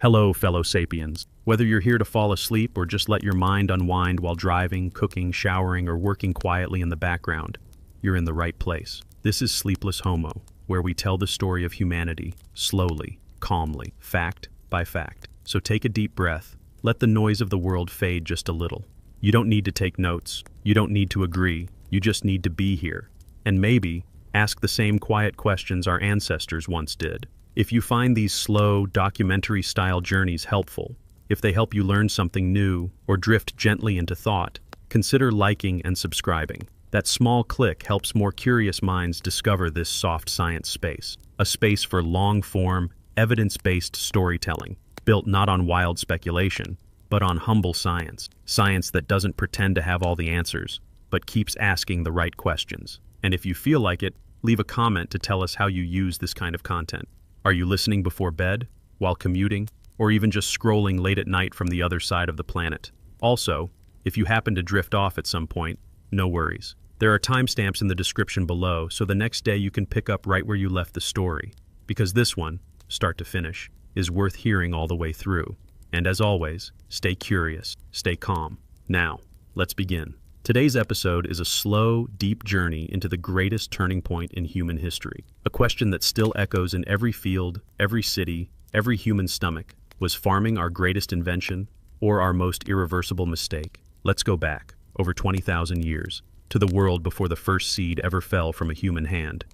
Hello, fellow sapiens. Whether you're here to fall asleep or just let your mind unwind while driving, cooking, showering, or working quietly in the background, you're in the right place. This is Sleepless Homo, where we tell the story of humanity, slowly, calmly, fact by fact. So take a deep breath. Let the noise of the world fade just a little. You don't need to take notes. You don't need to agree. You just need to be here. And maybe ask the same quiet questions our ancestors once did. If you find these slow, documentary-style journeys helpful, if they help you learn something new or drift gently into thought, consider liking and subscribing. That small click helps more curious minds discover this soft science space, a space for long-form, evidence-based storytelling, built not on wild speculation, but on humble science. Science that doesn't pretend to have all the answers, but keeps asking the right questions. And if you feel like it, leave a comment to tell us how you use this kind of content. Are you listening before bed, while commuting, or even just scrolling late at night from the other side of the planet? Also, if you happen to drift off at some point, no worries. There are timestamps in the description below, so the next day you can pick up right where you left the story, because this one, start to finish, is worth hearing all the way through. And as always, stay curious, stay calm. Now, let's begin. Today's episode is a slow, deep journey into the greatest turning point in human history. A question that still echoes in every field, every city, every human stomach. Was farming our greatest invention or our most irreversible mistake? Let's go back, over 20,000 years, to the world before the first seed ever fell from a human hand.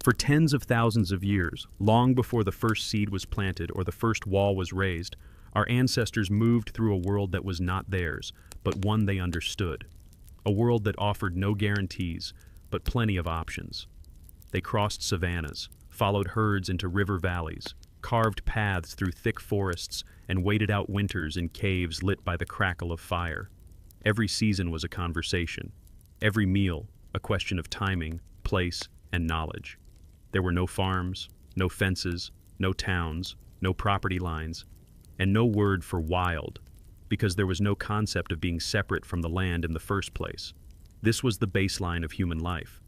For tens of thousands of years, long before the first seed was planted or the first wall was raised, our ancestors moved through a world that was not theirs, but one they understood. A world that offered no guarantees, but plenty of options. They crossed savannas, followed herds into river valleys, carved paths through thick forests, and waited out winters in caves lit by the crackle of fire. Every season was a conversation. Every meal, a question of timing, place, and knowledge. There were no farms, no fences, no towns, no property lines, and no word for wild, because there was no concept of being separate from the land in the first place. This was the baseline of human life.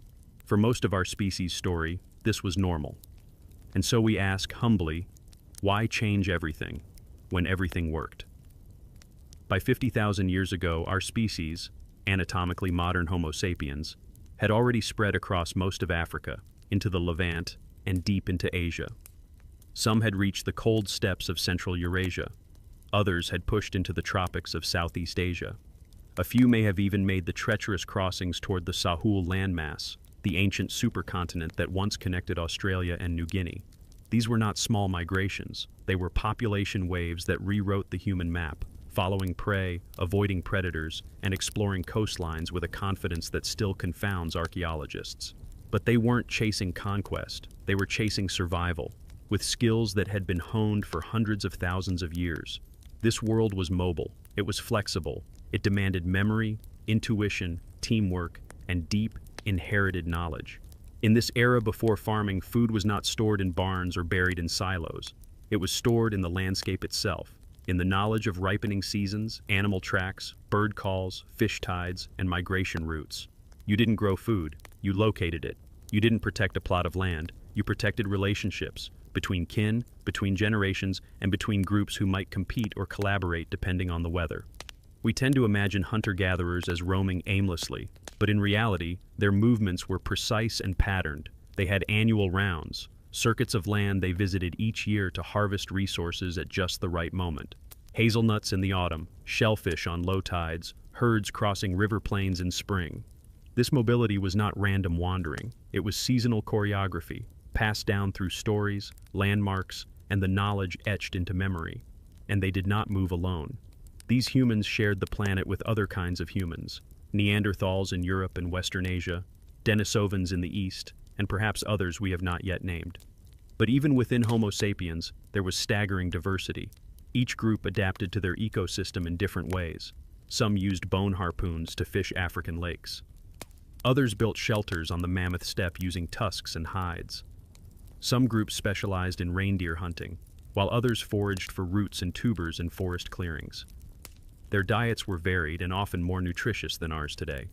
For most of our species' story, this was normal. And so we ask humbly, why change everything when everything worked? By 50,000 years ago, our species, anatomically modern Homo sapiens, had already spread across most of Africa, into the Levant, and deep into Asia. Some had reached the cold steppes of Central Eurasia. Others had pushed into the tropics of Southeast Asia. A few may have even made the treacherous crossings toward the Sahul landmass, the ancient supercontinent that once connected Australia and New Guinea. These were not small migrations. They were population waves that rewrote the human map, following prey, avoiding predators, and exploring coastlines with a confidence that still confounds archaeologists. But they weren't chasing conquest. They were chasing survival, with skills that had been honed for hundreds of thousands of years. This world was mobile, it was flexible, it demanded memory, intuition, teamwork, and deep, inherited knowledge. In this era before farming, food was not stored in barns or buried in silos. It was stored in the landscape itself, in the knowledge of ripening seasons, animal tracks, bird calls, fish tides, and migration routes. You didn't grow food, you located it. You didn't protect a plot of land, you protected relationships, between kin, between generations, and between groups who might compete or collaborate depending on the weather. We tend to imagine hunter-gatherers as roaming aimlessly, but in reality, their movements were precise and patterned. They had annual rounds, circuits of land they visited each year to harvest resources at just the right moment. Hazelnuts in the autumn, shellfish on low tides, herds crossing river plains in spring. This mobility was not random wandering. It was seasonal choreography, passed down through stories, landmarks, and the knowledge etched into memory. And they did not move alone. These humans shared the planet with other kinds of humans, Neanderthals in Europe and Western Asia, Denisovans in the East, and perhaps others we have not yet named. But even within Homo sapiens, there was staggering diversity. Each group adapted to their ecosystem in different ways. Some used bone harpoons to fish African lakes. Others built shelters on the mammoth steppe using tusks and hides. Some groups specialized in reindeer hunting, while others foraged for roots and tubers in forest clearings. Their diets were varied and often more nutritious than ours today.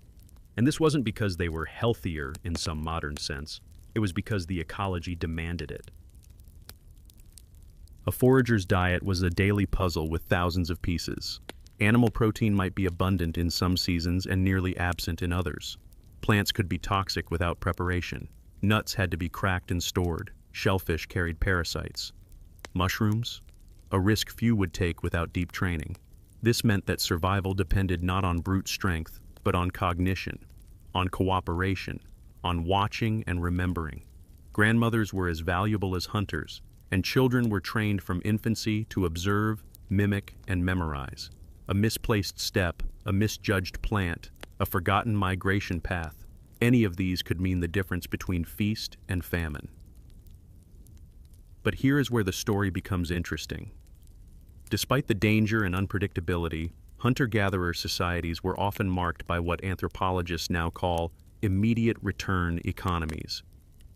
And this wasn't because they were healthier in some modern sense. It was because the ecology demanded it. A forager's diet was a daily puzzle with thousands of pieces. Animal protein might be abundant in some seasons and nearly absent in others. Plants could be toxic without preparation. Nuts had to be cracked and stored. Shellfish carried parasites. Mushrooms? A risk few would take without deep training. This meant that survival depended not on brute strength, but on cognition, on cooperation, on watching and remembering. Grandmothers were as valuable as hunters, and children were trained from infancy to observe, mimic, and memorize. A misplaced step, a misjudged plant, a forgotten migration path, any of these could mean the difference between feast and famine. But here is where the story becomes interesting. Despite the danger and unpredictability, hunter-gatherer societies were often marked by what anthropologists now call immediate return economies.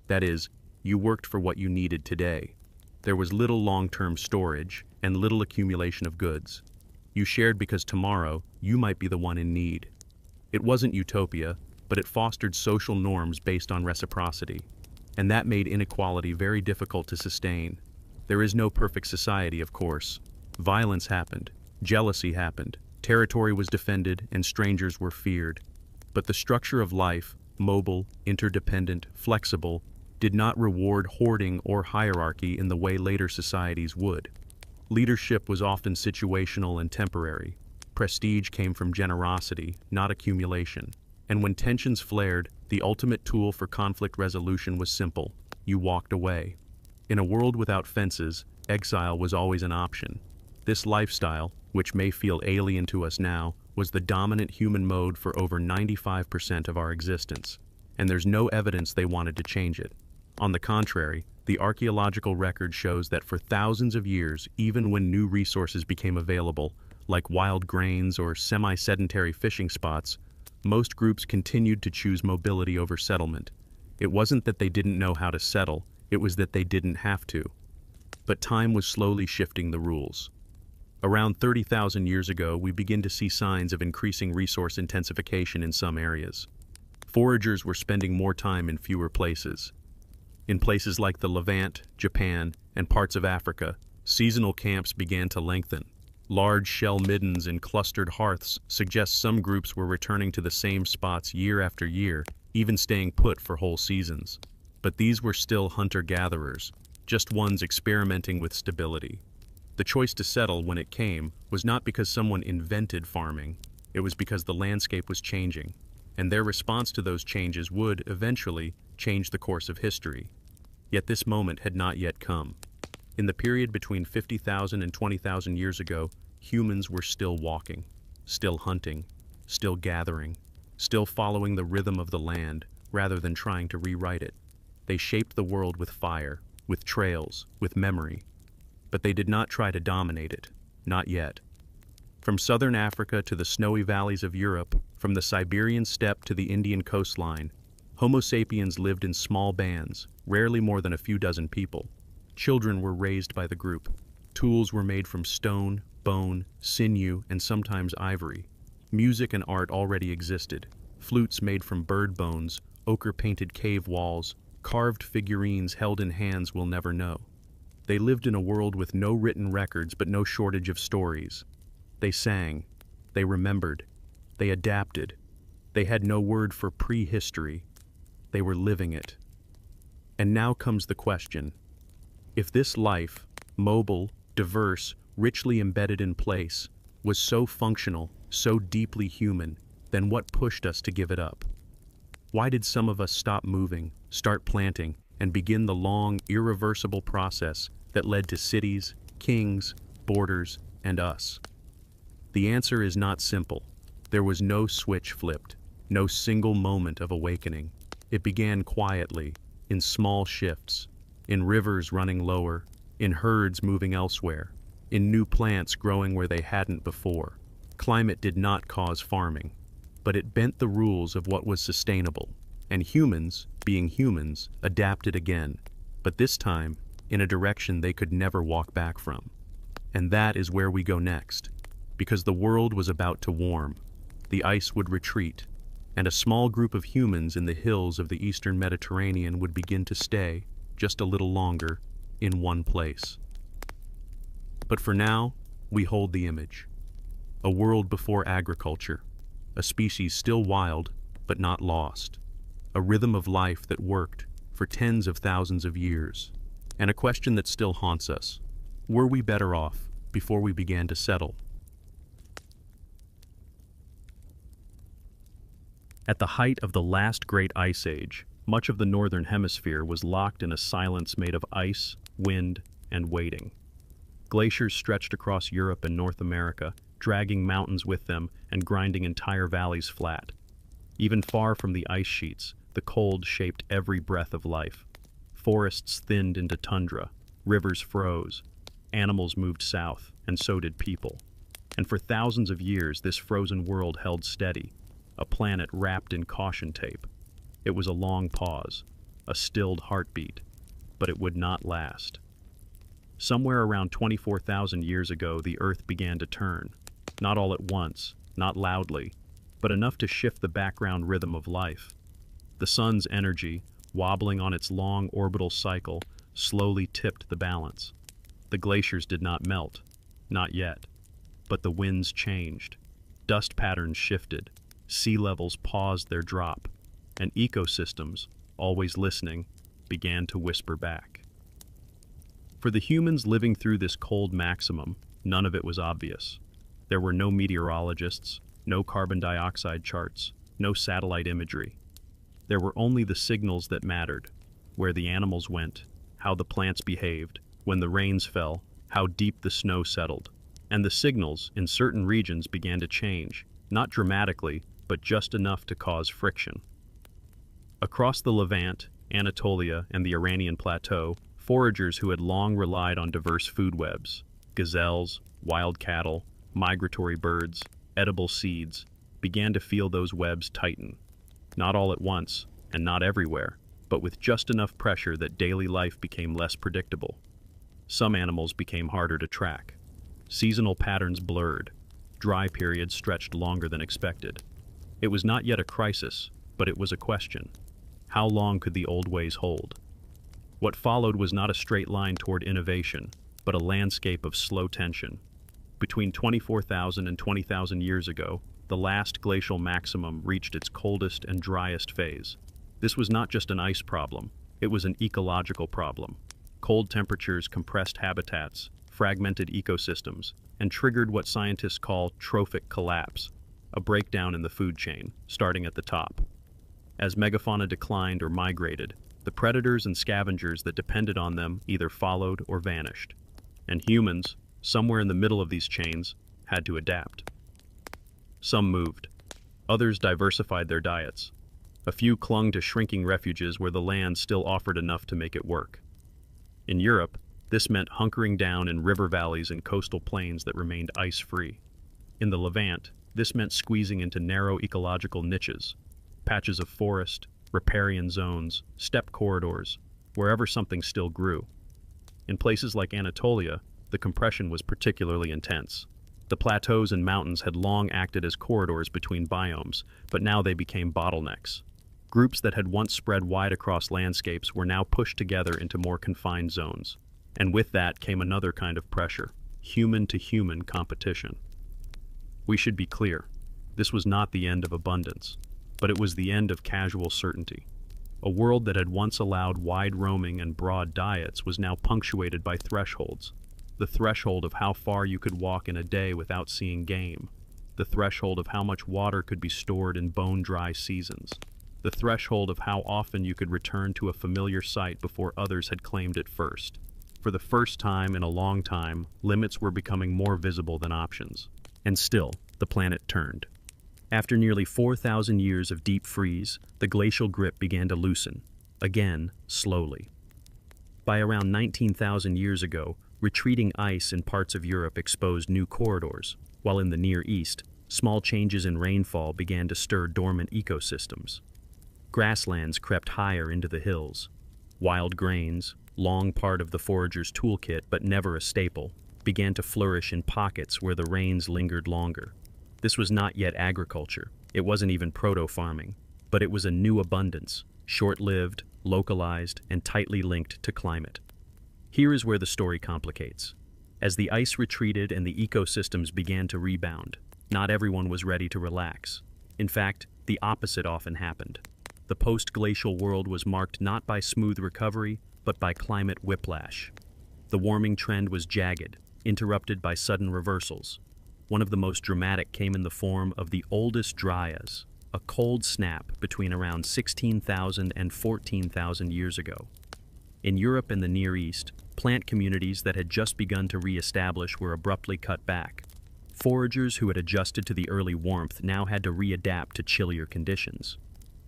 That is, you worked for what you needed today. There was little long-term storage and little accumulation of goods. You shared because tomorrow you might be the one in need. It wasn't utopia, but it fostered social norms based on reciprocity. And that made inequality very difficult to sustain. There is no perfect society, of course. Violence happened, jealousy happened, territory was defended, and strangers were feared. But the structure of life, mobile, interdependent, flexible, did not reward hoarding or hierarchy in the way later societies would. Leadership was often situational and temporary. Prestige came from generosity, not accumulation. And when tensions flared, the ultimate tool for conflict resolution was simple: you walked away. In a world without fences, exile was always an option. This lifestyle, which may feel alien to us now, was the dominant human mode for over 95% of our existence, and there's no evidence they wanted to change it. On the contrary, the archaeological record shows that for thousands of years, even when new resources became available, like wild grains or semi-sedentary fishing spots, most groups continued to choose mobility over settlement. It wasn't that they didn't know how to settle, it was that they didn't have to. But time was slowly shifting the rules. Around 30,000 years ago, we begin to see signs of increasing resource intensification in some areas. Foragers were spending more time in fewer places. In places like the Levant, Japan, and parts of Africa, seasonal camps began to lengthen. Large shell middens and clustered hearths suggest some groups were returning to the same spots year after year, even staying put for whole seasons. But these were still hunter-gatherers, just ones experimenting with stability. The choice to settle when it came was not because someone invented farming, it was because the landscape was changing, and their response to those changes would, eventually, change the course of history. Yet this moment had not yet come. In the period between 50,000 and 20,000 years ago, humans were still walking, still hunting, still gathering, still following the rhythm of the land rather than trying to rewrite it. They shaped the world with fire, with trails, with memory. But they did not try to dominate it, not yet. From southern Africa to the snowy valleys of Europe, from the Siberian steppe to the Indian coastline, Homo sapiens lived in small bands, rarely more than a few dozen people. Children were raised by the group. Tools were made from stone, bone, sinew, and sometimes ivory. Music and art already existed. Flutes made from bird bones, ochre-painted cave walls, carved figurines held in hands we'll never know. They lived in a world with no written records but no shortage of stories. They sang. They remembered. They adapted. They had no word for prehistory. They were living it. And now comes the question. If this life, mobile, diverse, richly embedded in place, was so functional, so deeply human, then what pushed us to give it up? Why did some of us stop moving, start planting, and begin the long, irreversible process that led to cities, kings, borders, and us? The answer is not simple. There was no switch flipped, no single moment of awakening. It began quietly, in small shifts, in rivers running lower, in herds moving elsewhere, in new plants growing where they hadn't before. Climate did not cause farming, but it bent the rules of what was sustainable, and humans, being humans, adapted again, but this time in a direction they could never walk back from. And that is where we go next, because the world was about to warm, the ice would retreat, and a small group of humans in the hills of the eastern Mediterranean would begin to stay, just a little longer, in one place. But for now, we hold the image. A world before agriculture, a species still wild but not lost, a rhythm of life that worked for tens of thousands of years, and a question that still haunts us. Were we better off before we began to settle? At the height of the last great ice age, much of the northern hemisphere was locked in a silence made of ice, wind, and waiting. Glaciers stretched across Europe and North America, dragging mountains with them and grinding entire valleys flat. Even far from the ice sheets, the cold shaped every breath of life. Forests thinned into tundra, rivers froze, animals moved south, and so did people. And for thousands of years, this frozen world held steady, a planet wrapped in caution tape. It was a long pause, a stilled heartbeat, but it would not last. Somewhere around 24,000 years ago, the Earth began to turn, not all at once, not loudly, but enough to shift the background rhythm of life. The sun's energy, wobbling on its long orbital cycle, slowly tipped the balance. The glaciers did not melt, not yet, but the winds changed. Dust patterns shifted, sea levels paused their drop, and ecosystems, always listening, began to whisper back. For the humans living through this cold maximum, none of it was obvious. There were no meteorologists, no carbon dioxide charts, no satellite imagery. There were only the signals that mattered, where the animals went, how the plants behaved, when the rains fell, how deep the snow settled. And the signals, in certain regions, began to change, not dramatically, but just enough to cause friction. Across the Levant, Anatolia, and the Iranian plateau, foragers who had long relied on diverse food webs, gazelles, wild cattle, migratory birds, edible seeds, began to feel those webs tighten. Not all at once, and not everywhere, but with just enough pressure that daily life became less predictable. Some animals became harder to track. Seasonal patterns blurred. Dry periods stretched longer than expected. It was not yet a crisis, but it was a question. How long could the old ways hold? What followed was not a straight line toward innovation, but a landscape of slow tension. Between 24,000 and 20,000 years ago, the last glacial maximum reached its coldest and driest phase. This was not just an ice problem, it was an ecological problem. Cold temperatures compressed habitats, fragmented ecosystems, and triggered what scientists call trophic collapse, a breakdown in the food chain, starting at the top. As megafauna declined or migrated, the predators and scavengers that depended on them either followed or vanished. And humans, somewhere in the middle of these chains, had to adapt. Some moved. Others diversified their diets. A few clung to shrinking refuges where the land still offered enough to make it work. In Europe, this meant hunkering down in river valleys and coastal plains that remained ice-free. In the Levant, this meant squeezing into narrow ecological niches, patches of forest, riparian zones, steppe corridors, wherever something still grew. In places like Anatolia, the compression was particularly intense. The plateaus and mountains had long acted as corridors between biomes, but now they became bottlenecks. Groups that had once spread wide across landscapes were now pushed together into more confined zones. And with that came another kind of pressure, human-to-human competition. We should be clear, this was not the end of abundance, but it was the end of casual certainty. A world that had once allowed wide roaming and broad diets was now punctuated by thresholds. The threshold of how far you could walk in a day without seeing game. The threshold of how much water could be stored in bone-dry seasons. The threshold of how often you could return to a familiar site before others had claimed it first. For the first time in a long time, limits were becoming more visible than options. And still, the planet turned. After nearly 4,000 years of deep freeze, the glacial grip began to loosen, again, slowly. By around 19,000 years ago, retreating ice in parts of Europe exposed new corridors, while in the Near East, small changes in rainfall began to stir dormant ecosystems. Grasslands crept higher into the hills. Wild grains, long part of the forager's toolkit but never a staple, began to flourish in pockets where the rains lingered longer. This was not yet agriculture. It wasn't even proto-farming, but it was a new abundance, short-lived, localized, and tightly linked to climate. Here is where the story complicates. As the ice retreated and the ecosystems began to rebound, not everyone was ready to relax. In fact, the opposite often happened. The post-glacial world was marked not by smooth recovery, but by climate whiplash. The warming trend was jagged, interrupted by sudden reversals. One of the most dramatic came in the form of the oldest dryas, a cold snap between around 16,000 and 14,000 years ago. In Europe and the Near East, plant communities that had just begun to re-establish were abruptly cut back. Foragers who had adjusted to the early warmth now had to readapt to chillier conditions.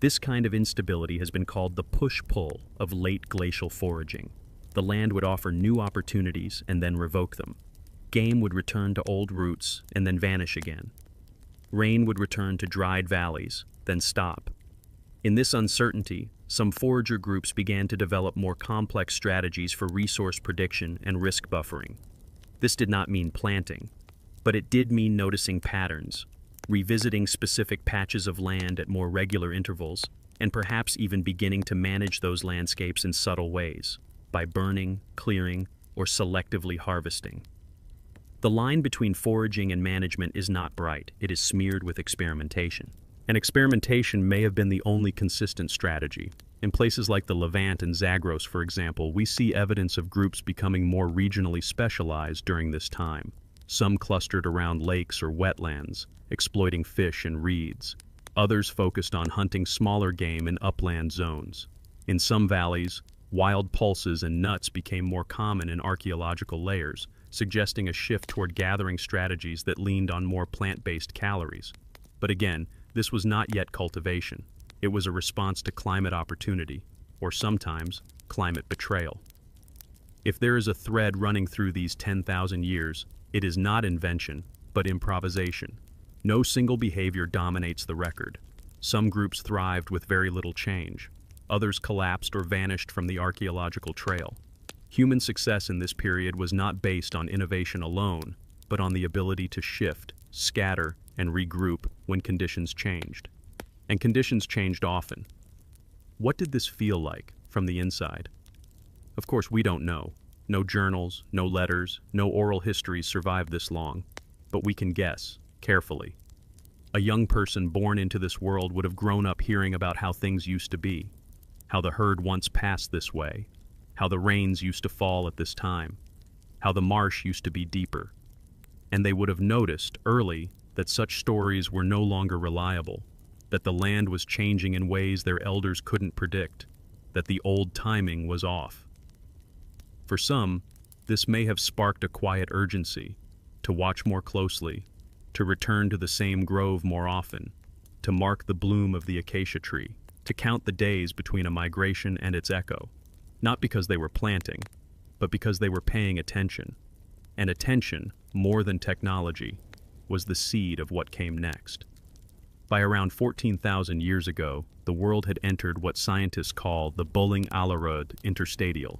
This kind of instability has been called the push-pull of late glacial foraging. The land would offer new opportunities and then revoke them. Game would return to old routes and then vanish again. Rain would return to dried valleys, then stop. In this uncertainty, some forager groups began to develop more complex strategies for resource prediction and risk buffering. This did not mean planting, but it did mean noticing patterns, revisiting specific patches of land at more regular intervals, and perhaps even beginning to manage those landscapes in subtle ways, by burning, clearing, or selectively harvesting. The line between foraging and management is not bright, it is smeared with experimentation. And experimentation may have been the only consistent strategy. In places like the Levant and Zagros, for example, we see evidence of groups becoming more regionally specialized during this time. Some clustered around lakes or wetlands, exploiting fish and reeds. Others focused on hunting smaller game in upland zones. In some valleys, wild pulses and nuts became more common in archaeological layers, suggesting a shift toward gathering strategies that leaned on more plant-based calories. But again, this was not yet cultivation. It was a response to climate opportunity, or sometimes climate betrayal. If there is a thread running through these 10,000 years, it is not invention, but improvisation. No single behavior dominates the record. Some groups thrived with very little change. Others collapsed or vanished from the archaeological trail. Human success in this period was not based on innovation alone, but on the ability to shift, scatter, and regroup when conditions changed. And conditions changed often. What did this feel like from the inside? Of course, we don't know. No journals, no letters, no oral histories survived this long, but we can guess, carefully. A young person born into this world would have grown up hearing about how things used to be, how the herd once passed this way, how the rains used to fall at this time, how the marsh used to be deeper. And they would have noticed early that such stories were no longer reliable, that the land was changing in ways their elders couldn't predict, that the old timing was off. For some, this may have sparked a quiet urgency, to watch more closely, to return to the same grove more often, to mark the bloom of the acacia tree, to count the days between a migration and its echo, not because they were planting, but because they were paying attention. And attention, more than technology, was the seed of what came next. By around 14,000 years ago, the world had entered what scientists call the Bulling Alarud interstadial,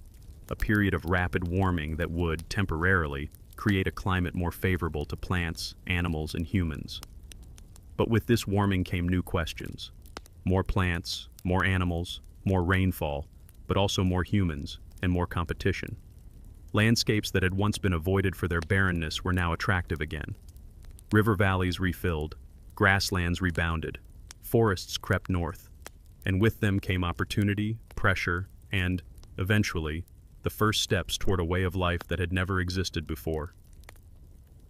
a period of rapid warming that would, temporarily, create a climate more favorable to plants, animals, and humans. But with this warming came new questions. More plants, more animals, more rainfall, but also more humans and more competition. Landscapes that had once been avoided for their barrenness were now attractive again. River valleys refilled, grasslands rebounded, forests crept north, and with them came opportunity, pressure, and, eventually, the first steps toward a way of life that had never existed before.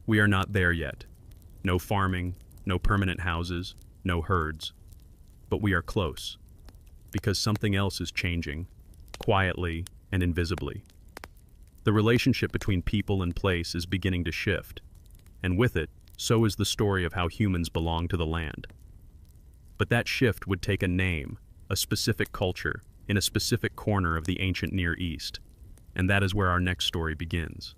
We are not there yet. No farming, no permanent houses, no herds. But we are close, because something else is changing, quietly and invisibly. The relationship between people and place is beginning to shift, and with it, so is the story of how humans belong to the land. But that shift would take a name, a specific culture, in a specific corner of the ancient Near East, and that is where our next story begins.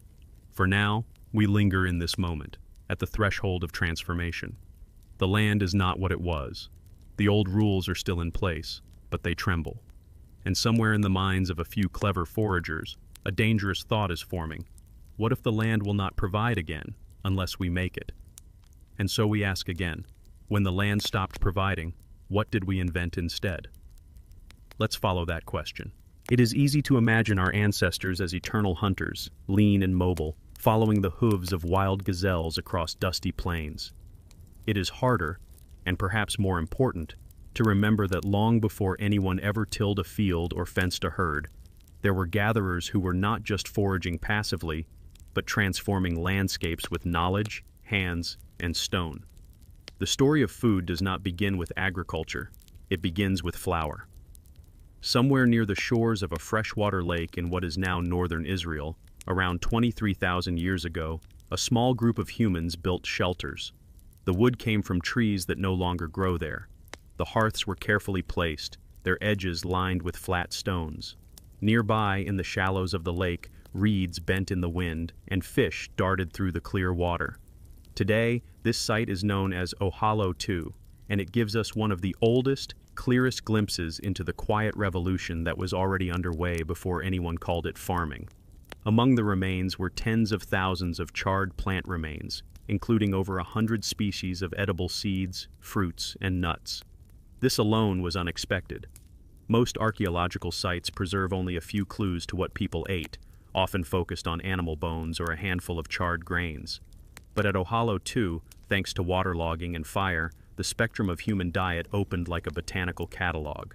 For now, we linger in this moment, at the threshold of transformation. The land is not what it was. The old rules are still in place, but they tremble. And somewhere in the minds of a few clever foragers, a dangerous thought is forming. What if the land will not provide again, unless we make it? And so we ask again, when the land stopped providing, what did we invent instead? Let's follow that question. It is easy to imagine our ancestors as eternal hunters, lean and mobile, following the hooves of wild gazelles across dusty plains. It is harder, and perhaps more important, to remember that long before anyone ever tilled a field or fenced a herd, there were gatherers who were not just foraging passively, but transforming landscapes with knowledge, hands, and stone. The story of food does not begin with agriculture, it begins with flour. Somewhere near the shores of a freshwater lake in what is now northern Israel, around 23,000 years ago, a small group of humans built shelters. The wood came from trees that no longer grow there. The hearths were carefully placed, their edges lined with flat stones. Nearby, in the shallows of the lake, reeds bent in the wind, and fish darted through the clear water. Today, this site is known as Ohalo 2, and it gives us one of the oldest, clearest glimpses into the quiet revolution that was already underway before anyone called it farming. Among the remains were tens of thousands of charred plant remains, including over 100 species of edible seeds, fruits, and nuts. This alone was unexpected. Most archaeological sites preserve only a few clues to what people ate, often focused on animal bones or a handful of charred grains. But at Ohalo 2, thanks to waterlogging and fire, the spectrum of human diet opened like a botanical catalog.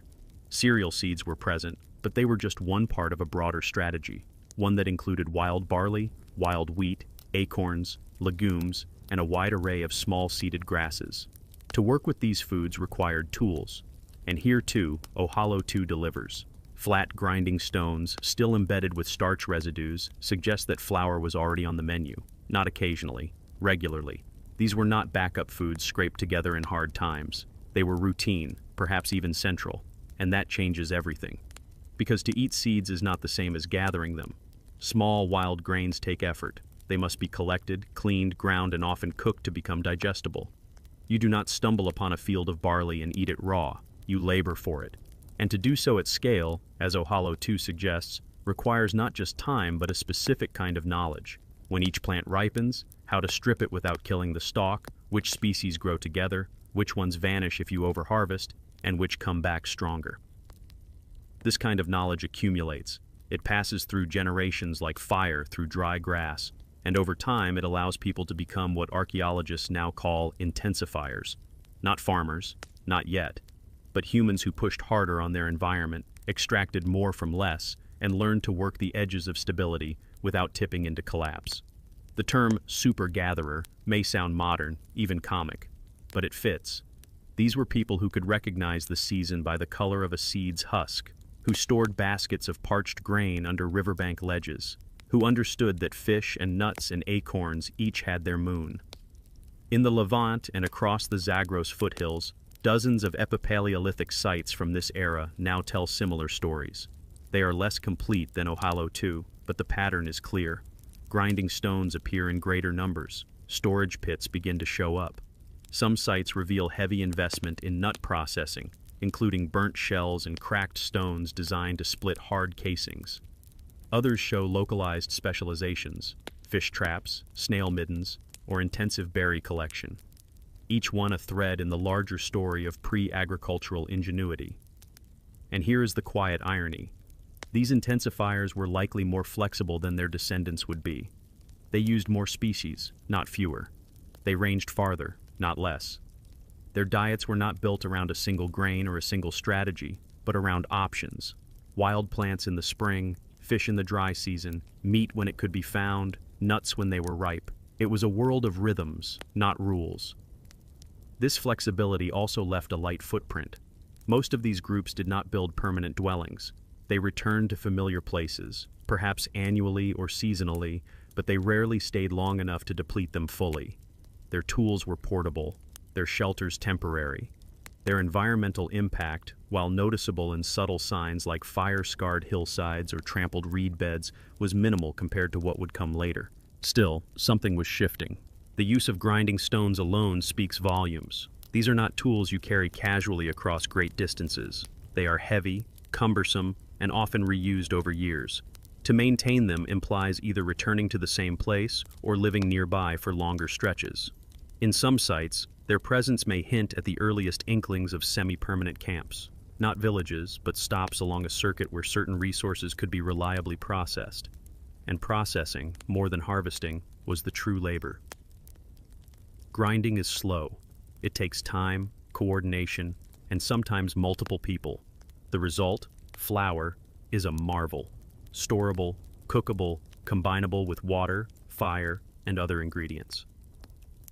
Cereal seeds were present, but they were just one part of a broader strategy, one that included wild barley, wild wheat, acorns, legumes, and a wide array of small-seeded grasses. To work with these foods required tools, and here too, Ohalo 2 delivers. Flat grinding stones, still embedded with starch residues, suggest that flour was already on the menu, not occasionally, regularly. These were not backup foods scraped together in hard times. They were routine, perhaps even central, and that changes everything. Because to eat seeds is not the same as gathering them. Small, wild grains take effort. They must be collected, cleaned, ground, and often cooked to become digestible. You do not stumble upon a field of barley and eat it raw. You labor for it. And to do so at scale, as Ohalo 2 suggests, requires not just time but a specific kind of knowledge. When each plant ripens, how to strip it without killing the stalk, which species grow together, which ones vanish if you overharvest, and which come back stronger. This kind of knowledge accumulates. It passes through generations like fire through dry grass, and over time it allows people to become what archaeologists now call intensifiers. Not farmers, not yet, but humans who pushed harder on their environment, extracted more from less, and learned to work the edges of stability without tipping into collapse. The term super-gatherer may sound modern, even comic, but it fits. These were people who could recognize the season by the color of a seed's husk, who stored baskets of parched grain under riverbank ledges, who understood that fish and nuts and acorns each had their moon. In the Levant and across the Zagros foothills, dozens of epipaleolithic sites from this era now tell similar stories. They are less complete than Ohalo 2, but the pattern is clear. Grinding stones appear in greater numbers. Storage pits begin to show up. Some sites reveal heavy investment in nut processing, including burnt shells and cracked stones designed to split hard casings. Others show localized specializations, fish traps, snail middens, or intensive berry collection. Each one a thread in the larger story of pre-agricultural ingenuity. And here is the quiet irony. These intensifiers were likely more flexible than their descendants would be. They used more species, not fewer. They ranged farther, not less. Their diets were not built around a single grain or a single strategy, but around options. Wild plants in the spring, fish in the dry season, meat when it could be found, nuts when they were ripe. It was a world of rhythms, not rules. This flexibility also left a light footprint. Most of these groups did not build permanent dwellings. They returned to familiar places, perhaps annually or seasonally, but they rarely stayed long enough to deplete them fully. Their tools were portable, their shelters temporary. Their environmental impact, while noticeable in subtle signs like fire-scarred hillsides or trampled reed beds, was minimal compared to what would come later. Still, something was shifting. The use of grinding stones alone speaks volumes. These are not tools you carry casually across great distances. They are heavy, cumbersome, and often reused over years. To maintain them implies either returning to the same place or living nearby for longer stretches. In some sites, their presence may hint at the earliest inklings of semi-permanent camps, not villages, but stops along a circuit where certain resources could be reliably processed. and processing, more than harvesting, was the true labor. Grinding is slow. It takes time, coordination, and sometimes multiple people. The result, flour, is a marvel. Storable, cookable, combinable with water, fire, and other ingredients.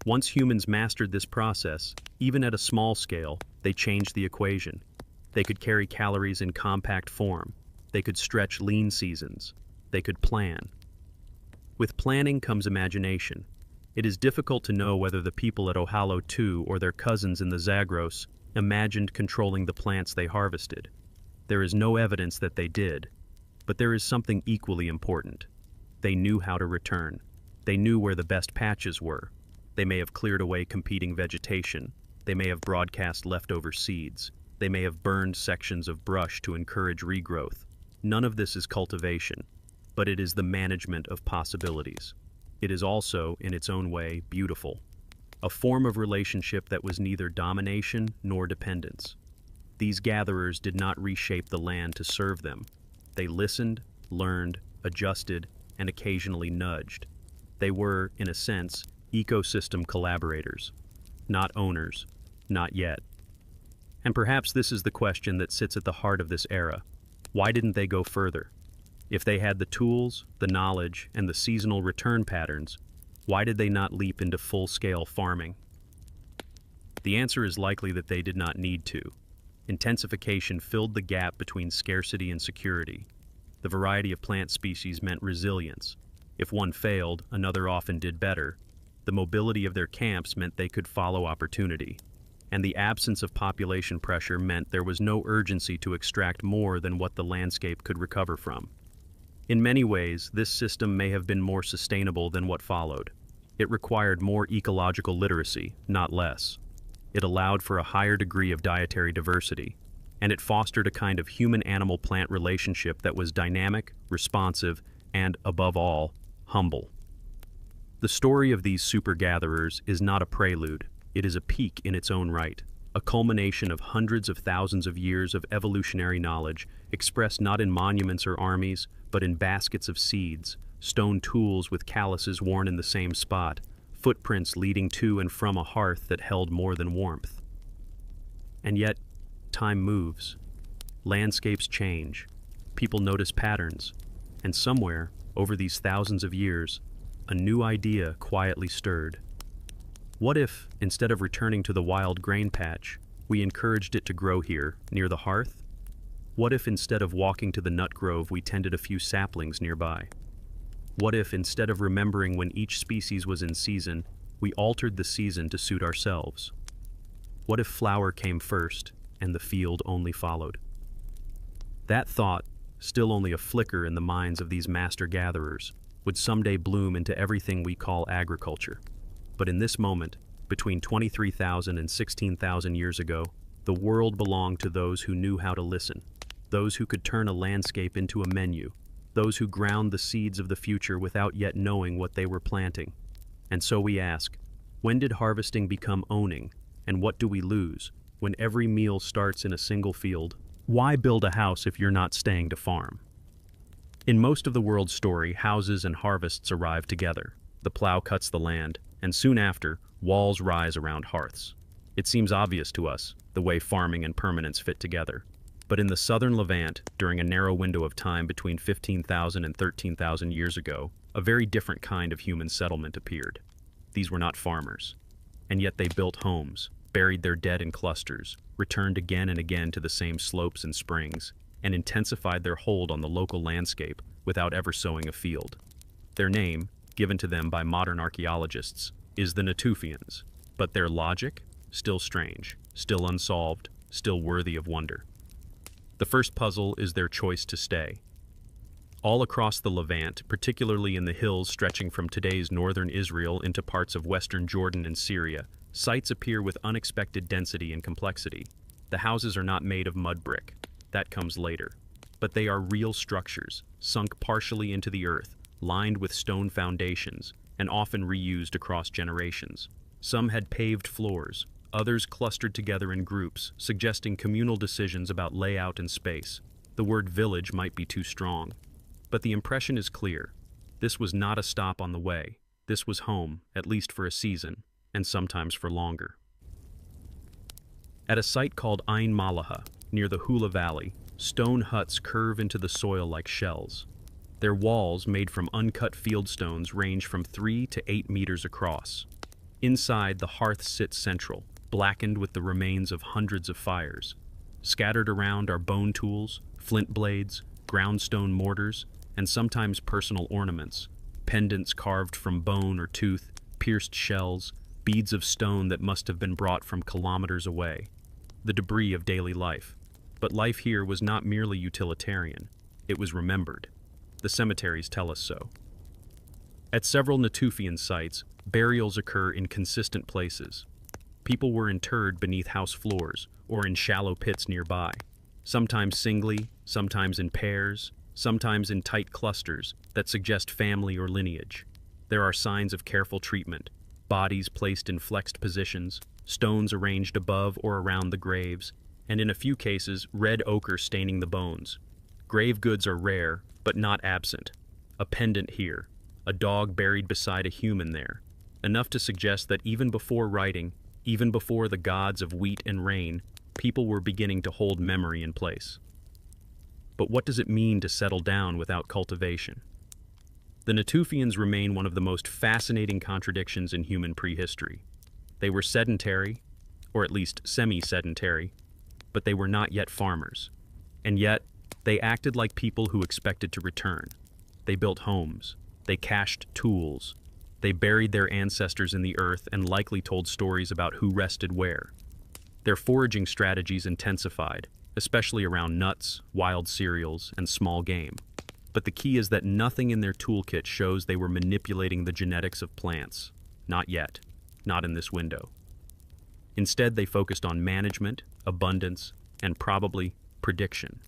Once humans mastered this process, even at a small scale, they changed the equation. They could carry calories in compact form. They could stretch lean seasons. They could plan. With planning comes imagination. It is difficult to know whether the people at Ohalo II or their cousins in the Zagros imagined controlling the plants they harvested. There is no evidence that they did, but there is something equally important. They knew how to return. They knew where the best patches were. They may have cleared away competing vegetation. They may have broadcast leftover seeds. They may have burned sections of brush to encourage regrowth. None of this is cultivation, but it is the management of possibilities. It is also, in its own way, beautiful. A form of relationship that was neither domination nor dependence. These gatherers did not reshape the land to serve them. They listened, learned, adjusted, and occasionally nudged. They were, in a sense, ecosystem collaborators, not owners, not yet. And perhaps this is the question that sits at the heart of this era. Why didn't they go further? If they had the tools, the knowledge, and the seasonal return patterns, why did they not leap into full-scale farming? The answer is likely that they did not need to. Intensification filled the gap between scarcity and security. The variety of plant species meant resilience. If one failed, another often did better. The mobility of their camps meant they could follow opportunity. And the absence of population pressure meant there was no urgency to extract more than what the landscape could recover from. In many ways, this system may have been more sustainable than what followed. It required more ecological literacy, not less. It allowed for a higher degree of dietary diversity, and it fostered a kind of human-animal-plant relationship that was dynamic, responsive, and, above all, humble. The story of these super-gatherers is not a prelude. It is a peak in its own right, a culmination of hundreds of thousands of years of evolutionary knowledge expressed not in monuments or armies, but in baskets of seeds, stone tools with calluses worn in the same spot, footprints leading to and from a hearth that held more than warmth. And yet, time moves. Landscapes change. People notice patterns. And somewhere, over these thousands of years, a new idea quietly stirred. What if, instead of returning to the wild grain patch, we encouraged it to grow here, near the hearth? What if, instead of walking to the nut grove, we tended a few saplings nearby? What if, instead of remembering when each species was in season, we altered the season to suit ourselves? What if flower came first, and the field only followed? That thought, still only a flicker in the minds of these master-gatherers, would someday bloom into everything we call agriculture. But in this moment, between 23,000 and 16,000 years ago, the world belonged to those who knew how to listen, those who could turn a landscape into a menu, those who ground the seeds of the future without yet knowing what they were planting. And so we ask, when did harvesting become owning, and what do we lose when every meal starts in a single field? Why build a house if you're not staying to farm? In most of the world's story, houses and harvests arrive together. The plow cuts the land, and soon after, walls rise around hearths. It seems obvious to us, the way farming and permanence fit together. But in the southern Levant, during a narrow window of time between 15,000 and 13,000 years ago, a very different kind of human settlement appeared. These were not farmers. And yet they built homes, buried their dead in clusters, returned again and again to the same slopes and springs, and intensified their hold on the local landscape without ever sowing a field. Their name, given to them by modern archaeologists, is the Natufians, but their logic, still strange, still unsolved, still worthy of wonder. The first puzzle is their choice to stay. All across the Levant, particularly in the hills stretching from today's northern Israel into parts of western Jordan and Syria, sites appear with unexpected density and complexity. The houses are not made of mud brick. That comes later. But they are real structures, sunk partially into the earth, lined with stone foundations, and often reused across generations. Some had paved floors, others clustered together in groups, suggesting communal decisions about layout and space. The word village might be too strong. But the impression is clear. This was not a stop on the way. This was home, at least for a season, and sometimes for longer. At a site called Ain Malaha, near the Hula Valley, stone huts curve into the soil like shells. Their walls, made from uncut fieldstones, range from 3 to 8 meters across. Inside, the hearth sits central, blackened with the remains of hundreds of fires. Scattered around are bone tools, flint blades, groundstone mortars, and sometimes personal ornaments, pendants carved from bone or tooth, pierced shells, beads of stone that must have been brought from kilometers away. The debris of daily life. But life here was not merely utilitarian. It was remembered. The cemeteries tell us so. At several Natufian sites, burials occur in consistent places. People were interred beneath house floors or in shallow pits nearby, sometimes singly, sometimes in pairs, sometimes in tight clusters that suggest family or lineage. There are signs of careful treatment, bodies placed in flexed positions, stones arranged above or around the graves, and in a few cases, red ochre staining the bones. Grave goods are rare, but not absent. A pendant here, a dog buried beside a human there, enough to suggest that even before writing, even before the gods of wheat and rain, people were beginning to hold memory in place. But what does it mean to settle down without cultivation? The Natufians remain one of the most fascinating contradictions in human prehistory. They were sedentary, or at least semi-sedentary, but they were not yet farmers. And yet, they acted like people who expected to return. They built homes. They cached tools. They buried their ancestors in the earth and likely told stories about who rested where. Their foraging strategies intensified, especially around nuts, wild cereals, and small game. But the key is that nothing in their toolkit shows they were manipulating the genetics of plants. Not yet. Not in this window. Instead, they focused on management, abundance, and probably prediction.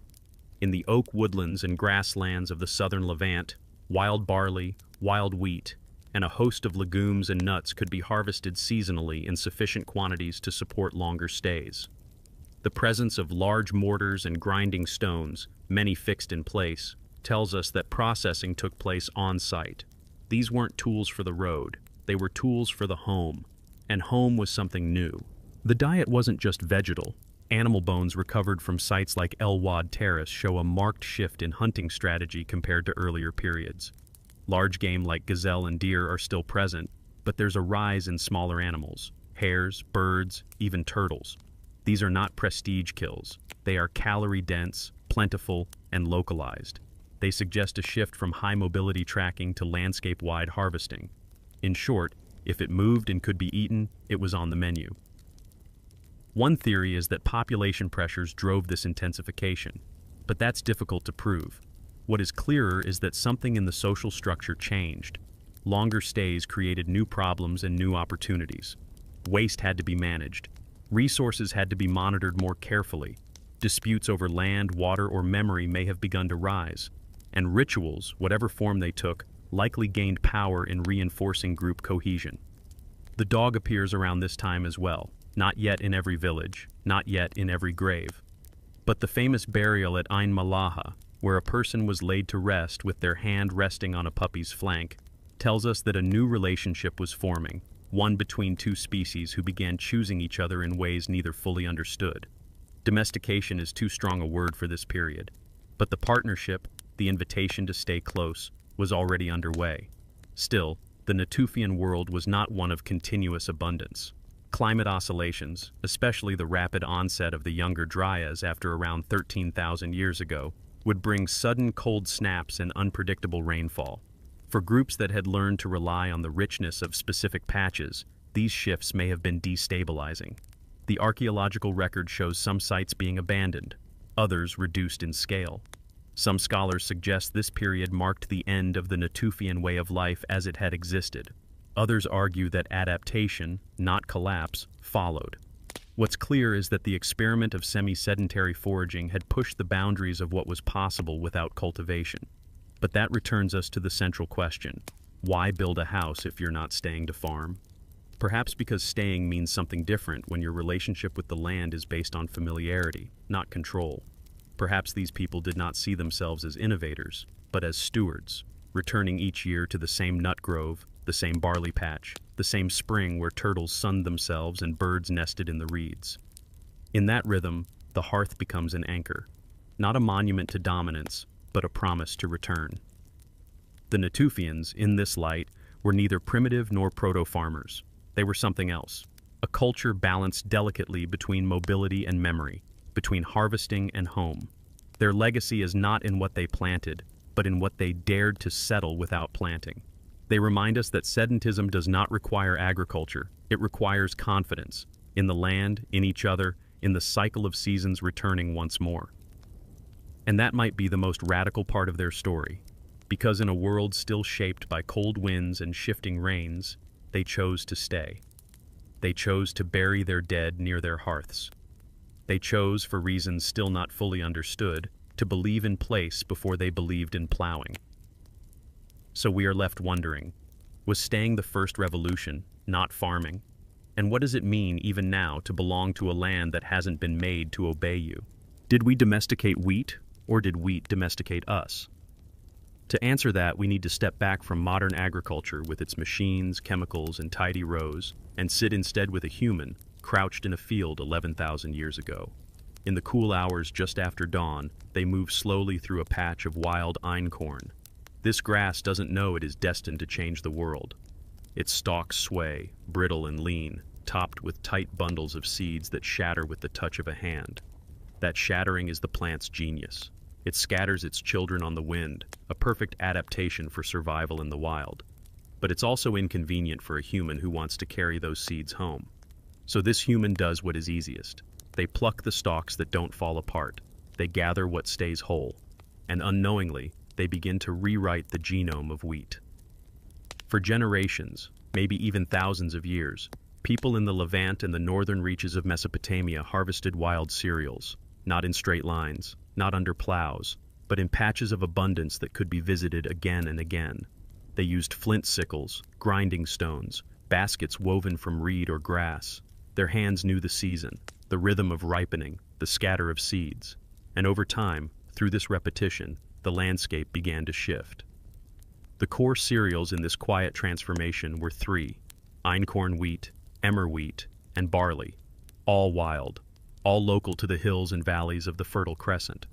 In the oak woodlands and grasslands of the southern Levant, wild barley, wild wheat, and a host of legumes and nuts could be harvested seasonally in sufficient quantities to support longer stays. The presence of large mortars and grinding stones, many fixed in place, tells us that processing took place on-site. These weren't tools for the road, they were tools for the home, and home was something new. The diet wasn't just vegetal. Animal bones recovered from sites like El Wad Terrace show a marked shift in hunting strategy compared to earlier periods. Large game like gazelle and deer are still present, but there's a rise in smaller animals, hares, birds, even turtles. These are not prestige kills. They are calorie-dense, plentiful, and localized. They suggest a shift from high-mobility tracking to landscape-wide harvesting. In short, if it moved and could be eaten, it was on the menu. One theory is that population pressures drove this intensification, but that's difficult to prove. What is clearer is that something in the social structure changed. Longer stays created new problems and new opportunities. Waste had to be managed. Resources had to be monitored more carefully. Disputes over land, water, or memory may have begun to rise. And rituals, whatever form they took, likely gained power in reinforcing group cohesion. The dog appears around this time as well. Not yet in every village, not yet in every grave. But the famous burial at Ain Malaha, where a person was laid to rest with their hand resting on a puppy's flank, tells us that a new relationship was forming, one between two species who began choosing each other in ways neither fully understood. Domestication is too strong a word for this period, but the partnership, the invitation to stay close, was already underway. Still, the Natufian world was not one of continuous abundance. Climate oscillations, especially the rapid onset of the Younger Dryas after around 13,000 years ago, would bring sudden cold snaps and unpredictable rainfall. For groups that had learned to rely on the richness of specific patches, these shifts may have been destabilizing. The archaeological record shows some sites being abandoned, others reduced in scale. Some scholars suggest this period marked the end of the Natufian way of life as it had existed. Others argue that adaptation, not collapse, followed. What's clear is that the experiment of semi-sedentary foraging had pushed the boundaries of what was possible without cultivation. But that returns us to the central question: why build a house if you're not staying to farm? Perhaps because staying means something different when your relationship with the land is based on familiarity, not control. Perhaps these people did not see themselves as innovators, but as stewards. returning each year to the same nut grove, the same barley patch, the same spring where turtles sunned themselves and birds nested in the reeds. In that rhythm, the hearth becomes an anchor, not a monument to dominance, but a promise to return. The Natufians, in this light, were neither primitive nor proto-farmers. They were something else, a culture balanced delicately between mobility and memory, between harvesting and home. Their legacy is not in what they planted, but in what they dared to settle without planting. They remind us that sedentism does not require agriculture, it requires confidence, in the land, in each other, in the cycle of seasons returning once more. And that might be the most radical part of their story, because in a world still shaped by cold winds and shifting rains, they chose to stay. They chose to bury their dead near their hearths. They chose, for reasons still not fully understood, to believe in place before they believed in plowing. So we are left wondering, was staying the first revolution, not farming? And what does it mean even now to belong to a land that hasn't been made to obey you? Did we domesticate wheat, or did wheat domesticate us? To answer that, we need to step back from modern agriculture with its machines, chemicals, and tidy rows, and sit instead with a human, crouched in a field 11,000 years ago. In the cool hours just after dawn, they move slowly through a patch of wild einkorn. This grass doesn't know it is destined to change the world. Its stalks sway, brittle and lean, topped with tight bundles of seeds that shatter with the touch of a hand. That shattering is the plant's genius. It scatters its children on the wind, a perfect adaptation for survival in the wild. But it's also inconvenient for a human who wants to carry those seeds home. So this human does what is easiest. They pluck the stalks that don't fall apart. They gather what stays whole. And unknowingly, they begin to rewrite the genome of wheat. For generations, maybe even thousands of years, people in the Levant and the northern reaches of Mesopotamia harvested wild cereals, not in straight lines, not under plows, but in patches of abundance that could be visited again and again. They used flint sickles, grinding stones, baskets woven from reed or grass. Their hands knew the season, the rhythm of ripening, the scatter of seeds. And over time, through this repetition, the landscape began to shift. The core cereals in this quiet transformation were three: einkorn wheat, emmer wheat, and barley, all wild, all local to the hills and valleys of the Fertile Crescent.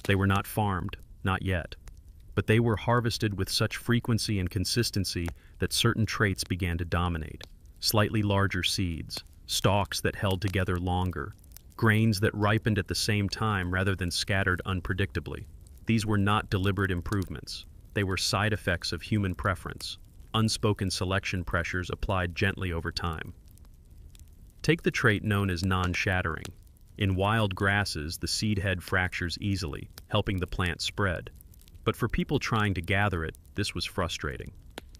They were not farmed, not yet, but they were harvested with such frequency and consistency that certain traits began to dominate. Slightly larger seeds, stalks that held together longer, grains that ripened at the same time rather than scattered unpredictably. These were not deliberate improvements. They were side effects of human preference, unspoken selection pressures applied gently over time. Take the trait known as non-shattering. In wild grasses, the seed head fractures easily, helping the plant spread. But for people trying to gather it, this was frustrating.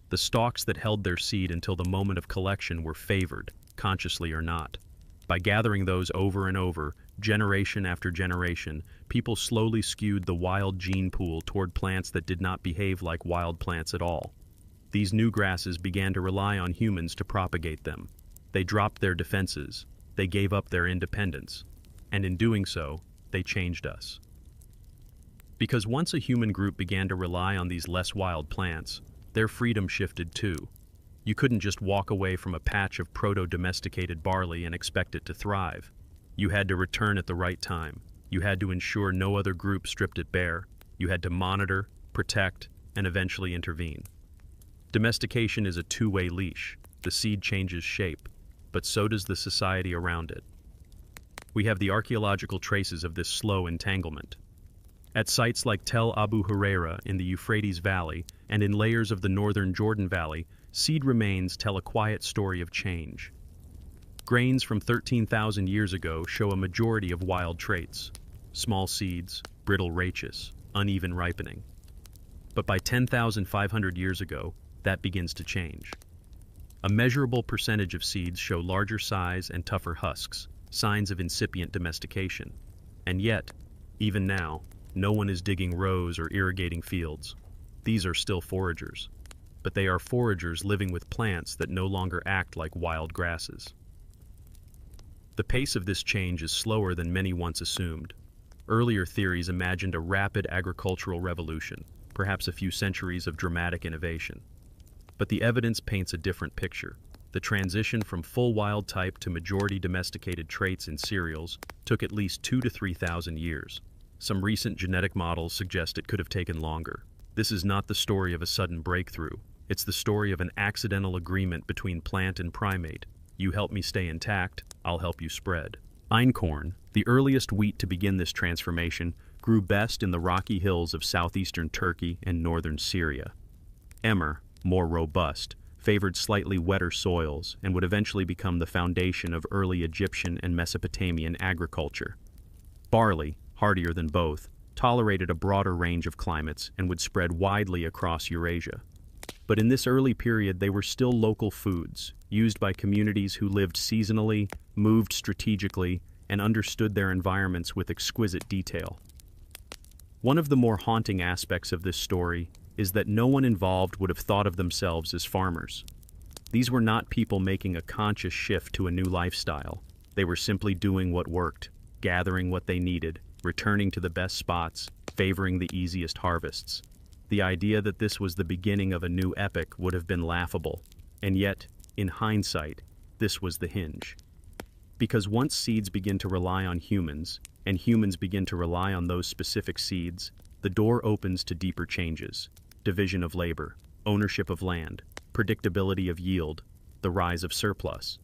The stalks that held their seed until the moment of collection were favored, consciously or not. By gathering those over and over, generation after generation, people slowly skewed the wild gene pool toward plants that did not behave like wild plants at all. These new grasses began to rely on humans to propagate them. They dropped their defenses. They gave up their independence. And in doing so, they changed us. Because once a human group began to rely on these less wild plants, their freedom shifted too. You couldn't just walk away from a patch of proto-domesticated barley and expect it to thrive. You had to return at the right time. You had to ensure no other group stripped it bare. You had to monitor, protect, and eventually intervene. Domestication is a two-way leash. The seed changes shape, but so does the society around it. We have the archaeological traces of this slow entanglement. At sites like Tel Abu Huraira in the Euphrates Valley and in layers of the northern Jordan Valley, seed remains tell a quiet story of change. Grains from 13,000 years ago show a majority of wild traits: small seeds, brittle rachis, uneven ripening. But by 10,500 years ago, that begins to change. A measurable percentage of seeds show larger size and tougher husks, signs of incipient domestication. And yet, even now, no one is digging rows or irrigating fields. These are still foragers. But they are foragers living with plants that no longer act like wild grasses. The pace of this change is slower than many once assumed. Earlier theories imagined a rapid agricultural revolution, perhaps a few centuries of dramatic innovation. But the evidence paints a different picture. The transition from full wild type to majority domesticated traits in cereals took at least 2,000 to 3,000 years. Some recent genetic models suggest it could have taken longer. This is not the story of a sudden breakthrough. It's the story of an accidental agreement between plant and primate. You help me stay intact, I'll help you spread. Einkorn, the earliest wheat to begin this transformation, grew best in the rocky hills of southeastern Turkey and northern Syria. Emmer, more robust, favored slightly wetter soils and would eventually become the foundation of early Egyptian and Mesopotamian agriculture. Barley, hardier than both, tolerated a broader range of climates and would spread widely across Eurasia. But in this early period, they were still local foods, used by communities who lived seasonally, moved strategically, and understood their environments with exquisite detail. One of the more haunting aspects of this story is that no one involved would have thought of themselves as farmers. These were not people making a conscious shift to a new lifestyle. They were simply doing what worked, gathering what they needed, returning to the best spots, favoring the easiest harvests. The idea that this was the beginning of a new epoch would have been laughable, and yet, in hindsight, this was the hinge. Because once seeds begin to rely on humans, and humans begin to rely on those specific seeds, the door opens to deeper changes: division of labor, ownership of land, predictability of yield, the rise of surplus.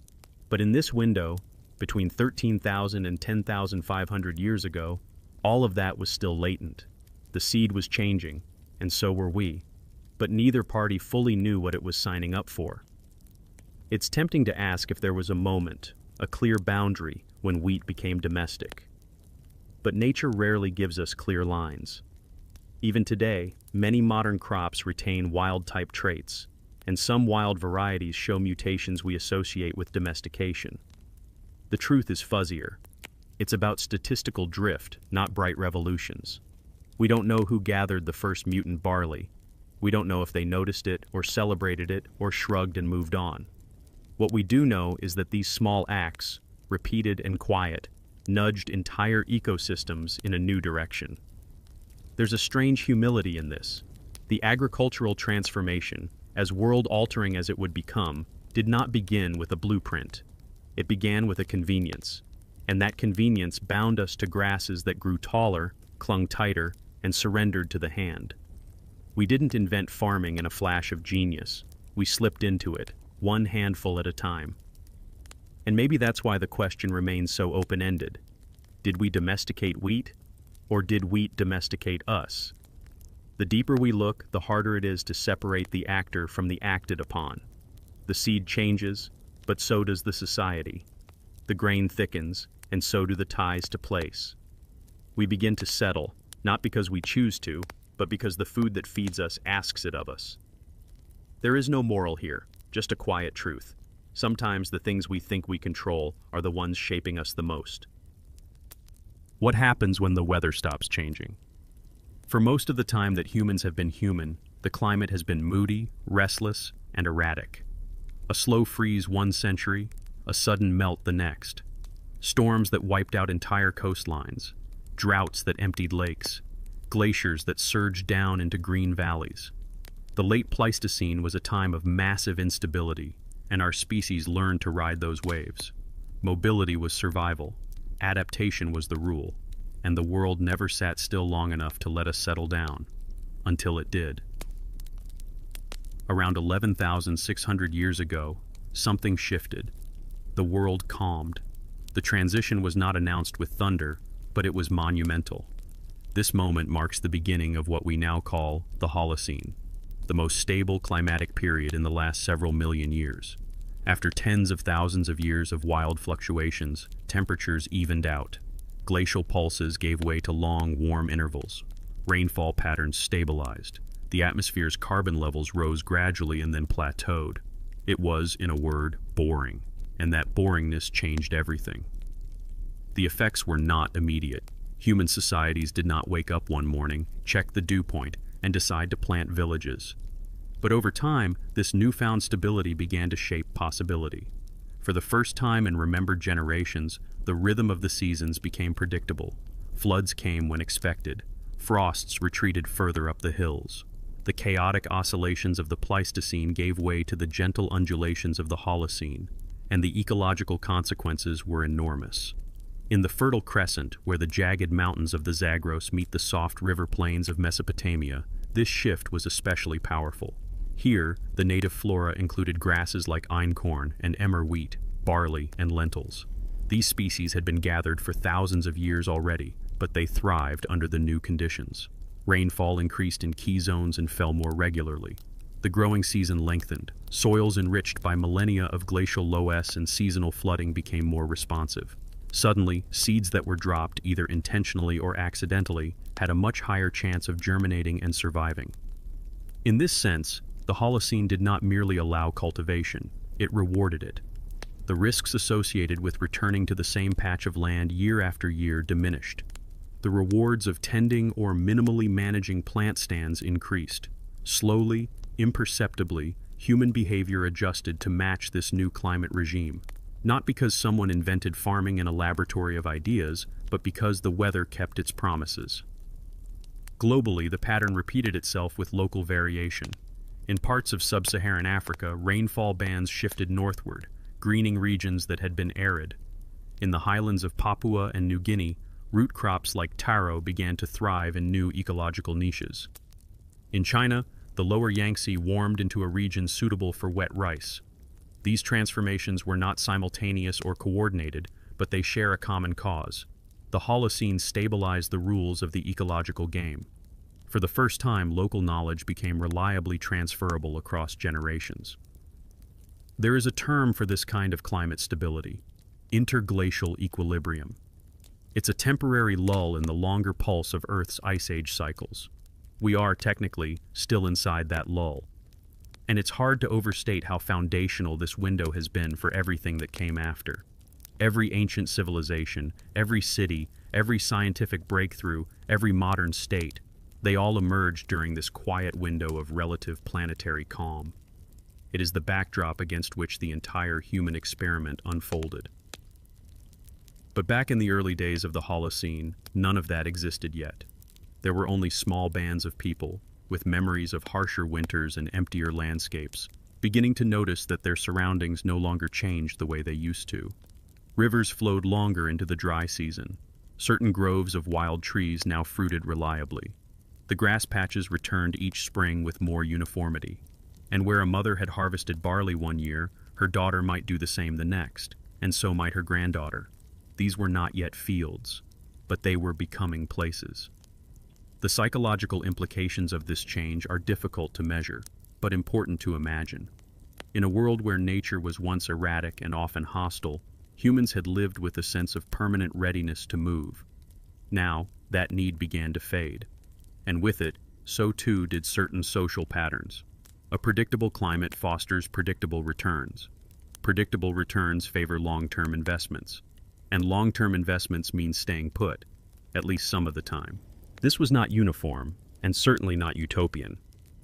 But in this window, between 13,000 and 10,500 years ago, all of that was still latent. The seed was changing, and so were we. But neither party fully knew what it was signing up for. It's tempting to ask if there was a moment, a clear boundary, when wheat became domestic. But nature rarely gives us clear lines. Even today, many modern crops retain wild-type traits, and some wild varieties show mutations we associate with domestication. The truth is fuzzier. It's about statistical drift, not bright revolutions. We don't know who gathered the first mutant barley. We don't know if they noticed it, or celebrated it, or shrugged and moved on. What we do know is that these small acts, repeated and quiet, nudged entire ecosystems in a new direction. There's a strange humility in this. The agricultural transformation, as world-altering as it would become, did not begin with a blueprint. It began with a convenience, and that convenience bound us to grasses that grew taller, clung tighter, and surrendered to the hand. We didn't invent farming in a flash of genius. We slipped into it, one handful at a time. And maybe that's why the question remains so open-ended. Did we domesticate wheat, or did wheat domesticate us? The deeper we look, the harder it is to separate the actor from the acted upon. The seed changes, but so does the society. The grain thickens, and so do the ties to place. We begin to settle, not because we choose to, but because the food that feeds us asks it of us. There is no moral here, just a quiet truth. Sometimes the things we think we control are the ones shaping us the most. What happens when the weather stops changing? For most of the time that humans have been human, the climate has been moody, restless, and erratic. A slow freeze one century, a sudden melt the next. Storms that wiped out entire coastlines, droughts that emptied lakes, glaciers that surged down into green valleys. The late Pleistocene was a time of massive instability, and our species learned to ride those waves. Mobility was survival, adaptation was the rule, and the world never sat still long enough to let us settle down, until it did. Around 11,600 years ago, something shifted. The world calmed. The transition was not announced with thunder, but it was monumental. This moment marks the beginning of what we now call the Holocene, the most stable climatic period in the last several million years. After tens of thousands of years of wild fluctuations, temperatures evened out. Glacial pulses gave way to long, warm intervals. Rainfall patterns stabilized. The atmosphere's carbon levels rose gradually and then plateaued. It was, in a word, boring, and that boringness changed everything. The effects were not immediate. Human societies did not wake up one morning, check the dew point, and decide to plant villages. But over time, this newfound stability began to shape possibility. For the first time in remembered generations, the rhythm of the seasons became predictable. Floods came when expected. Frosts retreated further up the hills. The chaotic oscillations of the Pleistocene gave way to the gentle undulations of the Holocene, and the ecological consequences were enormous. In the Fertile Crescent, where the jagged mountains of the Zagros meet the soft river plains of Mesopotamia, this shift was especially powerful. Here, the native flora included grasses like einkorn and emmer wheat, barley, and lentils. These species had been gathered for thousands of years already, but they thrived under the new conditions. Rainfall increased in key zones and fell more regularly. The growing season lengthened. Soils enriched by millennia of glacial loess and seasonal flooding became more responsive. Suddenly, seeds that were dropped either intentionally or accidentally had a much higher chance of germinating and surviving. In this sense, the Holocene did not merely allow cultivation, it rewarded it. The risks associated with returning to the same patch of land year after year diminished. The rewards of tending or minimally managing plant stands increased. Slowly, imperceptibly, human behavior adjusted to match this new climate regime. Not because someone invented farming in a laboratory of ideas, but because the weather kept its promises. Globally, the pattern repeated itself with local variation. In parts of sub-Saharan Africa, rainfall bands shifted northward, greening regions that had been arid. In the highlands of Papua and New Guinea, root crops like taro began to thrive in new ecological niches. In China, the lower Yangtze warmed into a region suitable for wet rice. These transformations were not simultaneous or coordinated, but they share a common cause. The Holocene stabilized the rules of the ecological game. For the first time, local knowledge became reliably transferable across generations. There is a term for this kind of climate stability: interglacial equilibrium. It's a temporary lull in the longer pulse of Earth's ice age cycles. We are, technically, still inside that lull. And it's hard to overstate how foundational this window has been for everything that came after. Every ancient civilization, every city, every scientific breakthrough, every modern state, they all emerged during this quiet window of relative planetary calm. It is the backdrop against which the entire human experiment unfolded. But back in the early days of the Holocene, none of that existed yet. There were only small bands of people, with memories of harsher winters and emptier landscapes, beginning to notice that their surroundings no longer changed the way they used to. Rivers flowed longer into the dry season. Certain groves of wild trees now fruited reliably. The grass patches returned each spring with more uniformity. And where a mother had harvested barley one year, her daughter might do the same the next, and so might her granddaughter. These were not yet fields, but they were becoming places. The psychological implications of this change are difficult to measure, but important to imagine. In a world where nature was once erratic and often hostile, humans had lived with a sense of permanent readiness to move. Now, that need began to fade. And with it, so too did certain social patterns. A predictable climate fosters predictable returns. Predictable returns favor long-term investments. And long-term investments mean staying put, at least some of the time. This was not uniform, and certainly not utopian.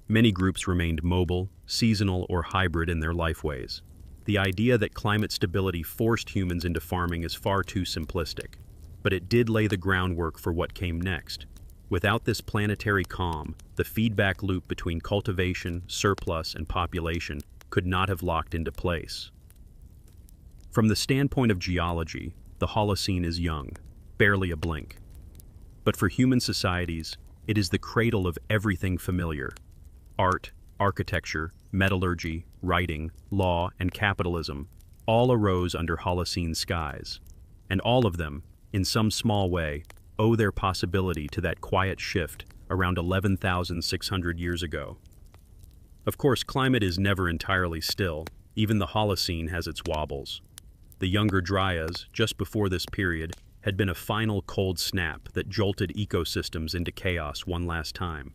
Many groups remained mobile, seasonal, or hybrid in their lifeways. The idea that climate stability forced humans into farming is far too simplistic, but it did lay the groundwork for what came next. Without this planetary calm, the feedback loop between cultivation, surplus, and population could not have locked into place. From the standpoint of geology, the Holocene is young, barely a blink. But for human societies, it is the cradle of everything familiar. Art, architecture, metallurgy, writing, law, and capitalism all arose under Holocene skies. And all of them, in some small way, owe their possibility to that quiet shift around 11,600 years ago. Of course, climate is never entirely still. Even the Holocene has its wobbles. The Younger Dryas, just before this period, had been a final cold snap that jolted ecosystems into chaos one last time.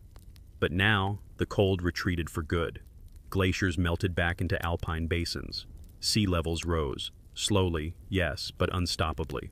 But now, the cold retreated for good. Glaciers melted back into alpine basins. Sea levels rose, slowly, yes, but unstoppably.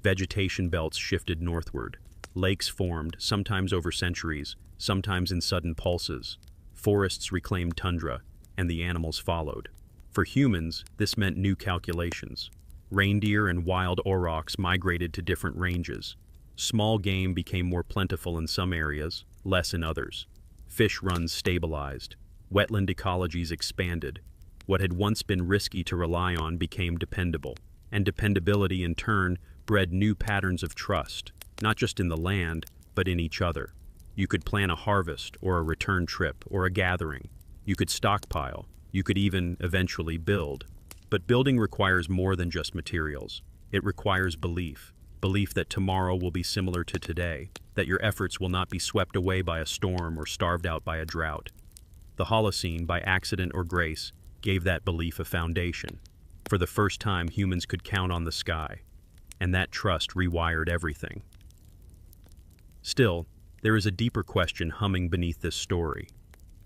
Vegetation belts shifted northward. Lakes formed, sometimes over centuries, sometimes in sudden pulses. Forests reclaimed tundra, and the animals followed. For humans, this meant new calculations. Reindeer and wild aurochs migrated to different ranges. Small game became more plentiful in some areas, less in others. Fish runs stabilized. Wetland ecologies expanded. What had once been risky to rely on became dependable, and dependability in turn bred new patterns of trust, not just in the land, but in each other. You could plan a harvest or a return trip or a gathering. You could stockpile. You could even eventually build. But building requires more than just materials. It requires belief. Belief that tomorrow will be similar to today, that your efforts will not be swept away by a storm or starved out by a drought. The Holocene, by accident or grace, gave that belief a foundation. For the first time, humans could count on the sky, and that trust rewired everything. Still, there is a deeper question humming beneath this story.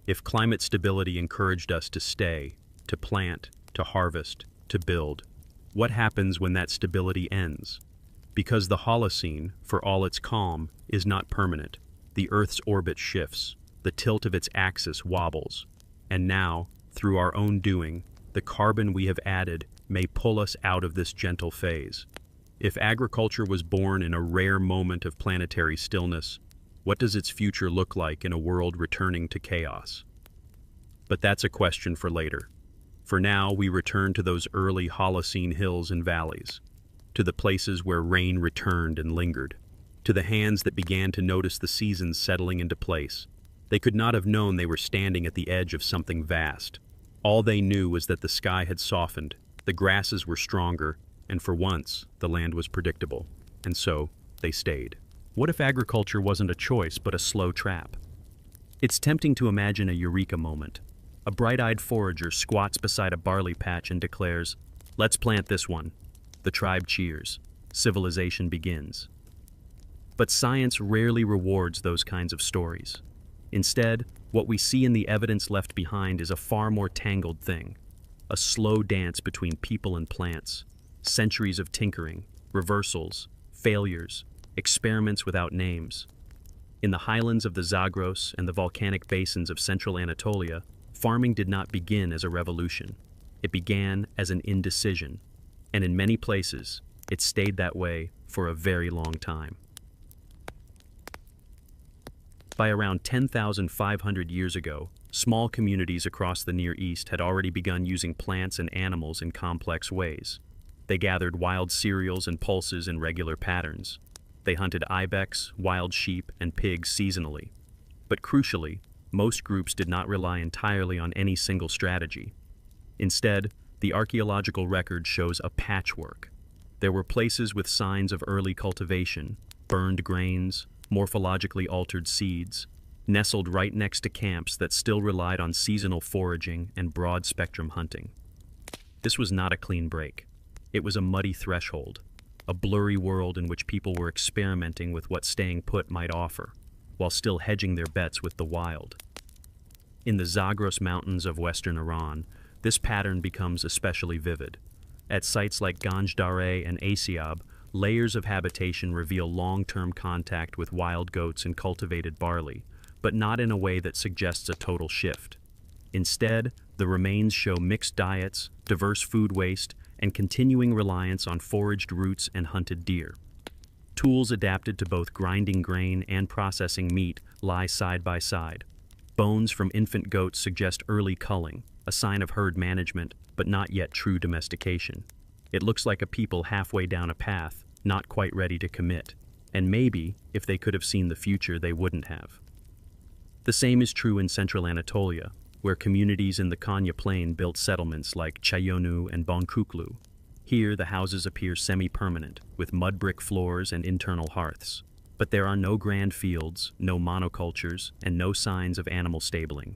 If climate stability encouraged us to stay, to plant, to harvest, to build, what happens when that stability ends? Because the Holocene, for all its calm, is not permanent. The Earth's orbit shifts, the tilt of its axis wobbles, and now, through our own doing, the carbon we have added may pull us out of this gentle phase. If agriculture was born in a rare moment of planetary stillness, what does its future look like in a world returning to chaos? But that's a question for later. For now, we return to those early Holocene hills and valleys, to the places where rain returned and lingered, to the hands that began to notice the seasons settling into place. They could not have known they were standing at the edge of something vast. All they knew was that the sky had softened, the grasses were stronger, and for once, the land was predictable. And so, they stayed. What if agriculture wasn't a choice but a slow trap? It's tempting to imagine a eureka moment. A bright-eyed forager squats beside a barley patch and declares, "Let's plant this one." The tribe cheers. Civilization begins. But science rarely rewards those kinds of stories. Instead, what we see in the evidence left behind is a far more tangled thing. A slow dance between people and plants. Centuries of tinkering, reversals, failures, experiments without names. In the highlands of the Zagros and the volcanic basins of central Anatolia, farming did not begin as a revolution. It began as an indecision. And in many places, it stayed that way for a very long time. By around 10,500 years ago, small communities across the Near East had already begun using plants and animals in complex ways. They gathered wild cereals and pulses in regular patterns. They hunted ibex, wild sheep, and pigs seasonally. But crucially, most groups did not rely entirely on any single strategy. Instead, the archaeological record shows a patchwork. There were places with signs of early cultivation, burned grains, morphologically altered seeds, nestled right next to camps that still relied on seasonal foraging and broad-spectrum hunting. This was not a clean break. It was a muddy threshold, a blurry world in which people were experimenting with what staying put might offer, while still hedging their bets with the wild. In the Zagros Mountains of western Iran, this pattern becomes especially vivid. At sites like Ganj Dareh and Asyab, layers of habitation reveal long-term contact with wild goats and cultivated barley, but not in a way that suggests a total shift. Instead, the remains show mixed diets, diverse food waste, and continuing reliance on foraged roots and hunted deer. Tools adapted to both grinding grain and processing meat lie side by side. Bones from infant goats suggest early culling, a sign of herd management, but not yet true domestication. It looks like a people halfway down a path, not quite ready to commit. And maybe, if they could have seen the future, they wouldn't have. The same is true in central Anatolia, where communities in the Konya Plain built settlements like Çayönü and Bonkuklu. Here, the houses appear semi-permanent, with mud brick floors and internal hearths. But there are no grand fields, no monocultures, and no signs of animal stabling.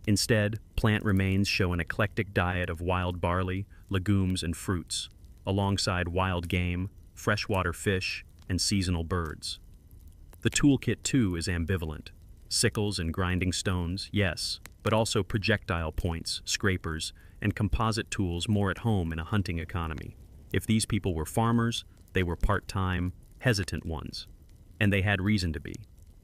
Instead, plant remains show an eclectic diet of wild barley, legumes, and fruits, alongside wild game, freshwater fish, and seasonal birds. The toolkit, too, is ambivalent. Sickles and grinding stones, yes, but also projectile points, scrapers, and composite tools more at home in a hunting economy. If these people were farmers, they were part-time, hesitant ones. And they had reason to be.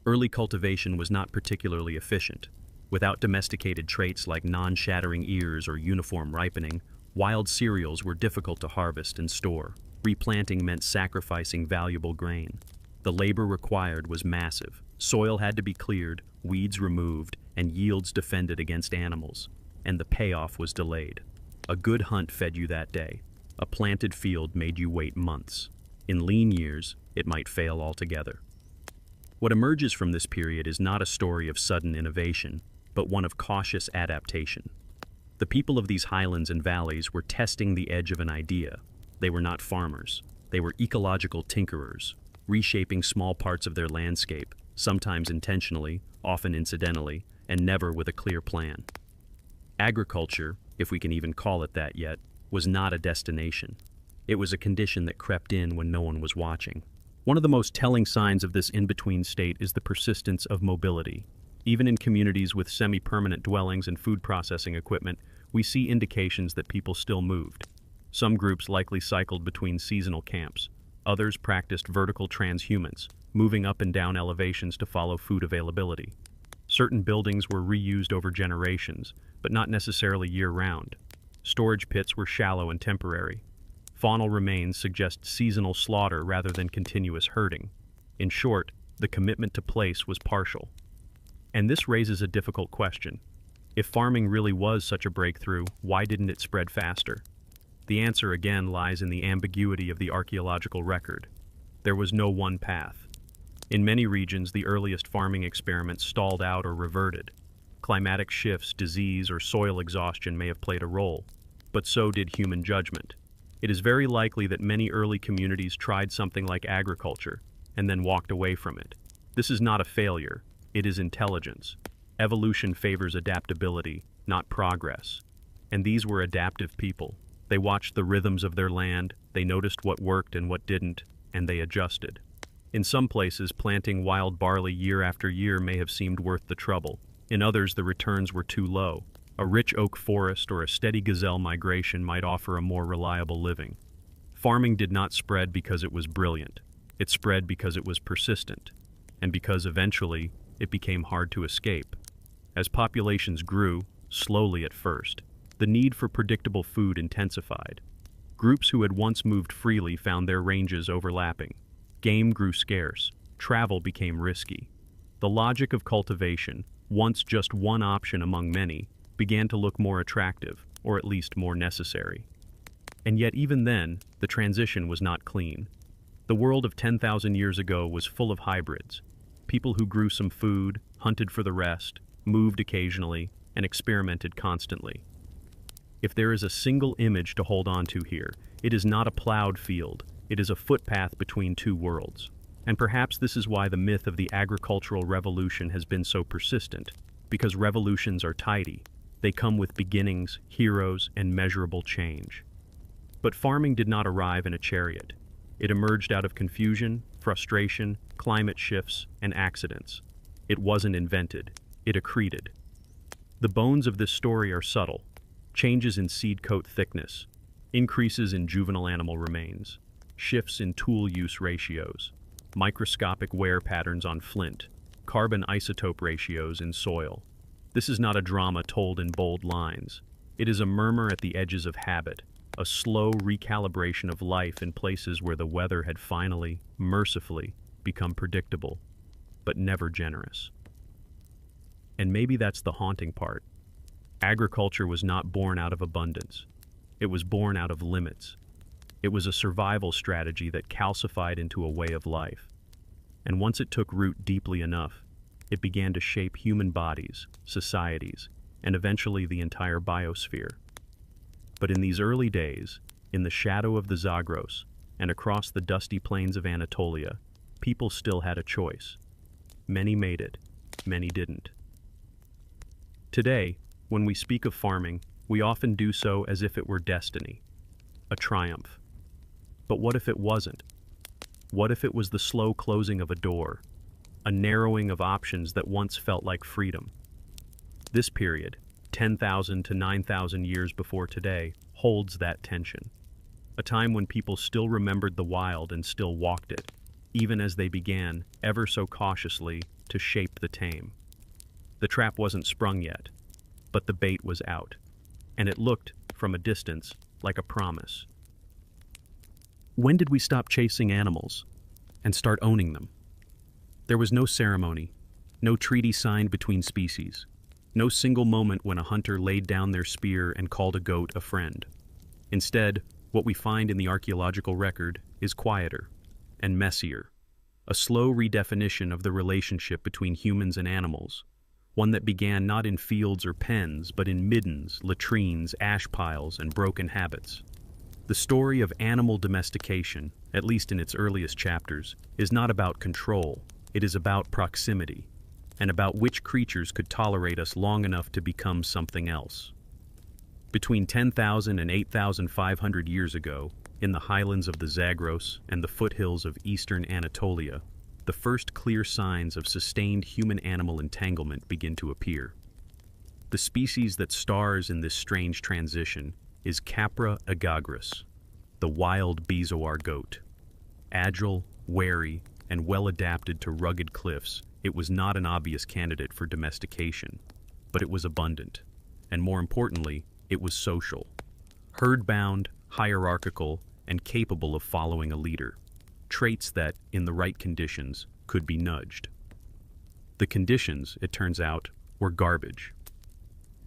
Early cultivation was not particularly efficient. Without domesticated traits like non-shattering ears or uniform ripening, wild cereals were difficult to harvest and store. Replanting meant sacrificing valuable grain. The labor required was massive. Soil had to be cleared, weeds removed, and yields defended against animals. And the payoff was delayed. A good hunt fed you that day. A planted field made you wait months. In lean years, it might fail altogether. What emerges from this period is not a story of sudden innovation, but one of cautious adaptation. The people of these highlands and valleys were testing the edge of an idea. They were not farmers. They were ecological tinkerers, reshaping small parts of their landscape, sometimes intentionally, often incidentally, and never with a clear plan. Agriculture, if we can even call it that yet, was not a destination. It was a condition that crept in when no one was watching. One of the most telling signs of this in-between state is the persistence of mobility. Even in communities with semi-permanent dwellings and food processing equipment, we see indications that people still moved. Some groups likely cycled between seasonal camps. Others practiced vertical transhumance, moving up and down elevations to follow food availability. Certain buildings were reused over generations, but not necessarily year-round. Storage pits were shallow and temporary. Faunal remains suggest seasonal slaughter rather than continuous herding. In short, the commitment to place was partial. And this raises a difficult question. If farming really was such a breakthrough, why didn't it spread faster? The answer again lies in the ambiguity of the archaeological record. There was no one path. In many regions, the earliest farming experiments stalled out or reverted. Climatic shifts, disease, or soil exhaustion may have played a role, but so did human judgment. It is very likely that many early communities tried something like agriculture and then walked away from it. This is not a failure, it is intelligence. Evolution favors adaptability, not progress. And these were adaptive people. They watched the rhythms of their land, they noticed what worked and what didn't, and they adjusted. In some places, planting wild barley year after year may have seemed worth the trouble. In others, the returns were too low. A rich oak forest or a steady gazelle migration might offer a more reliable living. Farming did not spread because it was brilliant. It spread because it was persistent, and because eventually it became hard to escape. As populations grew, slowly at first, the need for predictable food intensified. Groups who had once moved freely found their ranges overlapping. Game grew scarce. Travel became risky. The logic of cultivation, once just one option among many, began to look more attractive, or at least more necessary. And yet even then, the transition was not clean. The world of 10,000 years ago was full of hybrids. People who grew some food, hunted for the rest, moved occasionally, and experimented constantly. If there is a single image to hold on to here, it is not a plowed field, it is a footpath between two worlds. And perhaps this is why the myth of the agricultural revolution has been so persistent, because revolutions are tidy. They come with beginnings, heroes, and measurable change. But farming did not arrive in a chariot. It emerged out of confusion, frustration, climate shifts, and accidents. It wasn't invented, it accreted. The bones of this story are subtle. Changes in seed coat thickness, increases in juvenile animal remains, shifts in tool use ratios, microscopic wear patterns on flint, carbon isotope ratios in soil. This is not a drama told in bold lines. It is a murmur at the edges of habit, a slow recalibration of life in places where the weather had finally, mercifully, become predictable, but never generous. And maybe that's the haunting part. Agriculture was not born out of abundance. It was born out of limits. It was a survival strategy that calcified into a way of life. And once it took root deeply enough, it began to shape human bodies, societies, and eventually the entire biosphere. But in these early days, in the shadow of the Zagros, and across the dusty plains of Anatolia, people still had a choice. Many made it, many didn't. Today, when we speak of farming, we often do so as if it were destiny, a triumph. But what if it wasn't? What if it was the slow closing of a door, a narrowing of options that once felt like freedom? This period, 10,000 to 9,000 years before today, holds that tension. A time when people still remembered the wild and still walked it, even as they began, ever so cautiously, to shape the tame. The trap wasn't sprung yet, but the bait was out, and it looked, from a distance, like a promise. When did we stop chasing animals? and start owning them. There was no ceremony, no treaty signed between species, no single moment when a hunter laid down their spear and called a goat a friend. Instead, what we find in the archaeological record is quieter and messier, a slow redefinition of the relationship between humans and animals, one that began not in fields or pens, but in middens, latrines, ash piles, and broken habits. The story of animal domestication, at least in its earliest chapters, is not about control. It is about proximity, and about which creatures could tolerate us long enough to become something else. Between 10,000 and 8,500 years ago, in the highlands of the Zagros and the foothills of eastern Anatolia, the first clear signs of sustained human-animal entanglement begin to appear. The species that stars in this strange transition is Capra agagris, the wild bezoar goat. Agile, wary, and well-adapted to rugged cliffs, it was not an obvious candidate for domestication, but it was abundant, and more importantly, it was social. Herd-bound, hierarchical, and capable of following a leader. Traits that, in the right conditions, could be nudged. The conditions, it turns out, were garbage.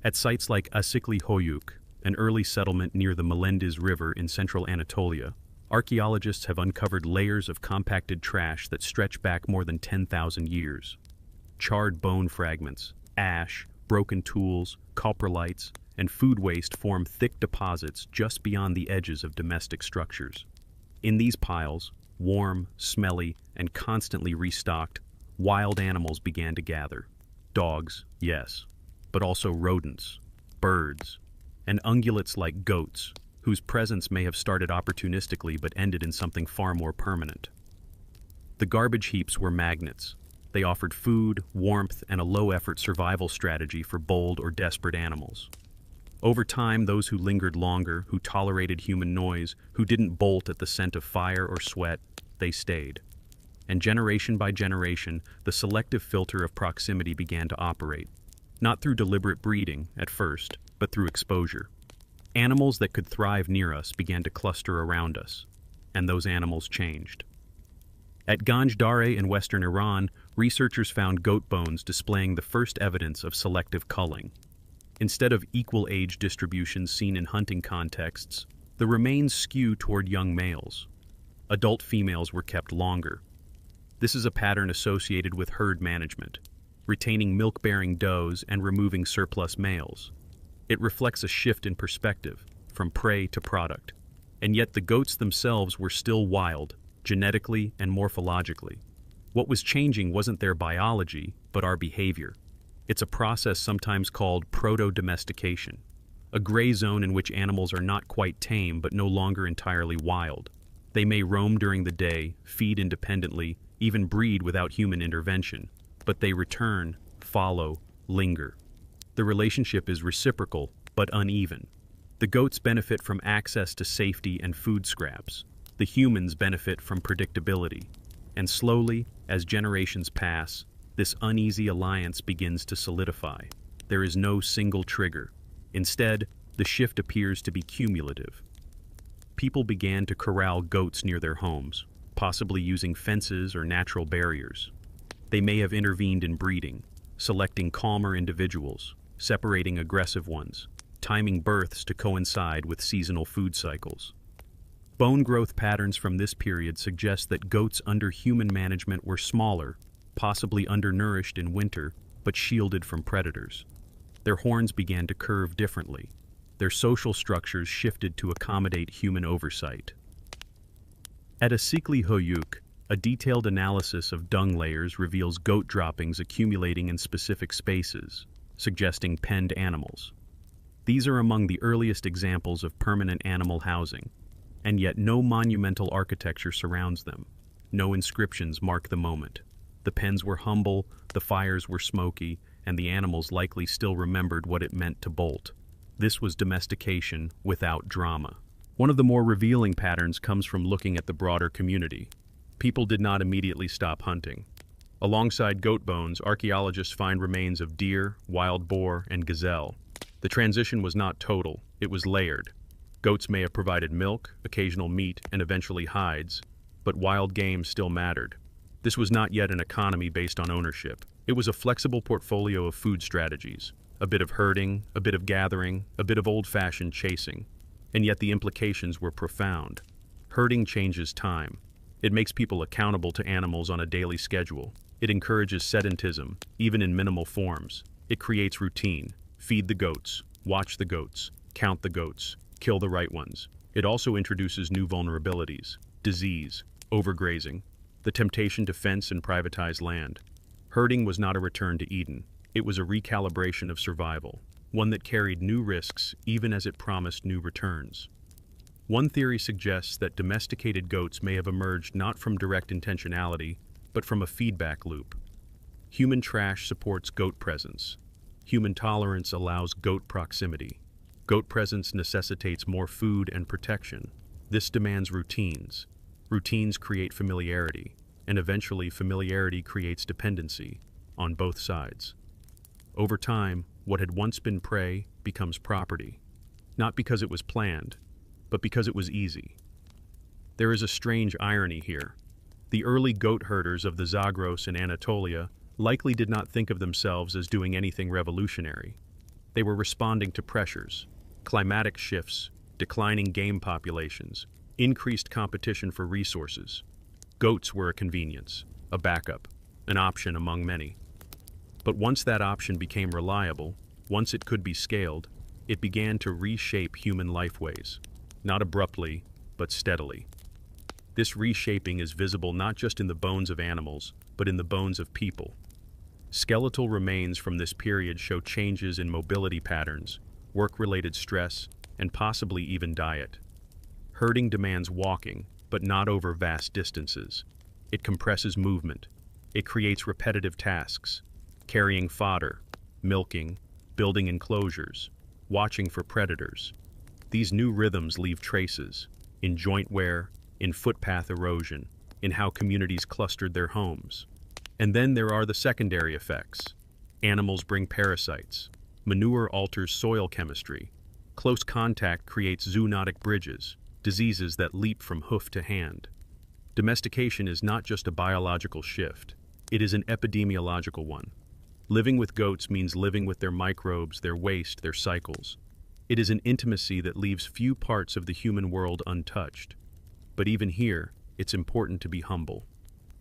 At sites like Çatalhöyük, an early settlement near the Melendez River in central Anatolia, archaeologists have uncovered layers of compacted trash that stretch back more than 10,000 years. Charred bone fragments, ash, broken tools, coprolites, and food waste form thick deposits just beyond the edges of domestic structures. In these piles, warm, smelly, and constantly restocked, wild animals began to gather. Dogs, yes, but also rodents, birds, and ungulates like goats, whose presence may have started opportunistically but ended in something far more permanent. The garbage heaps were magnets. They offered food, warmth, and a low-effort survival strategy for bold or desperate animals. Over time, those who lingered longer, who tolerated human noise, who didn't bolt at the scent of fire or sweat, they stayed. And generation by generation, the selective filter of proximity began to operate, not through deliberate breeding at first, but through exposure. Animals that could thrive near us began to cluster around us, and those animals changed. At Ganj Dareh in western Iran, researchers found goat bones displaying the first evidence of selective culling. Instead of equal age distributions seen in hunting contexts, the remains skew toward young males. Adult females were kept longer. This is a pattern associated with herd management, retaining milk-bearing does and removing surplus males. It reflects a shift in perspective, from prey to product. And yet the goats themselves were still wild, genetically and morphologically. What was changing wasn't their biology, but our behavior. It's a process sometimes called proto-domestication, a gray zone in which animals are not quite tame but no longer entirely wild. They may roam during the day, feed independently, even breed without human intervention, but they return, follow, linger. The relationship is reciprocal, but uneven. The goats benefit from access to safety and food scraps. The humans benefit from predictability. And slowly, as generations pass, this uneasy alliance begins to solidify. There is no single trigger. Instead, the shift appears to be cumulative. People began to corral goats near their homes, possibly using fences or natural barriers. They may have intervened in breeding, selecting calmer individuals, separating aggressive ones, timing births to coincide with seasonal food cycles. Bone growth patterns from this period suggest that goats under human management were smaller, possibly undernourished in winter, but shielded from predators. Their horns began to curve differently. Their social structures shifted to accommodate human oversight. At Çatalhöyük, a detailed analysis of dung layers reveals goat droppings accumulating in specific spaces, suggesting penned animals. These are among the earliest examples of permanent animal housing, and yet no monumental architecture surrounds them. No inscriptions mark the moment. The pens were humble, the fires were smoky, and the animals likely still remembered what it meant to bolt. This was domestication without drama. One of the more revealing patterns comes from looking at the broader community. People did not immediately stop hunting. Alongside goat bones, archaeologists find remains of deer, wild boar, and gazelle. The transition was not total, it was layered. Goats may have provided milk, occasional meat, and eventually hides, but wild game still mattered. This was not yet an economy based on ownership. It was a flexible portfolio of food strategies. A bit of herding, a bit of gathering, a bit of old-fashioned chasing. And yet the implications were profound. Herding changes time. It makes people accountable to animals on a daily schedule. It encourages sedentism, even in minimal forms. It creates routine. Feed the goats, watch the goats, count the goats, kill the right ones. It also introduces new vulnerabilities: disease, overgrazing, the temptation to fence and privatize land. Herding was not a return to Eden. It was a recalibration of survival, one that carried new risks even as it promised new returns. One theory suggests that domesticated goats may have emerged not from direct intentionality, but from a feedback loop. Human trash supports goat presence. Human tolerance allows goat proximity. Goat presence necessitates more food and protection. This demands routines. Routines create familiarity, and eventually familiarity creates dependency, on both sides. Over time, what had once been prey becomes property, not because it was planned, but because it was easy. There is a strange irony here. The early goat herders of the Zagros in Anatolia likely did not think of themselves as doing anything revolutionary. They were responding to pressures, climatic shifts, declining game populations, increased competition for resources. Goats were a convenience, a backup, an option among many. But once that option became reliable, once it could be scaled, it began to reshape human lifeways, not abruptly, but steadily. This reshaping is visible not just in the bones of animals, but in the bones of people. Skeletal remains from this period show changes in mobility patterns, work-related stress, and possibly even diet. Herding demands walking, but not over vast distances. It compresses movement. It creates repetitive tasks: carrying fodder, milking, building enclosures, watching for predators. These new rhythms leave traces in joint wear, in footpath erosion, in how communities clustered their homes. And then there are the secondary effects. Animals bring parasites. Manure alters soil chemistry. Close contact creates zoonotic bridges, diseases that leap from hoof to hand. Domestication is not just a biological shift. It is an epidemiological one. Living with goats means living with their microbes, their waste, their cycles. It is an intimacy that leaves few parts of the human world untouched. But even here, it's important to be humble.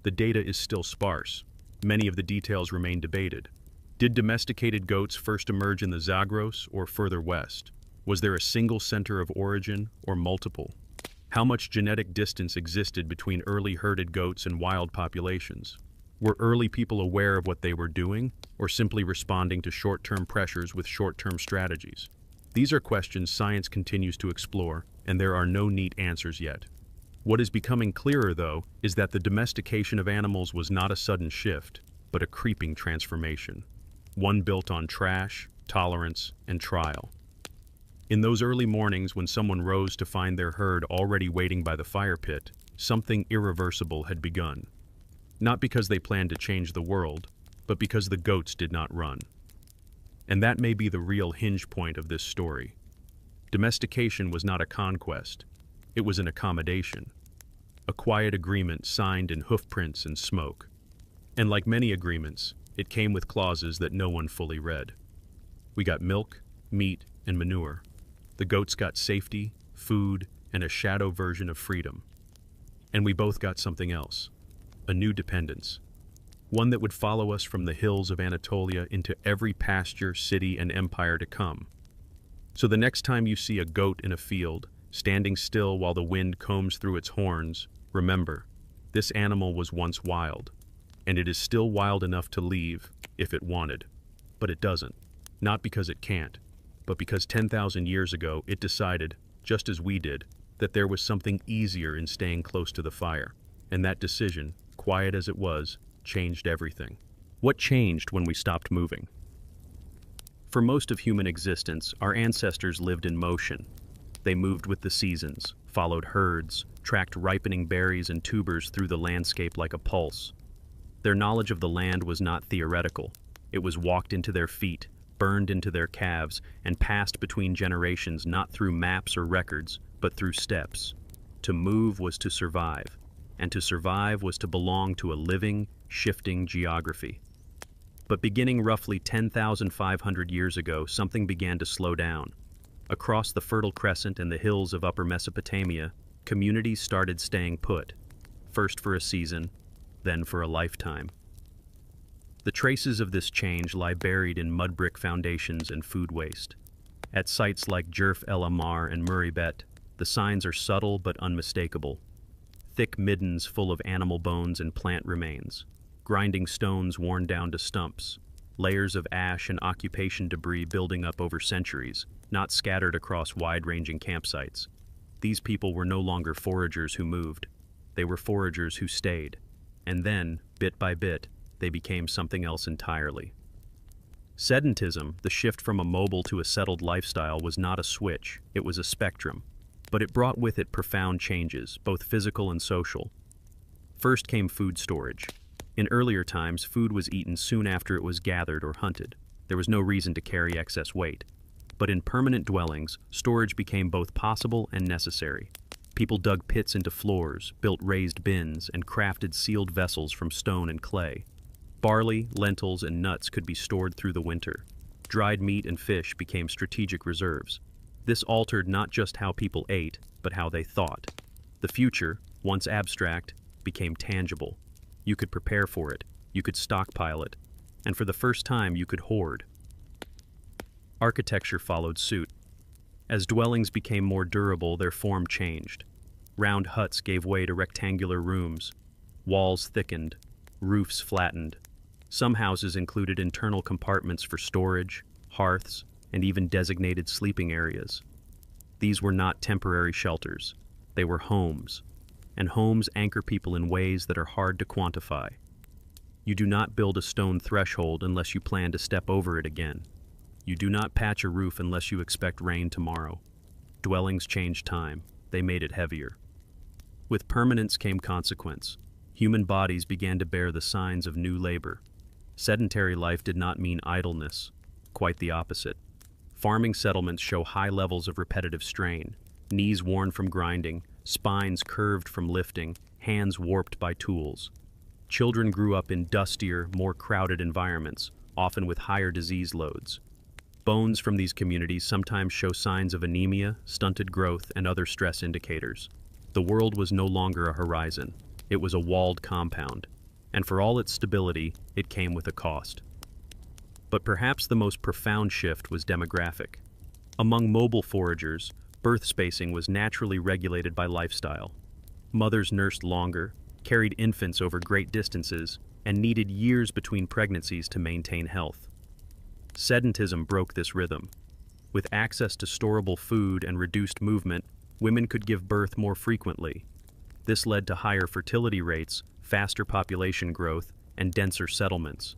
The data is still sparse. Many of the details remain debated. Did domesticated goats first emerge in the Zagros or further west? Was there a single center of origin or multiple? How much genetic distance existed between early herded goats and wild populations? Were early people aware of what they were doing, or simply responding to short-term pressures with short-term strategies? These are questions science continues to explore, and there are no neat answers yet. What is becoming clearer, though, is that the domestication of animals was not a sudden shift, but a creeping transformation. One built on trash, tolerance, and trial. In those early mornings when someone rose to find their herd already waiting by the fire pit, something irreversible had begun. Not because they planned to change the world, but because the goats did not run. And that may be the real hinge point of this story. Domestication was not a conquest. It was an accommodation. A quiet agreement signed in hoofprints and smoke. And like many agreements, it came with clauses that no one fully read. We got milk, meat, and manure. The goats got safety, food, and a shadow version of freedom. And we both got something else. A new dependence. One that would follow us from the hills of Anatolia into every pasture, city, and empire to come. So the next time you see a goat in a field, standing still while the wind combs through its horns, remember, this animal was once wild, and it is still wild enough to leave if it wanted. But it doesn't. Not because it can't, but because 10,000 years ago it decided, just as we did, that there was something easier in staying close to the fire. And that decision, quiet as it was, changed everything. What changed when we stopped moving? For most of human existence, our ancestors lived in motion. They moved with the seasons, followed herds, tracked ripening berries and tubers through the landscape like a pulse. Their knowledge of the land was not theoretical. It was walked into their feet, burned into their calves, and passed between generations not through maps or records, but through steps. To move was to survive, and to survive was to belong to a living, shifting geography. But beginning roughly 10,500 years ago, something began to slow down. Across the Fertile Crescent and the hills of Upper Mesopotamia, communities started staying put, first for a season, then for a lifetime. The traces of this change lie buried in mud brick foundations and food waste. At sites like Jerf El Amar and Muribet, the signs are subtle but unmistakable. Thick middens full of animal bones and plant remains, grinding stones worn down to stumps, layers of ash and occupation debris building up over centuries, not scattered across wide-ranging campsites. These people were no longer foragers who moved. They were foragers who stayed. And then, bit by bit, they became something else entirely. Sedentism, the shift from a mobile to a settled lifestyle, was not a switch, it was a spectrum. But it brought with it profound changes, both physical and social. First came food storage. In earlier times, food was eaten soon after it was gathered or hunted. There was no reason to carry excess weight. But in permanent dwellings, storage became both possible and necessary. People dug pits into floors, built raised bins, and crafted sealed vessels from stone and clay. Barley, lentils, and nuts could be stored through the winter. Dried meat and fish became strategic reserves. This altered not just how people ate, but how they thought. The future, once abstract, became tangible. You could prepare for it, you could stockpile it, and for the first time you could hoard. Architecture followed suit. As dwellings became more durable, their form changed. Round huts gave way to rectangular rooms. Walls thickened, roofs flattened. Some houses included internal compartments for storage, hearths, and even designated sleeping areas. These were not temporary shelters. They were homes, and homes anchor people in ways that are hard to quantify. You do not build a stone threshold unless you plan to step over it again. You do not patch a roof unless you expect rain tomorrow. Dwellings changed time. They made it heavier. With permanence came consequence. Human bodies began to bear the signs of new labor. Sedentary life did not mean idleness. Quite the opposite. Farming settlements show high levels of repetitive strain, knees worn from grinding, spines curved from lifting, hands warped by tools. Children grew up in dustier, more crowded environments, often with higher disease loads. Bones from these communities sometimes show signs of anemia, stunted growth, and other stress indicators. The world was no longer a horizon. It was a walled compound, and for all its stability, it came with a cost. But perhaps the most profound shift was demographic. Among mobile foragers, birth spacing was naturally regulated by lifestyle. Mothers nursed longer, carried infants over great distances, and needed years between pregnancies to maintain health. Sedentism broke this rhythm. With access to storable food and reduced movement, women could give birth more frequently. This led to higher fertility rates, faster population growth, and denser settlements.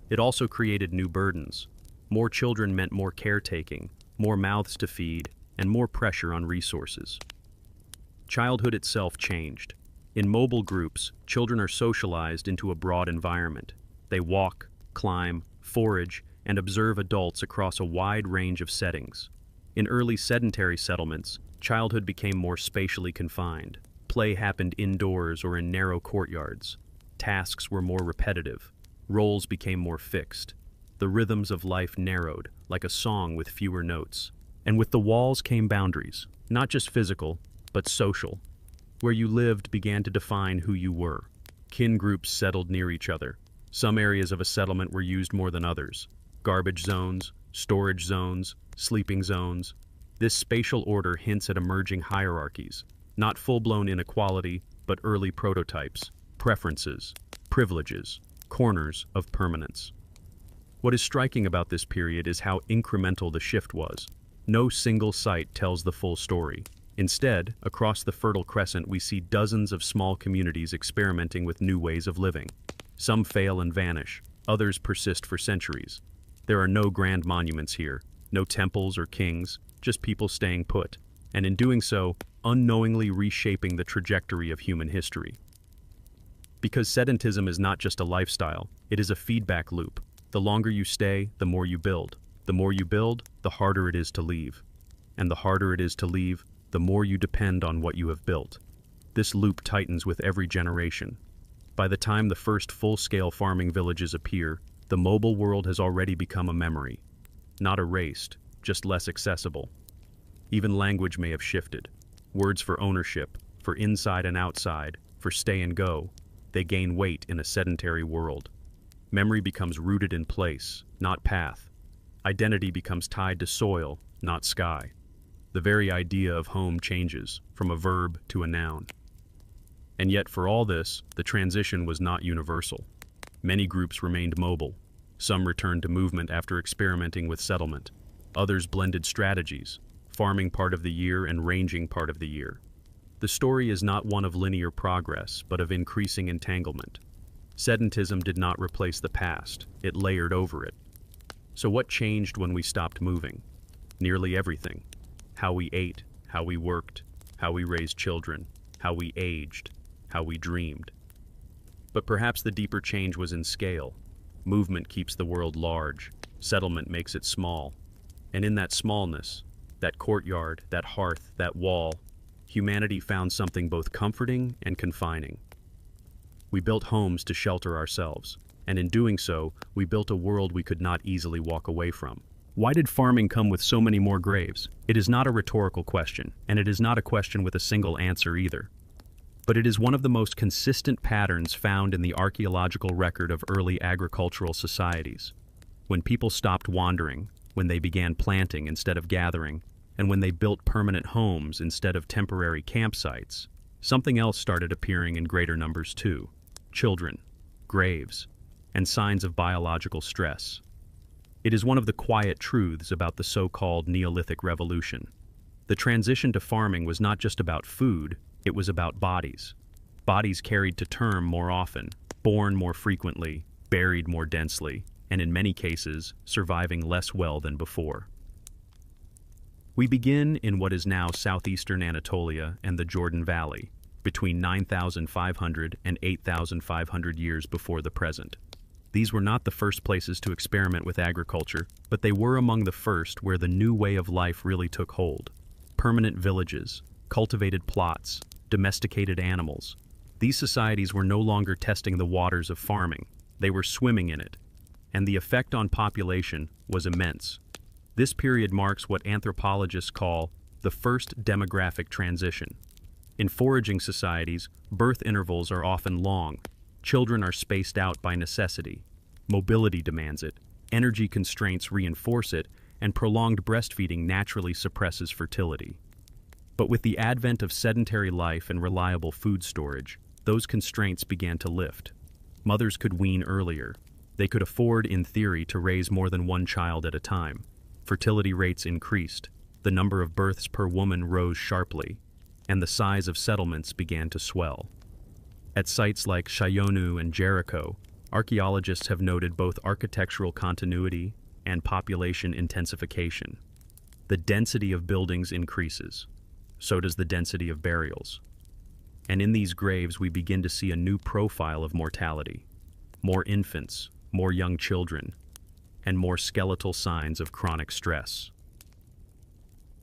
It also created new burdens. More children meant more caretaking, more mouths to feed, and more pressure on resources. Childhood itself changed. In mobile groups, children are socialized into a broad environment. They walk, climb, forage, and observe adults across a wide range of settings. In early sedentary settlements, childhood became more spatially confined. Play happened indoors or in narrow courtyards. Tasks were more repetitive. Roles became more fixed. The rhythms of life narrowed, like a song with fewer notes. And with the walls came boundaries, not just physical, but social. Where you lived began to define who you were. Kin groups settled near each other. Some areas of a settlement were used more than others. Garbage zones, storage zones, sleeping zones. This spatial order hints at emerging hierarchies, not full-blown inequality, but early prototypes, preferences, privileges, corners of permanence. What is striking about this period is how incremental the shift was. No single site tells the full story. Instead, across the Fertile Crescent, we see dozens of small communities experimenting with new ways of living. Some fail and vanish, others persist for centuries. There are no grand monuments here, no temples or kings, just people staying put, and in doing so, unknowingly reshaping the trajectory of human history. Because sedentism is not just a lifestyle, it is a feedback loop. The longer you stay, the more you build. The more you build, the harder it is to leave. And the harder it is to leave, the more you depend on what you have built. This loop tightens with every generation. By the time the first full-scale farming villages appear, the mobile world has already become a memory. Not erased, just less accessible. Even language may have shifted. Words for ownership, for inside and outside, for stay and go, they gain weight in a sedentary world. Memory becomes rooted in place, not path. Identity becomes tied to soil, not sky. The very idea of home changes, from a verb to a noun. And yet for all this, the transition was not universal. Many groups remained mobile. Some returned to movement after experimenting with settlement. Others blended strategies, farming part of the year and ranging part of the year. The story is not one of linear progress, but of increasing entanglement. Sedentism did not replace the past, it layered over it. So what changed when we stopped moving? Nearly everything. How we ate, how we worked, how we raised children, how we aged, how we dreamed. But perhaps the deeper change was in scale. Movement keeps the world large, settlement makes it small. And in that smallness, that courtyard, that hearth, that wall, humanity found something both comforting and confining. We built homes to shelter ourselves, and in doing so, we built a world we could not easily walk away from. Why did farming come with so many more graves? It is not a rhetorical question, and it is not a question with a single answer either. But it is one of the most consistent patterns found in the archaeological record of early agricultural societies. When people stopped wandering, when they began planting instead of gathering, and when they built permanent homes instead of temporary campsites, something else started appearing in greater numbers too: children, graves, and signs of biological stress. It is one of the quiet truths about the so-called Neolithic revolution. The transition to farming was not just about food, it was about bodies. Bodies carried to term more often, born more frequently, buried more densely, and in many cases, surviving less well than before. We begin in what is now southeastern Anatolia and the Jordan Valley, between 9,500 and 8,500 years before the present. These were not the first places to experiment with agriculture, but they were among the first where the new way of life really took hold. Permanent villages, cultivated plots, domesticated animals. These societies were no longer testing the waters of farming, they were swimming in it, and the effect on population was immense. This period marks what anthropologists call the first demographic transition. In foraging societies, birth intervals are often long. Children are spaced out by necessity. Mobility demands it, energy constraints reinforce it, and prolonged breastfeeding naturally suppresses fertility. But with the advent of sedentary life and reliable food storage, those constraints began to lift. Mothers could wean earlier. They could afford, in theory, to raise more than one child at a time. Fertility rates increased. The number of births per woman rose sharply, and the size of settlements began to swell. At sites like Shayonu and Jericho, archaeologists have noted both architectural continuity and population intensification. The density of buildings increases. So does the density of burials. And in these graves we begin to see a new profile of mortality. More infants, more young children, and more skeletal signs of chronic stress.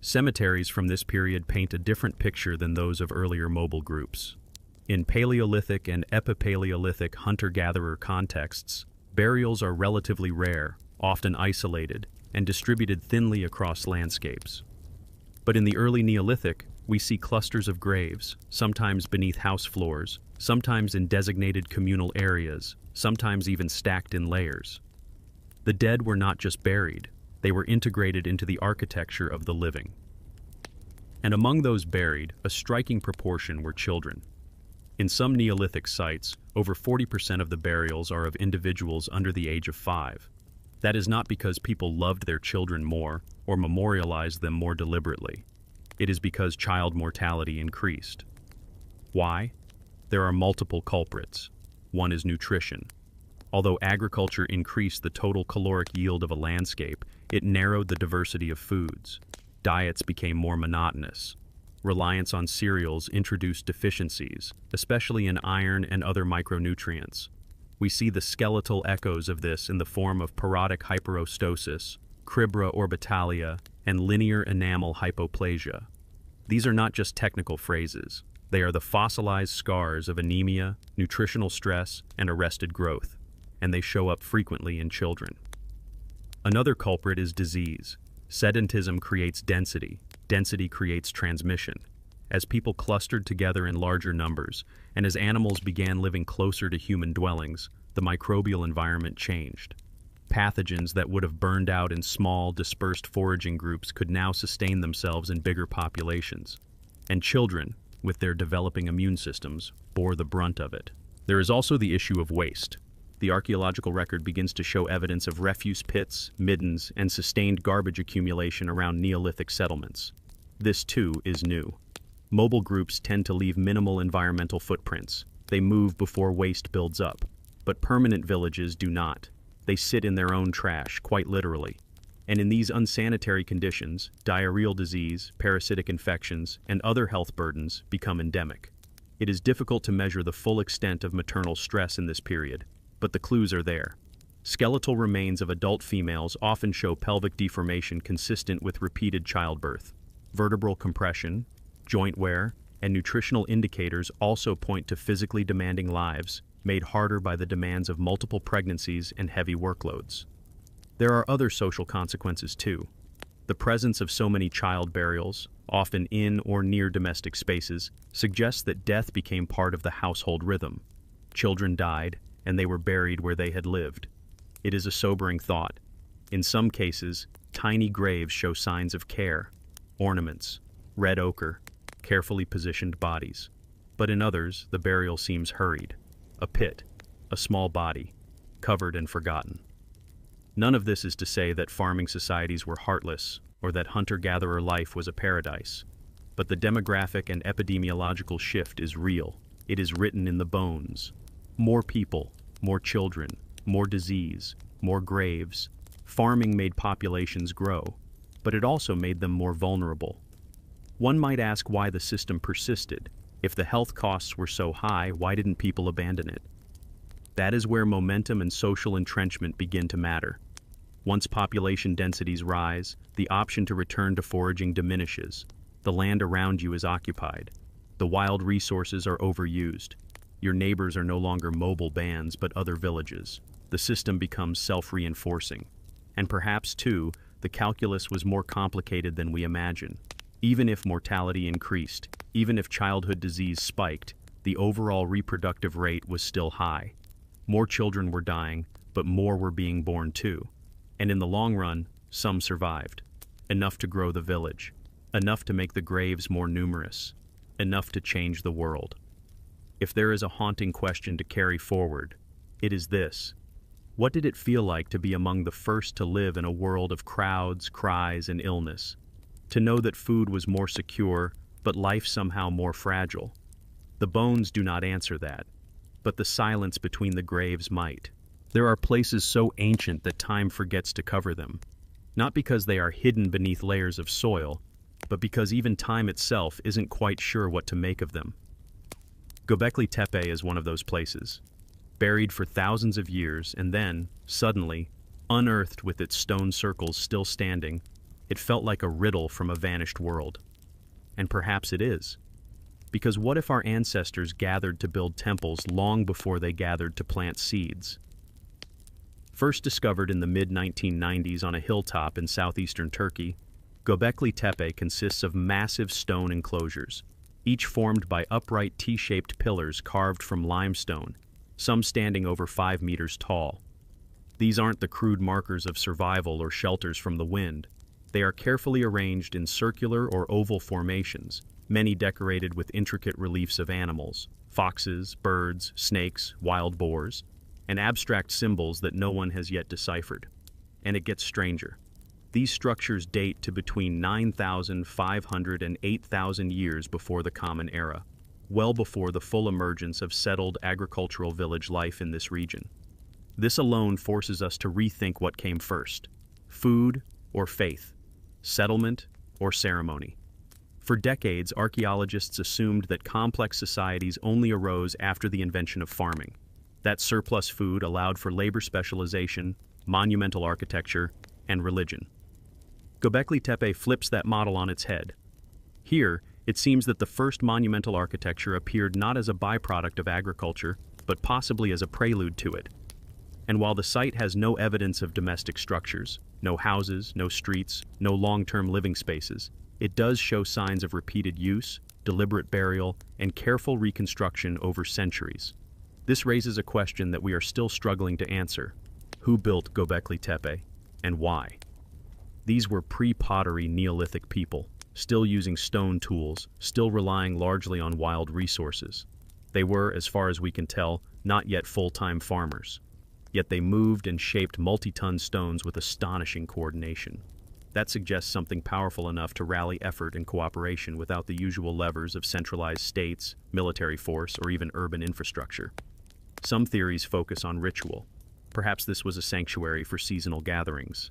Cemeteries from this period paint a different picture than those of earlier mobile groups. In Paleolithic and Epipaleolithic hunter-gatherer contexts, burials are relatively rare, often isolated, and distributed thinly across landscapes. But in the early Neolithic, we see clusters of graves, sometimes beneath house floors, sometimes in designated communal areas, sometimes even stacked in layers. The dead were not just buried, they were integrated into the architecture of the living. And among those buried, a striking proportion were children. In some Neolithic sites, over 40% of the burials are of individuals under the age of 5. That is not because people loved their children more or memorialized them more deliberately. It is because child mortality increased. Why? There are multiple culprits. One is nutrition. Although agriculture increased the total caloric yield of a landscape, it narrowed the diversity of foods. Diets became more monotonous. Reliance on cereals introduced deficiencies, especially in iron and other micronutrients. We see the skeletal echoes of this in the form of parodic hyperostosis, cribra orbitalia, and linear enamel hypoplasia. These are not just technical phrases. They are the fossilized scars of anemia, nutritional stress, and arrested growth, and they show up frequently in children. Another culprit is disease. Sedentism creates density. Density creates transmission. As people clustered together in larger numbers, and as animals began living closer to human dwellings, the microbial environment changed. Pathogens that would have burned out in small, dispersed foraging groups could now sustain themselves in bigger populations. And children, with their developing immune systems, bore the brunt of it. There is also the issue of waste. The archaeological record begins to show evidence of refuse pits, middens, and sustained garbage accumulation around Neolithic settlements. This, too, is new. Mobile groups tend to leave minimal environmental footprints. They move before waste builds up. But permanent villages do not. They sit in their own trash, quite literally. And in these unsanitary conditions, diarrheal disease, parasitic infections, and other health burdens become endemic. It is difficult to measure the full extent of maternal stress in this period, but the clues are there. Skeletal remains of adult females often show pelvic deformation consistent with repeated childbirth. Vertebral compression, joint wear, and nutritional indicators also point to physically demanding lives, made harder by the demands of multiple pregnancies and heavy workloads. There are other social consequences too. The presence of so many child burials, often in or near domestic spaces, suggests that death became part of the household rhythm. Children died, and they were buried where they had lived. It is a sobering thought. In some cases, tiny graves show signs of care, ornaments, red ochre, carefully positioned bodies. But in others, the burial seems hurried. A pit, a small body, covered and forgotten. None of this is to say that farming societies were heartless or that hunter-gatherer life was a paradise. But the demographic and epidemiological shift is real. It is written in the bones. More people, more children, more disease, more graves. Farming made populations grow, but it also made them more vulnerable. One might ask why the system persisted. If the health costs were so high, why didn't people abandon it? That is where momentum and social entrenchment begin to matter. Once population densities rise, the option to return to foraging diminishes. The land around you is occupied. The wild resources are overused. Your neighbors are no longer mobile bands, but other villages. The system becomes self-reinforcing. And perhaps, too, the calculus was more complicated than we imagine. Even if mortality increased, even if childhood disease spiked, the overall reproductive rate was still high. More children were dying, but more were being born too. And in the long run, some survived. Enough to grow the village. Enough to make the graves more numerous. Enough to change the world. If there is a haunting question to carry forward, it is this. What did it feel like to be among the first to live in a world of crowds, cries, and illness? To know that food was more secure, but life somehow more fragile? The bones do not answer that, but the silence between the graves might. There are places so ancient that time forgets to cover them, not because they are hidden beneath layers of soil, but because even time itself isn't quite sure what to make of them. Göbekli Tepe is one of those places, buried for thousands of years and then, suddenly, unearthed with its stone circles still standing. It felt like a riddle from a vanished world. And perhaps it is. Because what if our ancestors gathered to build temples long before they gathered to plant seeds? First discovered in the mid-1990s on a hilltop in southeastern Turkey, Göbekli Tepe consists of massive stone enclosures, each formed by upright T-shaped pillars carved from limestone, some standing over 5 meters tall. These aren't the crude markers of survival or shelters from the wind. They are carefully arranged in circular or oval formations, many decorated with intricate reliefs of animals, foxes, birds, snakes, wild boars, and abstract symbols that no one has yet deciphered. And it gets stranger. These structures date to between 9,500 and 8,000 years before the Common Era, well before the full emergence of settled agricultural village life in this region. This alone forces us to rethink what came first: food or faith, settlement or ceremony. For decades, archaeologists assumed that complex societies only arose after the invention of farming. That surplus food allowed for labor specialization, monumental architecture, and religion. Göbekli Tepe flips that model on its head. Here, It seems that the first monumental architecture appeared not as a byproduct of agriculture, but possibly as a prelude to it. And while the site has no evidence of domestic structures, no houses, no streets, no long-term living spaces, it does show signs of repeated use, deliberate burial, and careful reconstruction over centuries. This raises a question that we are still struggling to answer. Who built Göbekli Tepe, and why? These were pre-pottery Neolithic people, still using stone tools, still relying largely on wild resources. They were, as far as we can tell, not yet full-time farmers. Yet they moved and shaped multi-ton stones with astonishing coordination. That suggests something powerful enough to rally effort and cooperation without the usual levers of centralized states, military force, or even urban infrastructure. Some theories focus on ritual. Perhaps this was a sanctuary for seasonal gatherings.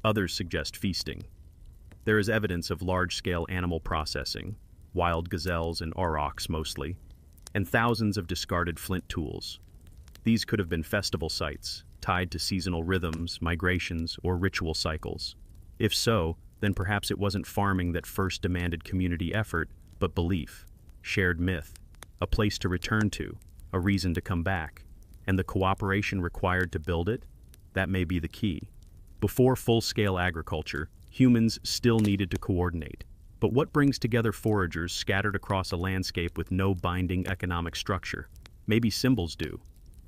Others suggest feasting. There is evidence of large-scale animal processing, wild gazelles and aurochs mostly, and thousands of discarded flint tools. These could have been festival sites, tied to seasonal rhythms, migrations, or ritual cycles. If so, then perhaps it wasn't farming that first demanded community effort, but belief, shared myth, a place to return to, a reason to come back. And the cooperation required to build it? That may be the key. Before full-scale agriculture, humans still needed to coordinate. But what brings together foragers scattered across a landscape with no binding economic structure? Maybe symbols do.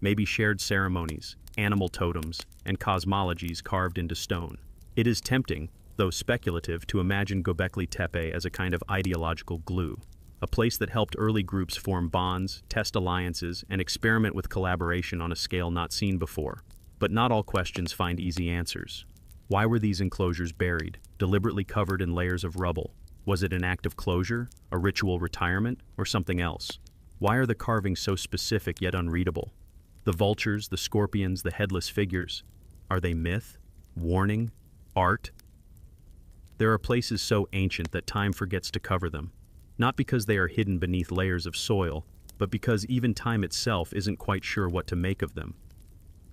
Maybe shared ceremonies, animal totems, and cosmologies carved into stone. It is tempting, though speculative, to imagine Göbekli Tepe as a kind of ideological glue, a place that helped early groups form bonds, test alliances, and experiment with collaboration on a scale not seen before. But not all questions find easy answers. Why were these enclosures buried, deliberately covered in layers of rubble? Was it an act of closure, a ritual retirement, or something else? Why are the carvings so specific yet unreadable? The vultures, the scorpions, the headless figures. Are they myth? Warning? Art? There are places so ancient that time forgets to cover them. Not because they are hidden beneath layers of soil, but because even time itself isn't quite sure what to make of them.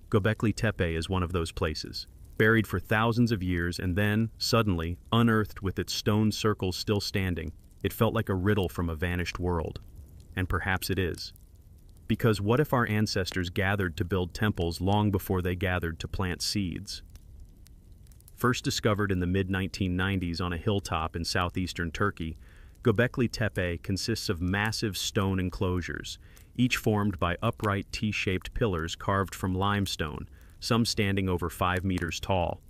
Göbekli Tepe is one of those places, buried for thousands of years and then, suddenly, unearthed with its stone circles still standing. It felt like a riddle from a vanished world. And perhaps it is. Because what if our ancestors gathered to build temples long before they gathered to plant seeds? First discovered in the mid-1990s on a hilltop in southeastern Turkey, Göbekli Tepe consists of massive stone enclosures, each formed by upright T-shaped pillars carved from limestone, some standing over 5 meters tall.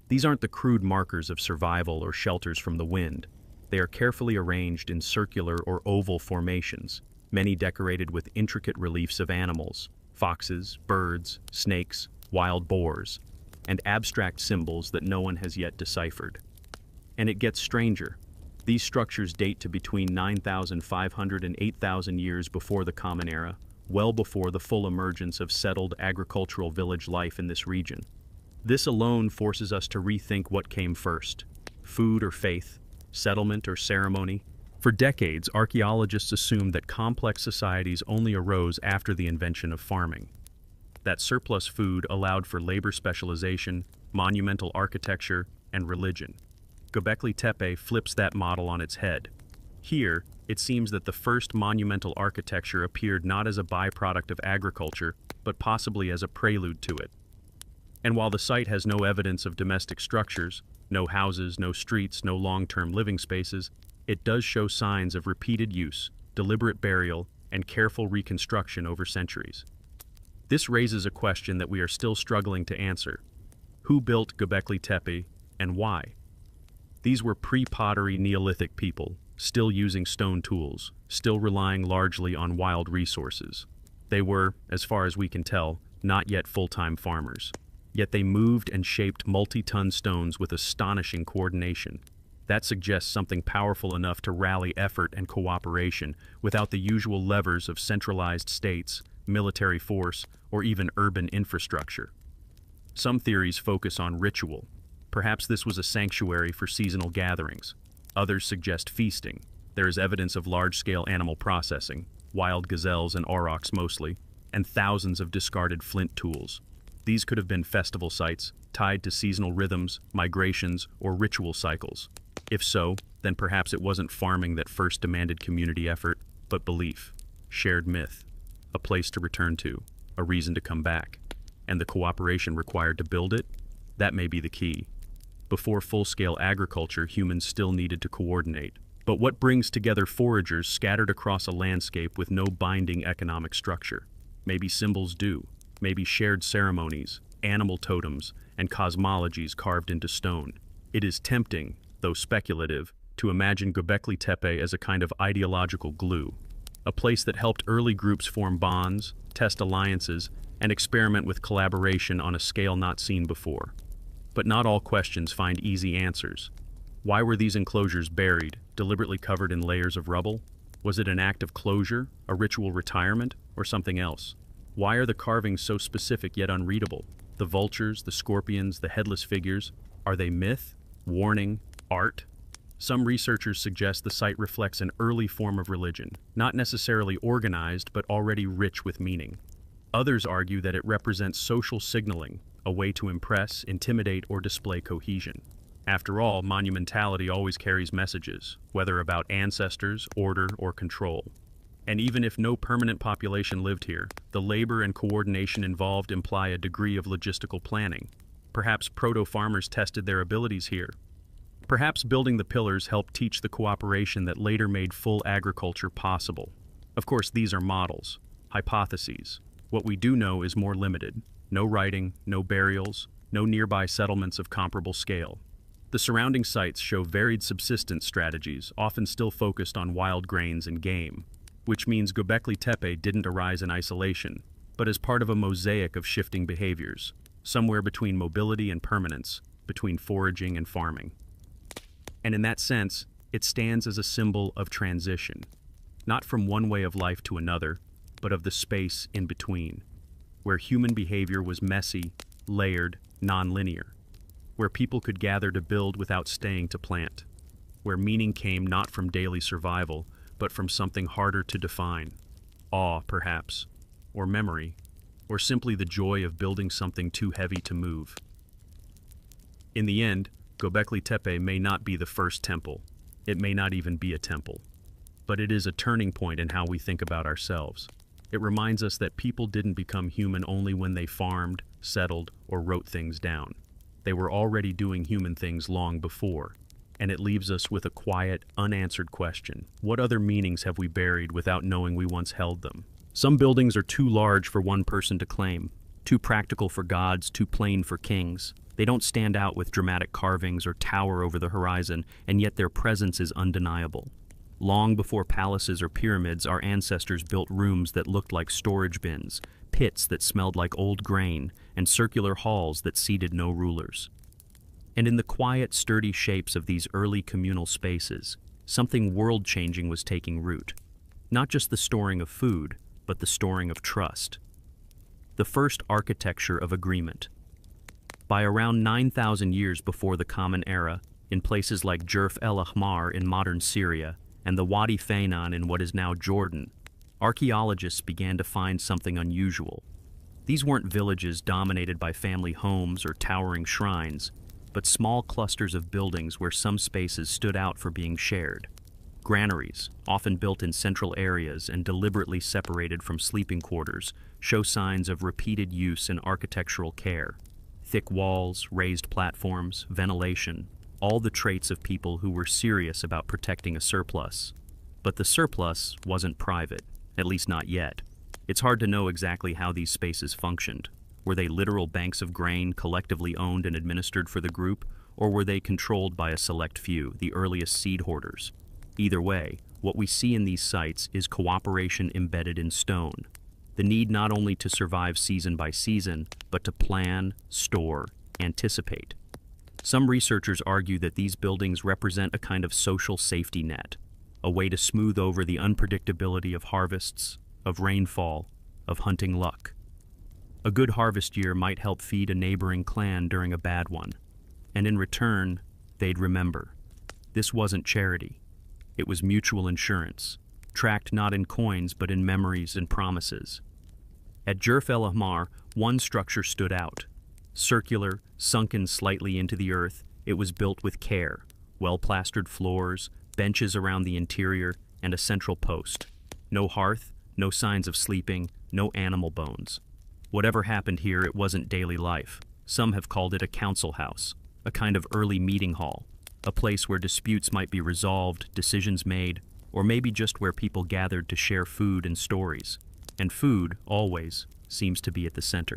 These aren't the crude markers of survival or shelters from the wind. They are carefully arranged in circular or oval formations, many decorated with intricate reliefs of animals, foxes, birds, snakes, wild boars, and abstract symbols that no one has yet deciphered. And it gets stranger. These structures date to between 9,500 and 8,000 years before the Common Era, well before the full emergence of settled agricultural village life in this region. This alone forces us to rethink what came first: food or faith, settlement or ceremony. For decades, archaeologists assumed that complex societies only arose after the invention of farming. That surplus food allowed for labor specialization, monumental architecture, and religion. Göbekli Tepe flips that model on its head. Here, it seems that the first monumental architecture appeared not as a byproduct of agriculture, but possibly as a prelude to it. And while the site has no evidence of domestic structures, no houses, no streets, no long-term living spaces, it does show signs of repeated use, deliberate burial, and careful reconstruction over centuries. This raises a question that we are still struggling to answer. Who built Göbekli Tepe, and why? These were pre-pottery Neolithic people, still using stone tools, still relying largely on wild resources. They were, as far as we can tell, not yet full-time farmers. Yet they moved and shaped multi-ton stones with astonishing coordination. That suggests something powerful enough to rally effort and cooperation without the usual levers of centralized states, military force, or even urban infrastructure. Some theories focus on ritual. Perhaps this was a sanctuary for seasonal gatherings. Others suggest feasting. There is evidence of large-scale animal processing, wild gazelles and aurochs mostly, and thousands of discarded flint tools. These could have been festival sites, tied to seasonal rhythms, migrations, or ritual cycles. If so, then perhaps it wasn't farming that first demanded community effort, but belief, shared myth, a place to return to, a reason to come back. And the cooperation required to build it? That may be the key. Before full-scale agriculture, humans still needed to coordinate. But what brings together foragers scattered across a landscape with no binding economic structure? Maybe symbols do. Maybe shared ceremonies, animal totems, and cosmologies carved into stone. It is tempting, though speculative, to imagine Göbekli Tepe as a kind of ideological glue, a place that helped early groups form bonds, test alliances, and experiment with collaboration on a scale not seen before. But not all questions find easy answers. Why were these enclosures buried, deliberately covered in layers of rubble? Was it an act of closure, a ritual retirement, or something else? Why are the carvings so specific yet unreadable? The vultures, the scorpions, the headless figures, are they myth, warning, art? Some researchers suggest the site reflects an early form of religion, not necessarily organized but already rich with meaning. Others argue that it represents social signaling, a way to impress, intimidate, or display cohesion. After all, monumentality always carries messages, whether about ancestors, order, or control. And even if no permanent population lived here, the labor and coordination involved imply a degree of logistical planning. Perhaps proto-farmers tested their abilities here. Perhaps building the pillars helped teach the cooperation that later made full agriculture possible. Of course, these are models, hypotheses. What we do know is more limited. No writing, no burials, no nearby settlements of comparable scale. The surrounding sites show varied subsistence strategies, often still focused on wild grains and game, which means Göbekli Tepe didn't arise in isolation, but as part of a mosaic of shifting behaviors, somewhere between mobility and permanence, between foraging and farming. And in that sense, it stands as a symbol of transition, not from one way of life to another, but of the space in between, where human behavior was messy, layered, non-linear, where people could gather to build without staying to plant, where meaning came not from daily survival, but from something harder to define, awe perhaps, or memory, or simply the joy of building something too heavy to move. In the end, Göbekli Tepe may not be the first temple, it may not even be a temple, but it is a turning point in how we think about ourselves. It reminds us that people didn't become human only when they farmed, settled, or wrote things down. They were already doing human things long before, and it leaves us with a quiet, unanswered question. What other meanings have we buried without knowing we once held them? Some buildings are too large for one person to claim, too practical for gods, too plain for kings. They don't stand out with dramatic carvings or tower over the horizon, and yet their presence is undeniable. Long before palaces or pyramids, our ancestors built rooms that looked like storage bins, pits that smelled like old grain, and circular halls that seated no rulers. And in the quiet, sturdy shapes of these early communal spaces, something world-changing was taking root. Not just the storing of food, but the storing of trust. The first architecture of agreement. By around 9,000 years before the Common Era, in places like Jerf el Ahmar in modern Syria and the Wadi Fainan in what is now Jordan, archaeologists began to find something unusual. These weren't villages dominated by family homes or towering shrines, but small clusters of buildings where some spaces stood out for being shared. Granaries, often built in central areas and deliberately separated from sleeping quarters, show signs of repeated use and architectural care. Thick walls, raised platforms, ventilation, all the traits of people who were serious about protecting a surplus. But the surplus wasn't private, at least not yet. It's hard to know exactly how these spaces functioned. Were they literal banks of grain collectively owned and administered for the group, or were they controlled by a select few, the earliest seed hoarders? Either way, what we see in these sites is cooperation embedded in stone. The need not only to survive season by season, but to plan, store, anticipate. Some researchers argue that these buildings represent a kind of social safety net, a way to smooth over the unpredictability of harvests, of rainfall, of hunting luck. A good harvest year might help feed a neighboring clan during a bad one, and in return, they'd remember. This wasn't charity. It was mutual insurance, tracked not in coins but in memories and promises. At Jerf el Ahmar, one structure stood out. Circular, sunken slightly into the earth, it was built with care, well-plastered floors, benches around the interior, and a central post. No hearth, no signs of sleeping, no animal bones. Whatever happened here, it wasn't daily life. Some have called it a council house, a kind of early meeting hall, a place where disputes might be resolved, decisions made, or maybe just where people gathered to share food and stories. And food, always, seems to be at the center.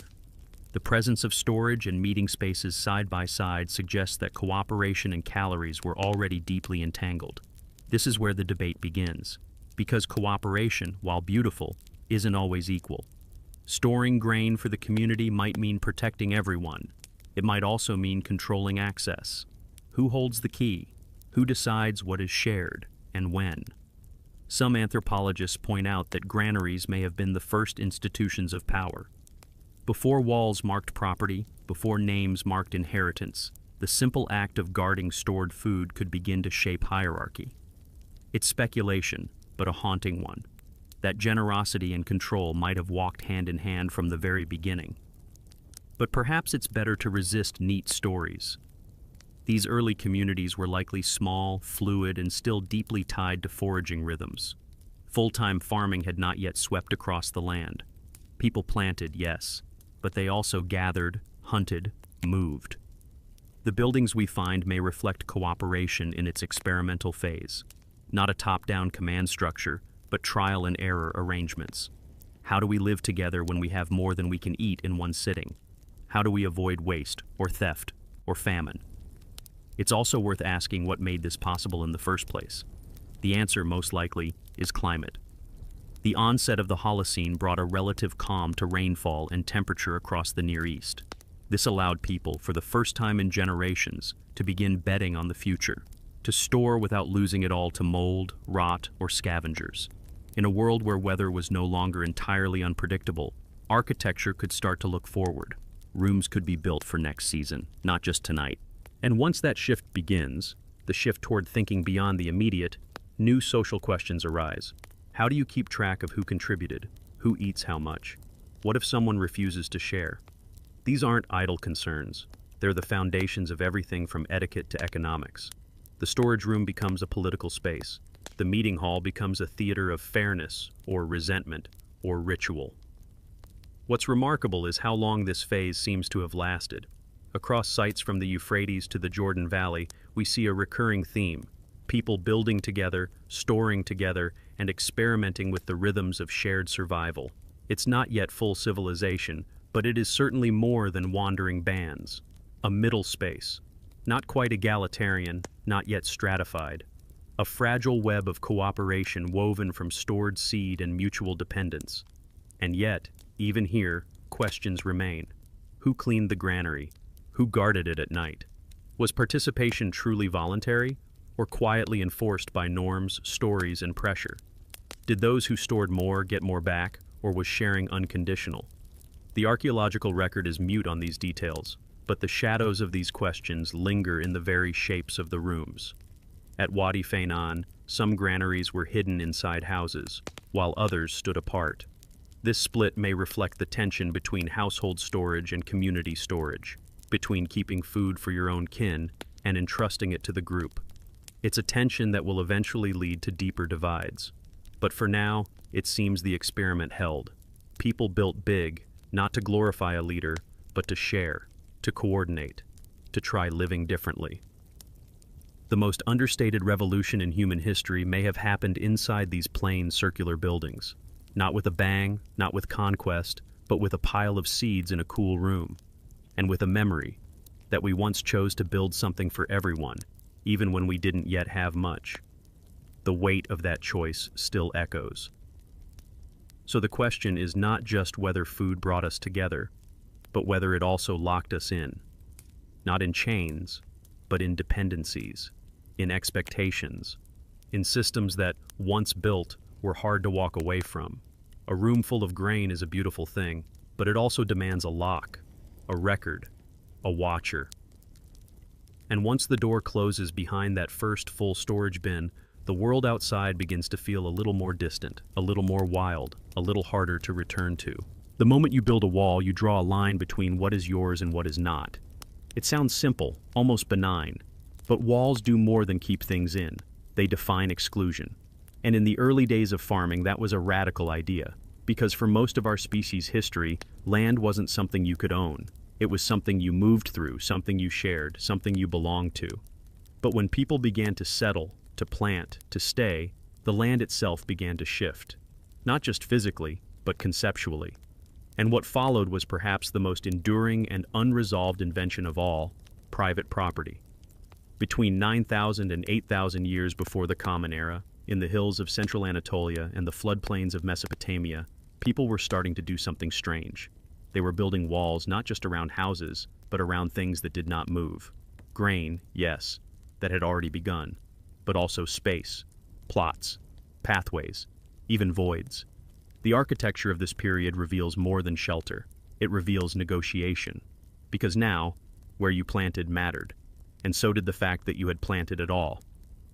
The presence of storage and meeting spaces side by side suggests that cooperation and calories were already deeply entangled. This is where the debate begins, because cooperation, while beautiful, isn't always equal. Storing grain for the community might mean protecting everyone. It might also mean controlling access. Who holds the key? Who decides what is shared and when? Some anthropologists point out that granaries may have been the first institutions of power. Before walls marked property, before names marked inheritance, the simple act of guarding stored food could begin to shape hierarchy. It's speculation, but a haunting one. That generosity and control might have walked hand in hand from the very beginning. But perhaps it's better to resist neat stories. These early communities were likely small, fluid, and still deeply tied to foraging rhythms. Full-time farming had not yet swept across the land. People planted, yes, but they also gathered, hunted, moved. The buildings we find may reflect cooperation in its experimental phase. Not a top-down command structure, but trial and error arrangements. How do we live together when we have more than we can eat in one sitting? How do we avoid waste, or theft, or famine? It's also worth asking what made this possible in the first place. The answer, most likely, is climate. The onset of the Holocene brought a relative calm to rainfall and temperature across the Near East. This allowed people, for the first time in generations, to begin betting on the future, to store without losing it all to mold, rot, or scavengers. In a world where weather was no longer entirely unpredictable, architecture could start to look forward. Rooms could be built for next season, not just tonight. And once that shift begins, the shift toward thinking beyond the immediate, new social questions arise. How do you keep track of who contributed? Who eats how much? What if someone refuses to share? These aren't idle concerns. They're the foundations of everything from etiquette to economics. The storage room becomes a political space. The meeting hall becomes a theater of fairness, or resentment, or ritual. What's remarkable is how long this phase seems to have lasted. Across sites from the Euphrates to the Jordan Valley, we see a recurring theme: people building together, storing together, and experimenting with the rhythms of shared survival. It's not yet full civilization, but it is certainly more than wandering bands. A middle space, not quite egalitarian, not yet stratified. A fragile web of cooperation woven from stored seed and mutual dependence. And yet, even here, questions remain. Who cleaned the granary? Who guarded it at night? Was participation truly voluntary, or quietly enforced by norms, stories, and pressure? Did those who stored more get more back, or was sharing unconditional? The archaeological record is mute on these details, but the shadows of these questions linger in the very shapes of the rooms. At Wadi Fainan, some granaries were hidden inside houses, while others stood apart. This split may reflect the tension between household storage and community storage, between keeping food for your own kin and entrusting it to the group. It's a tension that will eventually lead to deeper divides. But for now, it seems the experiment held. People built big, not to glorify a leader, but to share, to coordinate, to try living differently. The most understated revolution in human history may have happened inside these plain circular buildings. Not with a bang, not with conquest, but with a pile of seeds in a cool room. And with a memory that we once chose to build something for everyone, even when we didn't yet have much. The weight of that choice still echoes. So the question is not just whether food brought us together, but whether it also locked us in. Not in chains, but in dependencies, in expectations, in systems that, once built, were hard to walk away from. A room full of grain is a beautiful thing, but it also demands a lock, a record, a watcher. And once the door closes behind that first full storage bin, the world outside begins to feel a little more distant, a little more wild, a little harder to return to. The moment you build a wall, you draw a line between what is yours and what is not. It sounds simple, almost benign. But walls do more than keep things in. They define exclusion. And in the early days of farming, that was a radical idea. Because for most of our species' history, land wasn't something you could own. It was something you moved through, something you shared, something you belonged to. But when people began to settle, to plant, to stay, the land itself began to shift. Not just physically, but conceptually. And what followed was perhaps the most enduring and unresolved invention of all: private property. Between 9,000 and 8,000 years before the Common Era, in the hills of central Anatolia and the floodplains of Mesopotamia, people were starting to do something strange. They were building walls not just around houses, but around things that did not move. Grain, yes, that had already begun, but also space, plots, pathways, even voids. The architecture of this period reveals more than shelter. It reveals negotiation. Because now, where you planted mattered, and so did the fact that you had planted at all.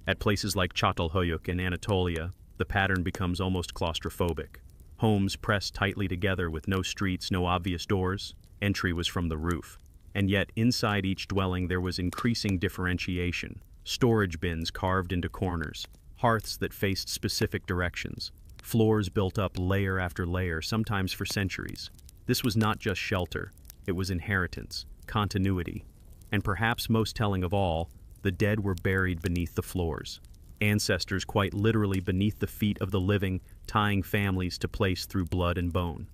At places like Çatalhöyük in Anatolia, the pattern becomes almost claustrophobic. Homes pressed tightly together with no streets, no obvious doors. Entry was from the roof. And yet, inside each dwelling there was increasing differentiation. Storage bins carved into corners, hearths that faced specific directions, floors built up layer after layer, sometimes for centuries. This was not just shelter, it was inheritance, continuity. And perhaps most telling of all, the dead were buried beneath the floors. Ancestors quite literally beneath the feet of the living, tying families to place through blood and bone.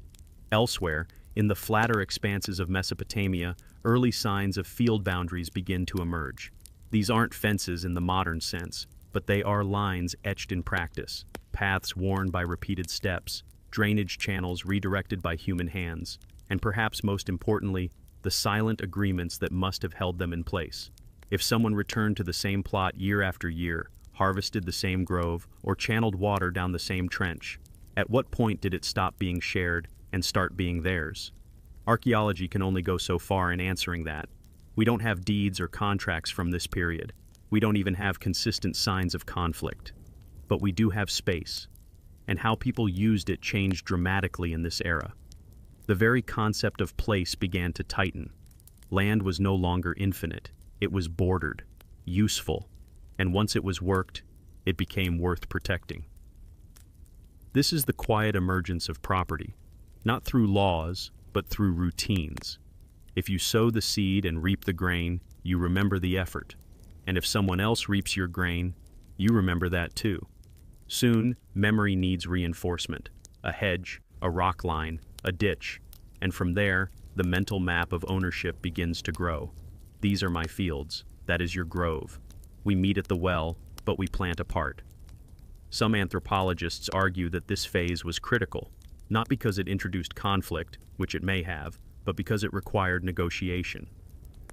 Elsewhere, in the flatter expanses of Mesopotamia, early signs of field boundaries begin to emerge. These aren't fences in the modern sense, but they are lines etched in practice, paths worn by repeated steps, drainage channels redirected by human hands, and perhaps most importantly, the silent agreements that must have held them in place. If someone returned to the same plot year after year, harvested the same grove, or channeled water down the same trench, at what point did it stop being shared and start being theirs? Archaeology can only go so far in answering that. We don't have deeds or contracts from this period. We don't even have consistent signs of conflict. But we do have space, and how people used it changed dramatically in this era. The very concept of place began to tighten. Land was no longer infinite. It was bordered, useful, and once it was worked, it became worth protecting. This is the quiet emergence of property, not through laws, but through routines. If you sow the seed and reap the grain, you remember the effort. And if someone else reaps your grain, you remember that too. Soon, memory needs reinforcement, a hedge, a rock line, a ditch, and from there, the mental map of ownership begins to grow. These are my fields, that is your grove. We meet at the well, but we plant apart. Some anthropologists argue that this phase was critical, not because it introduced conflict, which it may have, but because it required negotiation.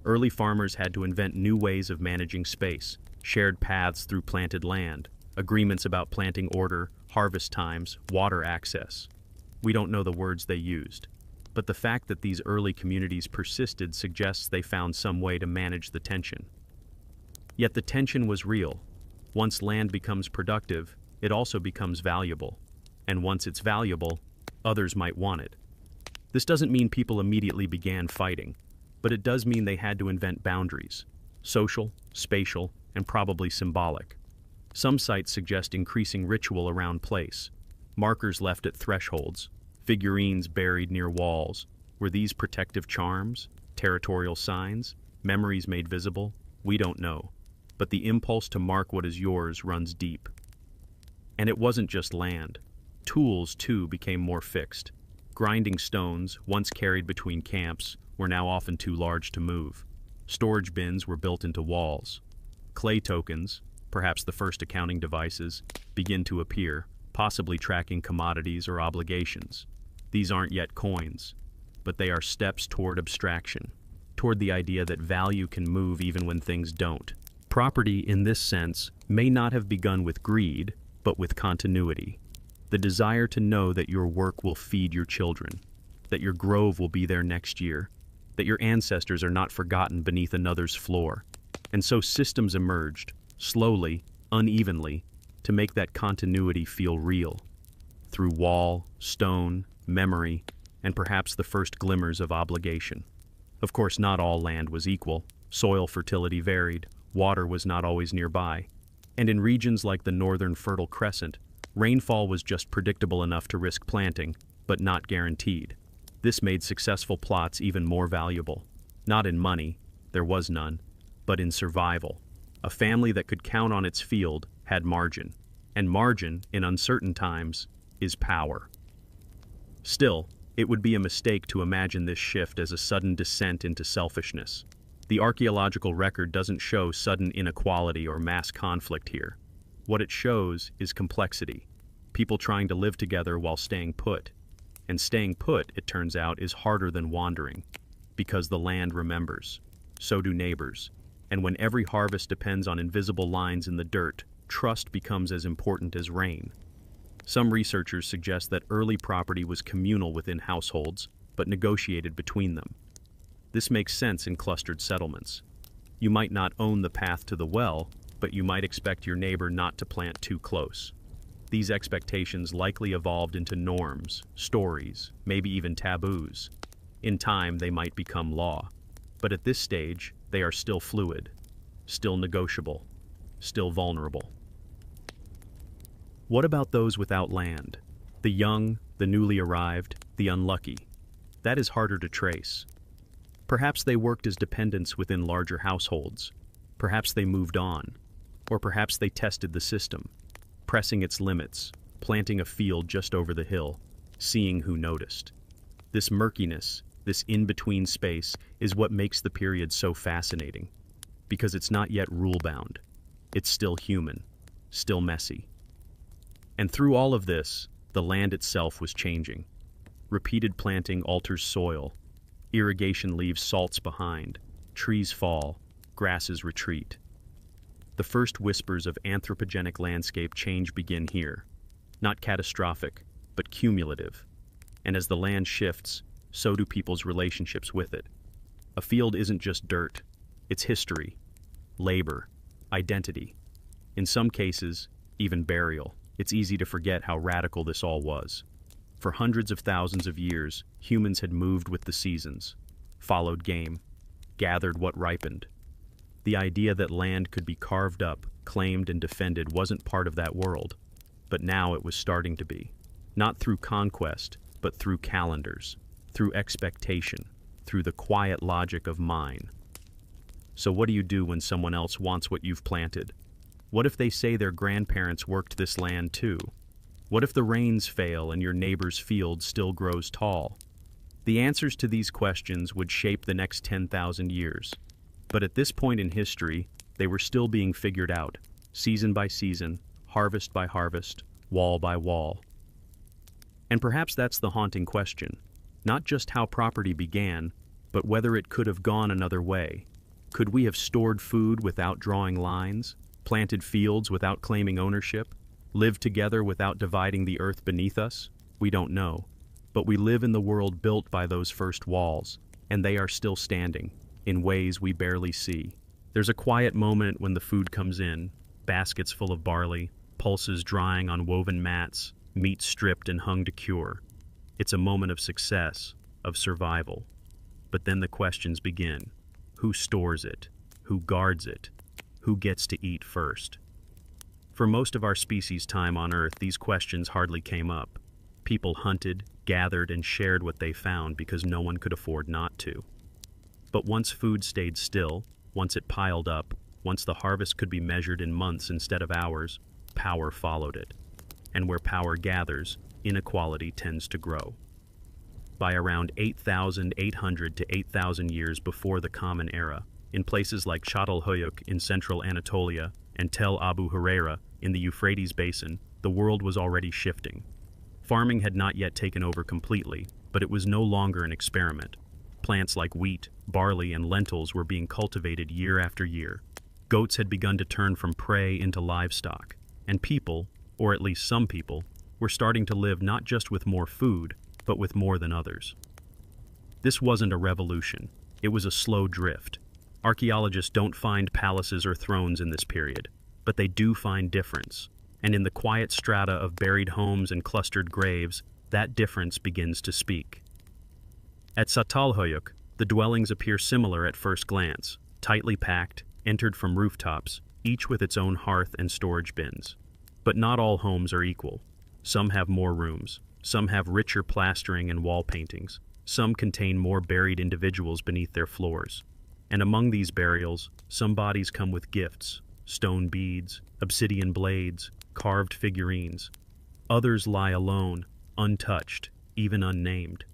Early farmers had to invent new ways of managing space, shared paths through planted land, agreements about planting order, harvest times, water access. We don't know the words they used, but the fact that these early communities persisted suggests they found some way to manage the tension. Yet the tension was real. Once land becomes productive, it also becomes valuable. And once it's valuable, others might want it. This doesn't mean people immediately began fighting, but it does mean they had to invent boundaries, social, spatial, and probably symbolic. Some sites suggest increasing ritual around place, markers left at thresholds, figurines buried near walls. Were these protective charms, territorial signs, memories made visible? We don't know. But the impulse to mark what is yours runs deep. And it wasn't just land. Tools, too, became more fixed. Grinding stones, once carried between camps, were now often too large to move. Storage bins were built into walls. Clay tokens, perhaps the first accounting devices, begin to appear, possibly tracking commodities or obligations. These aren't yet coins, but they are steps toward abstraction, toward the idea that value can move even when things don't. Property, in this sense, may not have begun with greed, but with continuity. The desire to know that your work will feed your children, that your grove will be there next year, that your ancestors are not forgotten beneath another's floor. And so systems emerged, slowly, unevenly, to make that continuity feel real. Through wall, stone, memory, and perhaps the first glimmers of obligation. Of course, not all land was equal. Soil fertility varied. water was not always nearby, and in regions like the northern Fertile Crescent, rainfall was just predictable enough to risk planting, but not guaranteed. This made successful plots even more valuable. Not in money, there was none, but in survival. A family that could count on its field had margin, and margin, in uncertain times, is power. Still, it would be a mistake to imagine this shift as a sudden descent into selfishness. The archaeological record doesn't show sudden inequality or mass conflict here. What it shows is complexity, people trying to live together while staying put. And staying put, it turns out, is harder than wandering, because the land remembers. So do neighbors. And when every harvest depends on invisible lines in the dirt, trust becomes as important as rain. Some researchers suggest that early property was communal within households, but negotiated between them. This makes sense in clustered settlements. You might not own the path to the well, but you might expect your neighbor not to plant too close. These expectations likely evolved into norms, stories, maybe even taboos. In time, they might become law. But at this stage, they are still fluid, still negotiable, still vulnerable. What about those without land? The young, the newly arrived, the unlucky. That is harder to trace. Perhaps they worked as dependents within larger households. Perhaps they moved on. Or perhaps they tested the system, pressing its limits, planting a field just over the hill, seeing who noticed. This murkiness, this in-between space, is what makes the period so fascinating. Because it's not yet rule-bound. It's still human, still messy. And through all of this, the land itself was changing. Repeated planting alters soil. Irrigation leaves salts behind. Trees fall. Grasses retreat. The first whispers of anthropogenic landscape change begin here. Not catastrophic, but cumulative. And as the land shifts, so do people's relationships with it. A field isn't just dirt. It's history, labor, identity. In some cases, even burial. It's easy to forget how radical this all was. For hundreds of thousands of years, humans had moved with the seasons, followed game, gathered what ripened. The idea that land could be carved up, claimed, and defended wasn't part of that world, but now it was starting to be. Not through conquest, but through calendars, through expectation, through the quiet logic of mine. So what do you do when someone else wants what you've planted? What if they say their grandparents worked this land too? What if the rains fail and your neighbor's field still grows tall? The answers to these questions would shape the next 10,000 years. But at this point in history, they were still being figured out, season by season, harvest by harvest, wall by wall. And perhaps that's the haunting question. Not just how property began, but whether it could have gone another way. Could we have stored food without drawing lines, planted fields without claiming ownership, lived together without dividing the earth beneath us? We don't know. But we live in the world built by those first walls, and they are still standing, in ways we barely see. There's a quiet moment when the food comes in, baskets full of barley, pulses drying on woven mats, meat stripped and hung to cure. It's a moment of success, of survival. But then the questions begin. Who stores it? Who guards it? Who gets to eat first? For most of our species' time on Earth, these questions hardly came up. People hunted, gathered, and shared what they found because no one could afford not to. But once food stayed still, once it piled up, once the harvest could be measured in months instead of hours, power followed it. And where power gathers, inequality tends to grow. By around 8,800 to 8,000 years before the Common Era, in places like Çatalhöyük in central Anatolia and Tel Abu Hureyra in the Euphrates Basin, the world was already shifting. Farming had not yet taken over completely, but it was no longer an experiment. Plants like wheat, barley, and lentils were being cultivated year after year. Goats had begun to turn from prey into livestock, and people, or at least some people, were starting to live not just with more food, but with more than others. This wasn't a revolution. It was a slow drift. Archaeologists don't find palaces or thrones in this period, but they do find difference. And in the quiet strata of buried homes and clustered graves, that difference begins to speak. At Çatalhöyük, the dwellings appear similar at first glance, tightly packed, entered from rooftops, each with its own hearth and storage bins. But not all homes are equal. Some have more rooms, some have richer plastering and wall paintings, some contain more buried individuals beneath their floors. And among these burials, some bodies come with gifts, stone beads, obsidian blades, carved figurines. Others lie alone, untouched, even unnamed.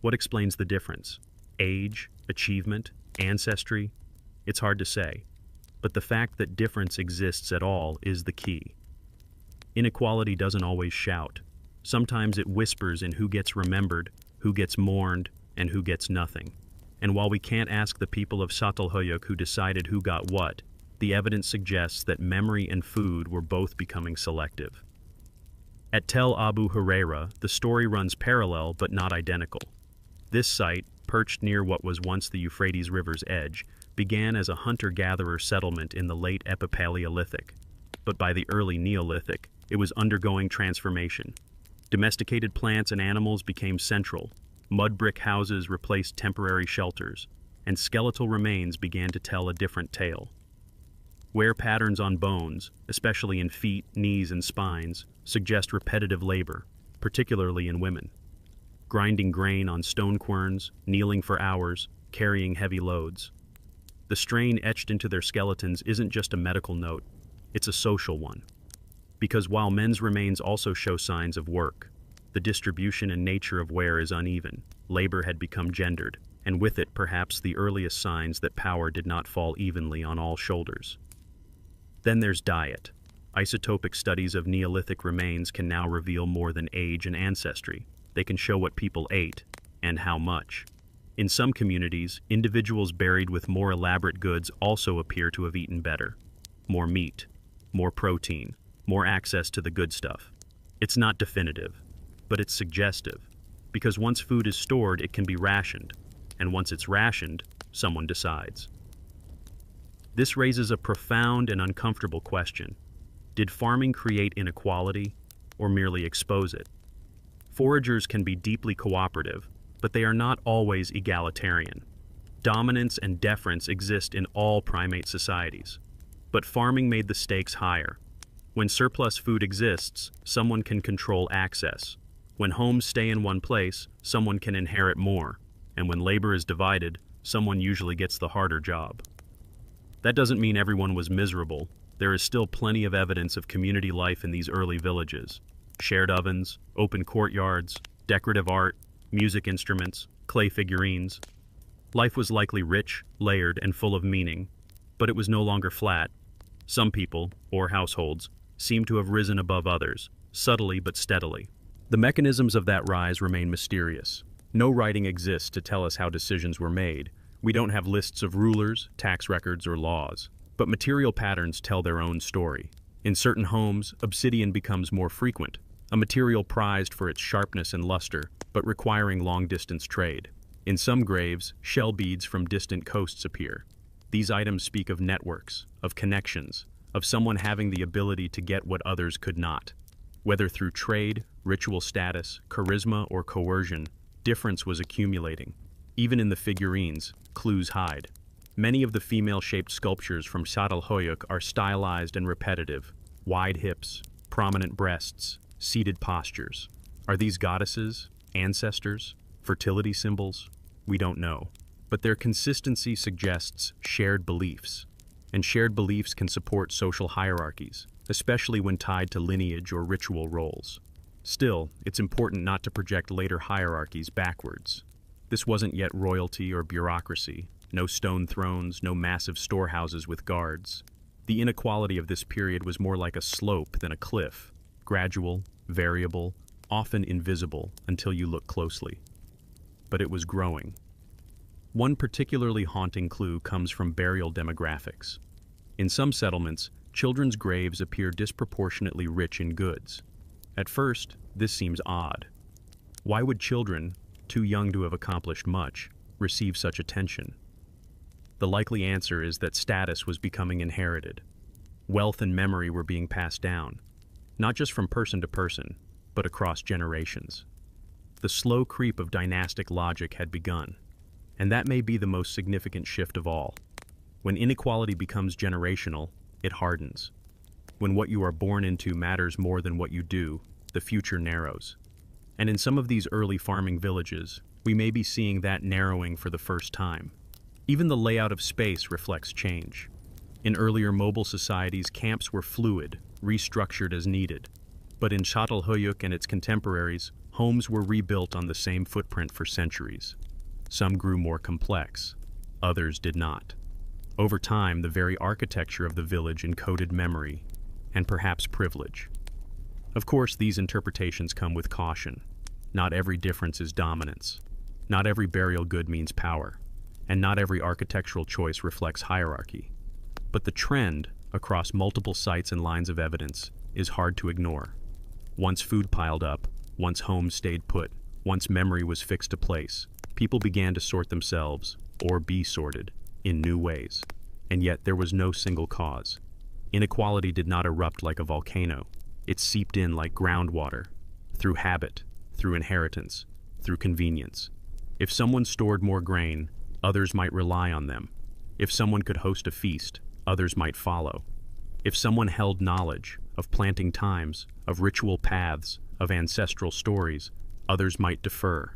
What explains the difference? Age, achievement, ancestry? It's hard to say, but the fact that difference exists at all is the key. Inequality doesn't always shout. Sometimes it whispers in who gets remembered, who gets mourned, and who gets nothing. And while we can't ask the people of Çatalhöyük who decided who got what, the evidence suggests that memory and food were both becoming selective. At Tel Abu Hureyra, the story runs parallel but not identical. This site, perched near what was once the Euphrates River's edge, began as a hunter-gatherer settlement in the late Epipaleolithic. But by the early Neolithic, it was undergoing transformation. Domesticated plants and animals became central, mud brick houses replaced temporary shelters, and skeletal remains began to tell a different tale. Wear patterns on bones, especially in feet, knees, and spines, suggest repetitive labor, particularly in women. Grinding grain on stone querns, kneeling for hours, carrying heavy loads. The strain etched into their skeletons isn't just a medical note, it's a social one. Because while men's remains also show signs of work, the distribution and nature of wear is uneven, labor had become gendered, and with it perhaps the earliest signs that power did not fall evenly on all shoulders. Then there's diet. Isotopic studies of Neolithic remains can now reveal more than age and ancestry. They can show what people ate, and how much. In some communities, individuals buried with more elaborate goods also appear to have eaten better. More meat, more protein, more access to the good stuff. It's not definitive, but it's suggestive, because once food is stored, it can be rationed, and once it's rationed, someone decides. This raises a profound and uncomfortable question. Did farming create inequality, or merely expose it? Foragers can be deeply cooperative, but they are not always egalitarian. Dominance and deference exist in all primate societies. But farming made the stakes higher. When surplus food exists, someone can control access. When homes stay in one place, someone can inherit more. And when labor is divided, someone usually gets the harder job. That doesn't mean everyone was miserable. There is still plenty of evidence of community life in these early villages. Shared ovens, open courtyards, decorative art, music instruments, clay figurines. Life was likely rich, layered, and full of meaning, but it was no longer flat. Some people, or households, seem to have risen above others, subtly but steadily. The mechanisms of that rise remain mysterious. No writing exists to tell us how decisions were made. We don't have lists of rulers, tax records, or laws. But material patterns tell their own story. In certain homes, obsidian becomes more frequent, a material prized for its sharpness and luster, but requiring long-distance trade. In some graves, shell beads from distant coasts appear. These items speak of networks, of connections, of someone having the ability to get what others could not. Whether through trade, ritual status, charisma, or coercion, difference was accumulating. Even in the figurines, clues hide. Many of the female-shaped sculptures from Çatalhöyük are stylized and repetitive. Wide hips, prominent breasts, seated postures. Are these goddesses, ancestors, fertility symbols? We don't know. But their consistency suggests shared beliefs. And shared beliefs can support social hierarchies, especially when tied to lineage or ritual roles. Still, it's important not to project later hierarchies backwards. This wasn't yet royalty or bureaucracy. No stone thrones, no massive storehouses with guards. The inequality of this period was more like a slope than a cliff, gradual, variable, often invisible until you look closely. But it was growing. One particularly haunting clue comes from burial demographics. In some settlements, children's graves appear disproportionately rich in goods. At first, this seems odd. Why would children, too young to have accomplished much, receive such attention? The likely answer is that status was becoming inherited. Wealth and memory were being passed down, not just from person to person, but across generations. The slow creep of dynastic logic had begun, and that may be the most significant shift of all. When inequality becomes generational, it hardens. When what you are born into matters more than what you do, the future narrows. And in some of these early farming villages, we may be seeing that narrowing for the first time. Even the layout of space reflects change. In earlier mobile societies, camps were fluid, restructured as needed. But in Çatalhöyük and its contemporaries, homes were rebuilt on the same footprint for centuries. Some grew more complex, others did not. Over time, the very architecture of the village encoded memory, and perhaps privilege. Of course, these interpretations come with caution. Not every difference is dominance. Not every burial good means power. And not every architectural choice reflects hierarchy. But the trend, across multiple sites and lines of evidence, is hard to ignore. Once food piled up, once homes stayed put, once memory was fixed to place, people began to sort themselves, or be sorted, in new ways. And yet there was no single cause. Inequality did not erupt like a volcano. It seeped in like groundwater, through habit, through inheritance, through convenience. If someone stored more grain, others might rely on them. If someone could host a feast, others might follow. If someone held knowledge of planting times, of ritual paths, of ancestral stories, others might defer.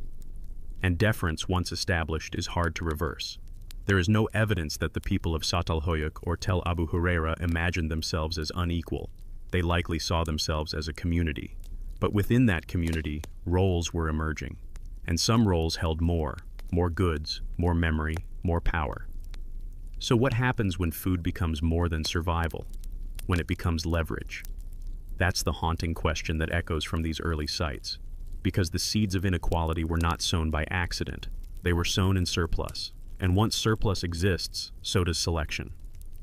And deference, once established, is hard to reverse. There is no evidence that the people of Çatalhöyük or Tel Abu Hureyra imagined themselves as unequal. They likely saw themselves as a community. But within that community, roles were emerging. And some roles held more goods, more memory, more power. So what happens when food becomes more than survival? When it becomes leverage? That's the haunting question that echoes from these early sites. Because the seeds of inequality were not sown by accident. They were sown in surplus. And once surplus exists, so does selection.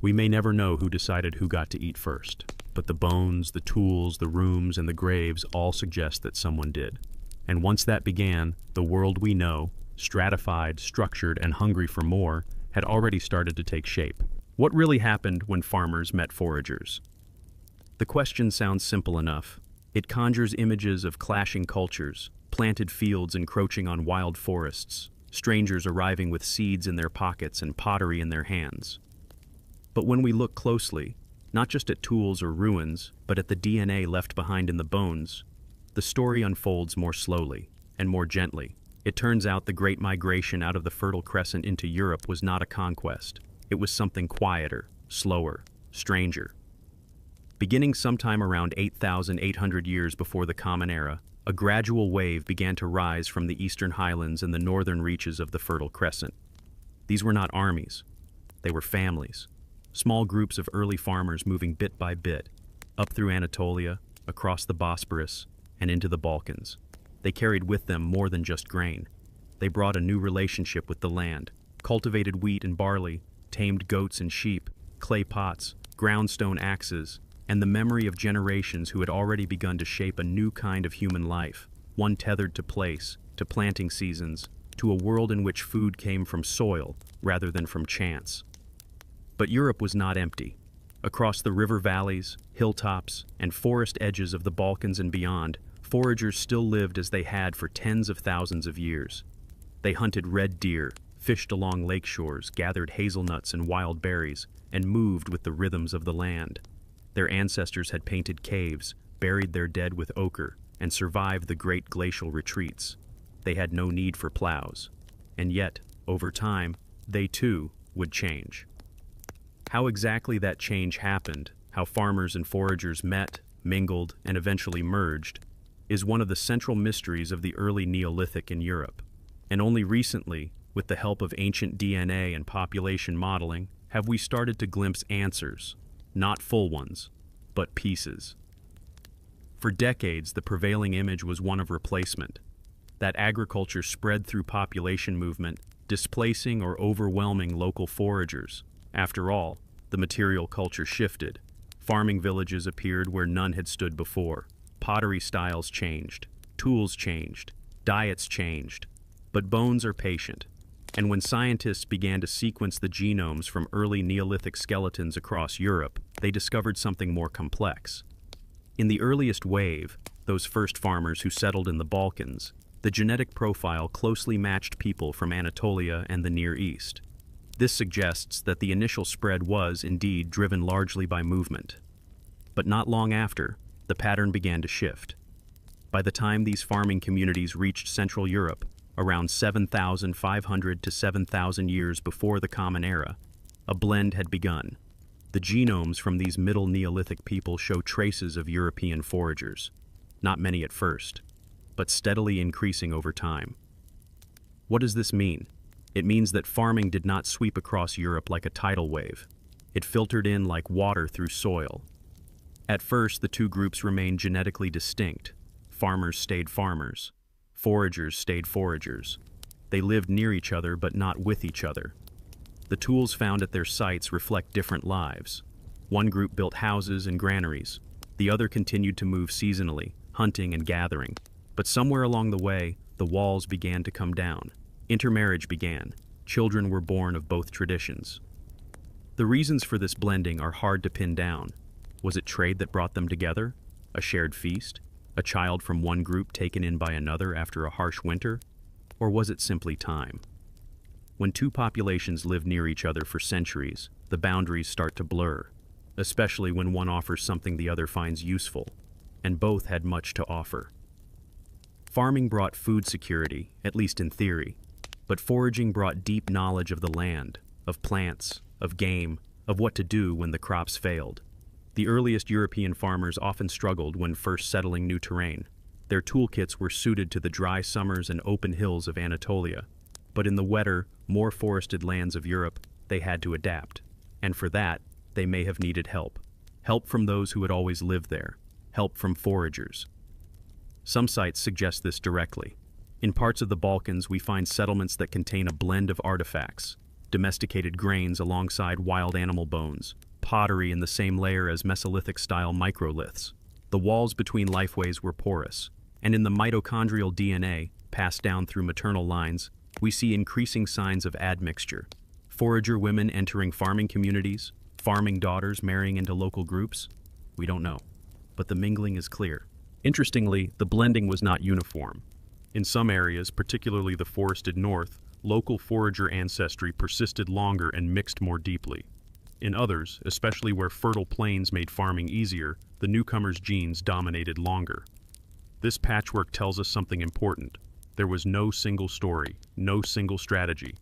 We may never know who decided who got to eat first, but the bones, the tools, the rooms, and the graves all suggest that someone did. And once that began, the world we know, stratified, structured, and hungry for more, had already started to take shape. What really happened when farmers met foragers? The question sounds simple enough. It conjures images of clashing cultures, planted fields encroaching on wild forests, strangers arriving with seeds in their pockets and pottery in their hands. But when we look closely, not just at tools or ruins, but at the DNA left behind in the bones, the story unfolds more slowly and more gently. It turns out the Great Migration out of the Fertile Crescent into Europe was not a conquest. It was something quieter, slower, stranger. Beginning sometime around 8,800 years before the Common Era, a gradual wave began to rise from the eastern highlands and the northern reaches of the Fertile Crescent. These were not armies. They were families. Small groups of early farmers moving bit by bit, up through Anatolia, across the Bosporus, and into the Balkans. They carried with them more than just grain. They brought a new relationship with the land, cultivated wheat and barley, tamed goats and sheep, clay pots, ground stone axes, and the memory of generations who had already begun to shape a new kind of human life, one tethered to place, to planting seasons, to a world in which food came from soil rather than from chance. But Europe was not empty. Across the river valleys, hilltops, and forest edges of the Balkans and beyond, foragers still lived as they had for tens of thousands of years. They hunted red deer, fished along lake shores, gathered hazelnuts and wild berries, and moved with the rhythms of the land. Their ancestors had painted caves, buried their dead with ochre, and survived the great glacial retreats. They had no need for plows. And yet, over time, they too would change. How exactly that change happened, how farmers and foragers met, mingled, and eventually merged, is one of the central mysteries of the early Neolithic in Europe. And only recently, with the help of ancient DNA and population modeling, have we started to glimpse answers. Not full ones, but pieces. For decades, the prevailing image was one of replacement, that agriculture spread through population movement, displacing or overwhelming local foragers. After all, the material culture shifted. Farming villages appeared where none had stood before. Pottery styles changed, tools changed, diets changed. But bones are patient. And when scientists began to sequence the genomes from early Neolithic skeletons across Europe, they discovered something more complex. In the earliest wave, those first farmers who settled in the Balkans, the genetic profile closely matched people from Anatolia and the Near East. This suggests that the initial spread was, indeed, driven largely by movement. But not long after, the pattern began to shift. By the time these farming communities reached Central Europe, around 7,500 to 7,000 years before the Common Era, a blend had begun. The genomes from these Middle Neolithic people show traces of European foragers, not many at first, but steadily increasing over time. What does this mean? It means that farming did not sweep across Europe like a tidal wave. It filtered in like water through soil. At first, the two groups remained genetically distinct. Farmers stayed farmers. Foragers stayed foragers. They lived near each other but not with each other. The tools found at their sites reflect different lives. One group built houses and granaries. The other continued to move seasonally, hunting and gathering. But somewhere along the way, the walls began to come down. Intermarriage began. Children were born of both traditions. The reasons for this blending are hard to pin down. Was it trade that brought them together? A shared feast? A child from one group taken in by another after a harsh winter? Or was it simply time? When two populations live near each other for centuries, the boundaries start to blur, especially when one offers something the other finds useful, and both had much to offer. Farming brought food security, at least in theory, but foraging brought deep knowledge of the land, of plants, of game, of what to do when the crops failed. The earliest European farmers often struggled when first settling new terrain. Their toolkits were suited to the dry summers and open hills of Anatolia, but in the wetter, more forested lands of Europe, they had to adapt, and for that, they may have needed help. Help from those who had always lived there, help from foragers. Some sites suggest this directly. In parts of the Balkans, we find settlements that contain a blend of artifacts, domesticated grains alongside wild animal bones, pottery in the same layer as Mesolithic-style microliths. The walls between lifeways were porous, and in the mitochondrial DNA, passed down through maternal lines, we see increasing signs of admixture. Forager women entering farming communities, farming daughters marrying into local groups? We don't know, but the mingling is clear. Interestingly, the blending was not uniform. In some areas, particularly the forested north, local forager ancestry persisted longer and mixed more deeply. In others, especially where fertile plains made farming easier, the newcomers' genes dominated longer. This patchwork tells us something important. There was no single story, no single strategy.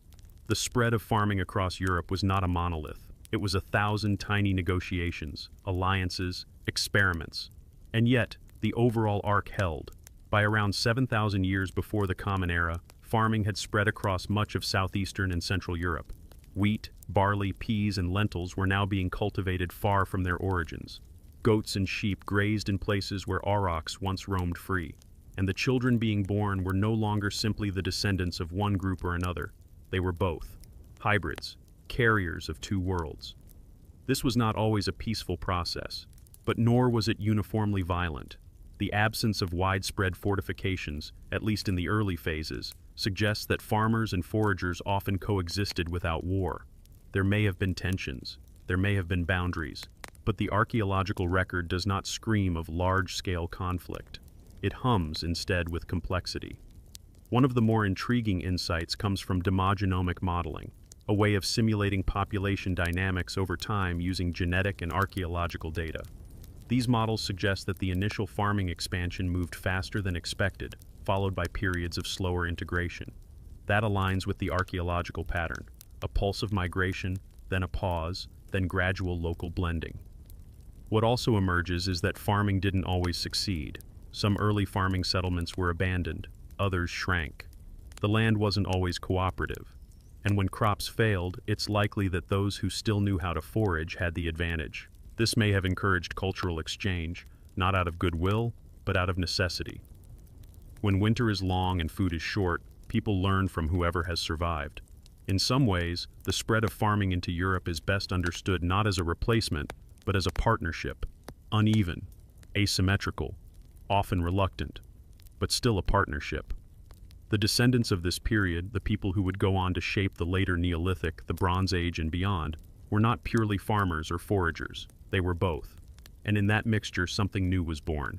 The spread of farming across Europe was not a monolith. It was 1,000 tiny negotiations, alliances, experiments. And yet, the overall arc held. By around 7,000 years before the Common Era, farming had spread across much of southeastern and central Europe. Wheat, barley, peas, and lentils were now being cultivated far from their origins. Goats and sheep grazed in places where aurochs once roamed free, and the children being born were no longer simply the descendants of one group or another. They were both hybrids, carriers of two worlds. This was not always a peaceful process, but nor was it uniformly violent. The absence of widespread fortifications, at least in the early phases, suggests that farmers and foragers often coexisted without war. There may have been tensions, there may have been boundaries, but the archaeological record does not scream of large-scale conflict. It hums instead with complexity. One of the more intriguing insights comes from demogenomic modeling, a way of simulating population dynamics over time using genetic and archaeological data. These models suggest that the initial farming expansion moved faster than expected, followed by periods of slower integration. That aligns with the archaeological pattern: a pulse of migration, then a pause, then gradual local blending. What also emerges is that farming didn't always succeed. Some early farming settlements were abandoned, others shrank. The land wasn't always cooperative, and when crops failed, it's likely that those who still knew how to forage had the advantage. This may have encouraged cultural exchange, not out of goodwill, but out of necessity. When winter is long and food is short, people learn from whoever has survived. In some ways, the spread of farming into Europe is best understood not as a replacement, but as a partnership. Uneven, asymmetrical, often reluctant, but still a partnership. The descendants of this period, the people who would go on to shape the later Neolithic, the Bronze Age, and beyond, were not purely farmers or foragers. They were both. And in that mixture, something new was born.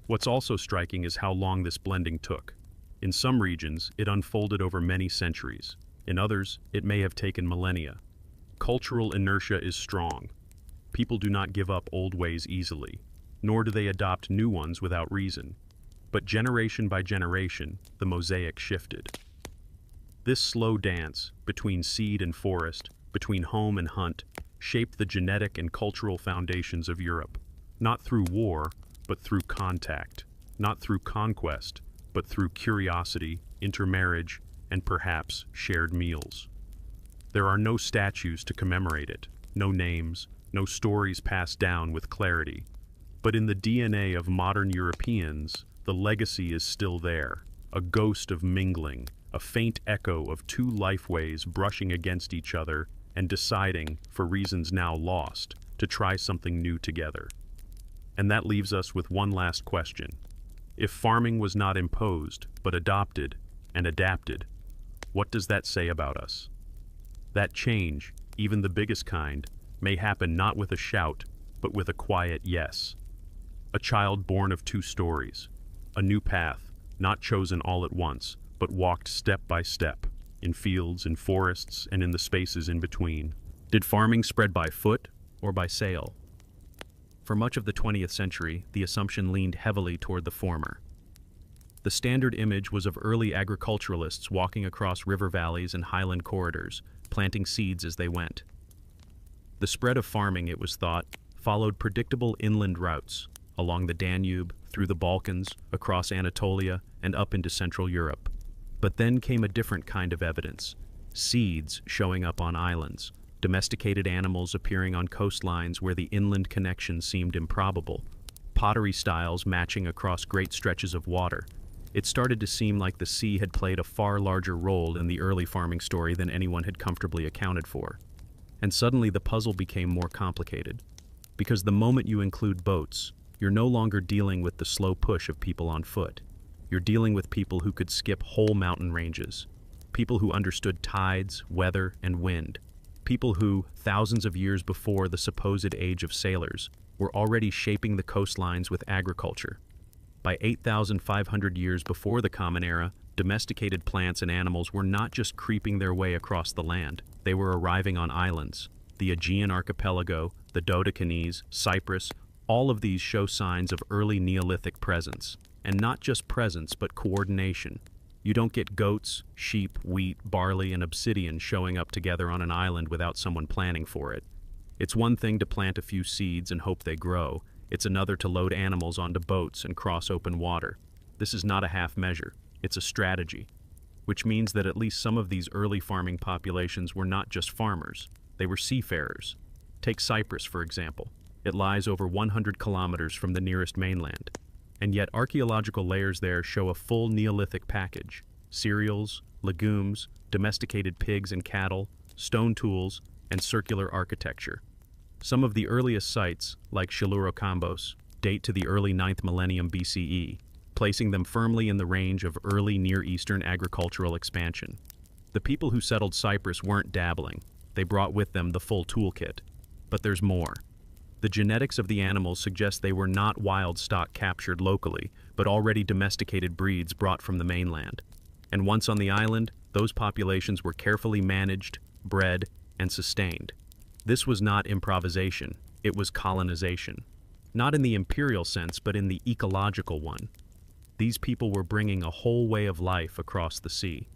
What's also striking is how long this blending took. In some regions, it unfolded over many centuries. In others, it may have taken millennia. Cultural inertia is strong. People do not give up old ways easily, nor do they adopt new ones without reason. But generation by generation, the mosaic shifted. This slow dance, between seed and forest, between home and hunt, shaped the genetic and cultural foundations of Europe, not through war, but through contact, not through conquest, but through curiosity, intermarriage, and perhaps shared meals. There are no statues to commemorate it, no names, no stories passed down with clarity. But in the DNA of modern Europeans, the legacy is still there, a ghost of mingling, a faint echo of two lifeways brushing against each other and deciding, for reasons now lost, to try something new together. And that leaves us with one last question. If farming was not imposed, but adopted and adapted, what does that say about us? That change, even the biggest kind, may happen not with a shout, but with a quiet yes. A child born of two stories, a new path, not chosen all at once, but walked step by step, in fields, in forests, and in the spaces in between. Did farming spread by foot or by sail? For much of the 20th century, the assumption leaned heavily toward the former. The standard image was of early agriculturalists walking across river valleys and highland corridors, planting seeds as they went. The spread of farming, it was thought, followed predictable inland routes, along the Danube, through the Balkans, across Anatolia, and up into Central Europe. But then came a different kind of evidence. Seeds showing up on islands, domesticated animals appearing on coastlines where the inland connection seemed improbable, pottery styles matching across great stretches of water. It started to seem like the sea had played a far larger role in the early farming story than anyone had comfortably accounted for. And suddenly the puzzle became more complicated. Because the moment you include boats, you're no longer dealing with the slow push of people on foot. You're dealing with people who could skip whole mountain ranges. People who understood tides, weather, and wind. People who, thousands of years before the supposed age of sailors, were already shaping the coastlines with agriculture. By 8,500 years before the Common Era, domesticated plants and animals were not just creeping their way across the land. They were arriving on islands. The Aegean archipelago, the Dodecanese, Cyprus, all of these show signs of early Neolithic presence. And not just presence, but coordination. You don't get goats, sheep, wheat, barley, and obsidian showing up together on an island without someone planning for it. It's one thing to plant a few seeds and hope they grow. It's another to load animals onto boats and cross open water. This is not a half measure. It's a strategy. Which means that at least some of these early farming populations were not just farmers. They were seafarers. Take Cyprus, for example. It lies over 100 kilometers from the nearest mainland. And yet archaeological layers there show a full Neolithic package: cereals, legumes, domesticated pigs and cattle, stone tools, and circular architecture. Some of the earliest sites, like Chalurocambos, date to the early 9th millennium BCE, placing them firmly in the range of early Near Eastern agricultural expansion. The people who settled Cyprus weren't dabbling. They brought with them the full toolkit. But there's more. The genetics of the animals suggest they were not wild stock captured locally, but already domesticated breeds brought from the mainland. And once on the island, those populations were carefully managed, bred, and sustained. This was not improvisation, it was colonization. Not in the imperial sense, but in the ecological one. These people were bringing a whole way of life across the sea.